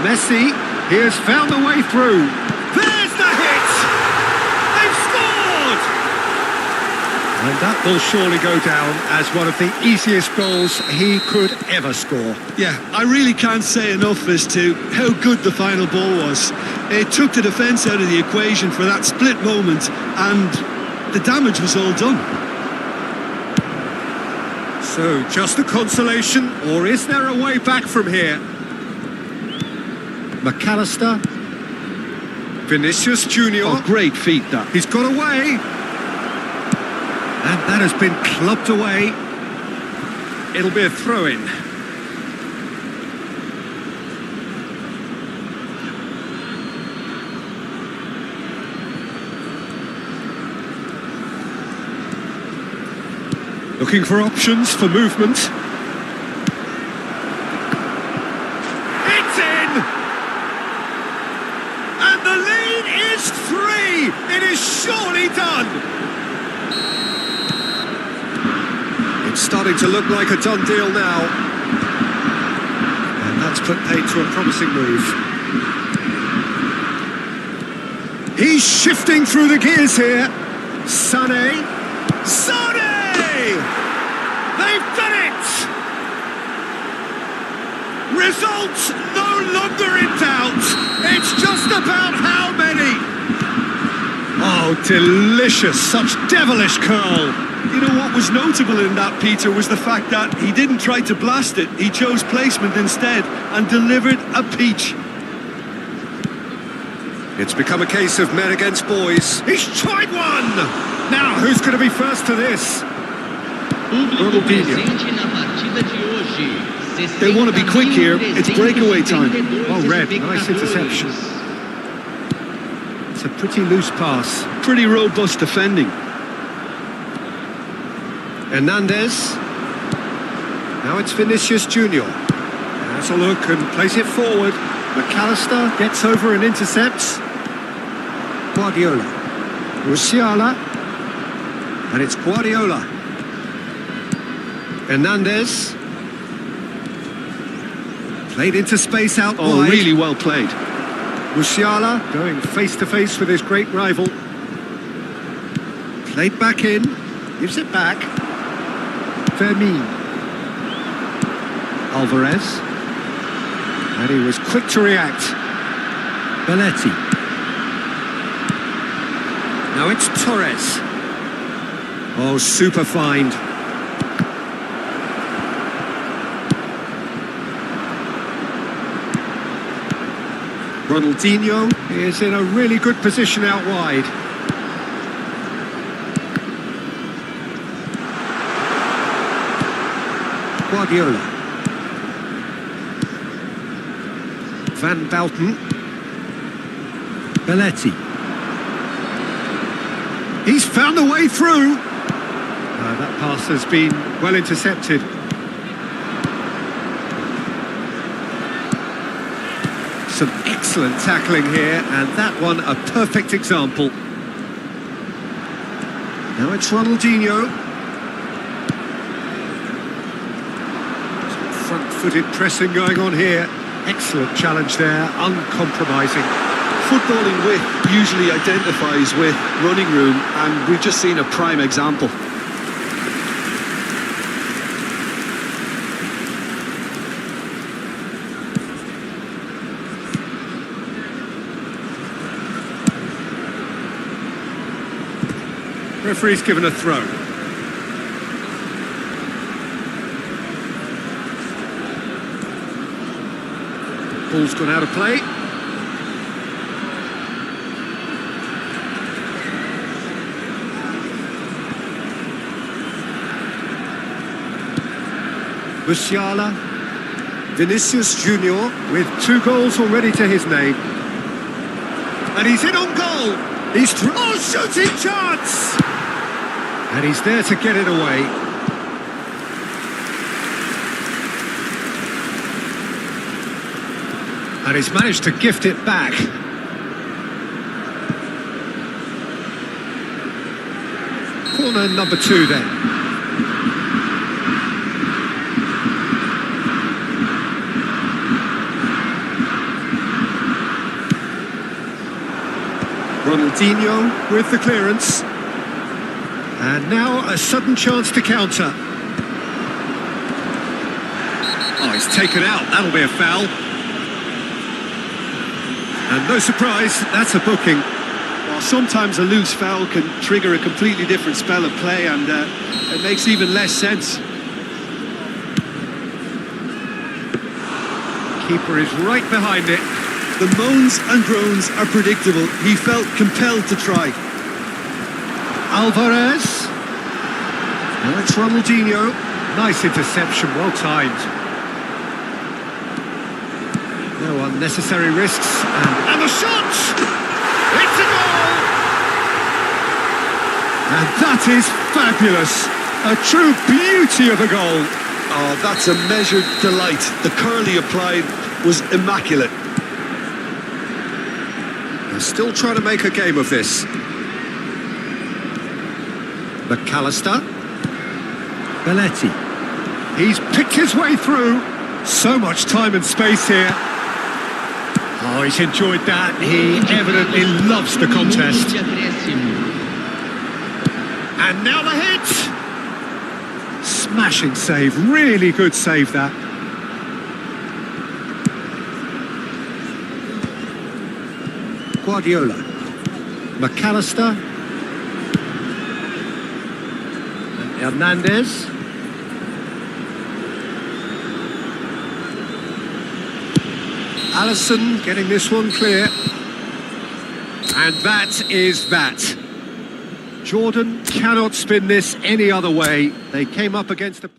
A: Messi, he has found the way through. There's the hit! They've scored! And that will surely go down as one of the easiest goals he could ever score.
B: Yeah, I really can't say enough as to how good the final ball was. It took the defence out of the equation for that split moment, and the damage was all done.
A: So, just a consolation, or is there a way back from here? McAllister. Vinicius Junior.
B: Oh, great feat, that.
A: He's got away. And that has been clubbed away. It'll be a throw-in. Looking for options for movement. It's in! And the lead is 3! It is surely done! It's starting to look like a done deal now. And that's put paid to a promising move. He's shifting through the gears here. Sané. Sané! They've done it! Results no longer in doubt. It's just about how many. Oh, delicious. Such devilish curl.
B: You know what was notable in that, Peter, was the fact that he didn't try to blast it. He chose placement instead and delivered a peach.
A: It's become a case of men against boys. He's tried one! Now, who's going to be first to this?
B: They want to be quick here. It's breakaway time.
A: Oh, Red, nice interception. It's a pretty loose pass.
B: Pretty robust defending.
A: Hernandez. Now it's Vinicius Junior. Has a look and plays it forward. McAllister gets over and intercepts. Guardiola. Musiala. And it's Guardiola. Hernandez. Played into space out wide.
B: Oh, really well played.
A: Musiala going face-to-face with his great rival. Played back in. Gives it back. Fermin. Alvarez. And he was quick to react. Belletti. Now it's Torres. Oh, super find. Ronaldinho is in a really good position out wide. Guardiola. Van Bouten. Belletti. He's found a way through. That pass has been well intercepted. Some excellent tackling here, and that one a perfect example. Now it's Ronaldinho. Some front-footed pressing going on here. Excellent challenge there, uncompromising.
B: Footballing width usually identifies with running room, and we've just seen a prime example.
A: Referee's given a throw. Ball's gone out of play. Musiala. Vinicius Junior with 2 goals already to his name. And he's in on goal. He's shooting chance! And he's there to get it away. And he's managed to gift it back. Corner number 2 then. Ronaldinho with the clearance. And now a sudden chance to counter. Oh, he's taken out. That'll be a foul. And no surprise, that's a booking.
B: Well, sometimes a loose foul can trigger a completely different spell of play, and it makes even less sense.
A: Keeper is right behind it.
B: The moans and groans are predictable. He felt compelled to try.
A: Alvarez. Now it's Ronaldinho. Nice interception, well timed. No unnecessary risks. And the shot! It's a goal! And that is fabulous. A true beauty of a goal.
B: Oh, that's a measured delight. The curl he applied was immaculate.
A: They're still trying to make a game of this. McAllister. Belletti. He's picked his way through. So much time and space here. Oh, he's enjoyed that. He evidently loves the contest. And now the hit. Smashing save. Really good save that. Guardiola. McAllister. Hernandez. Alisson getting this one clear. And that is that. Jordan cannot spin this any other way. They came up against a...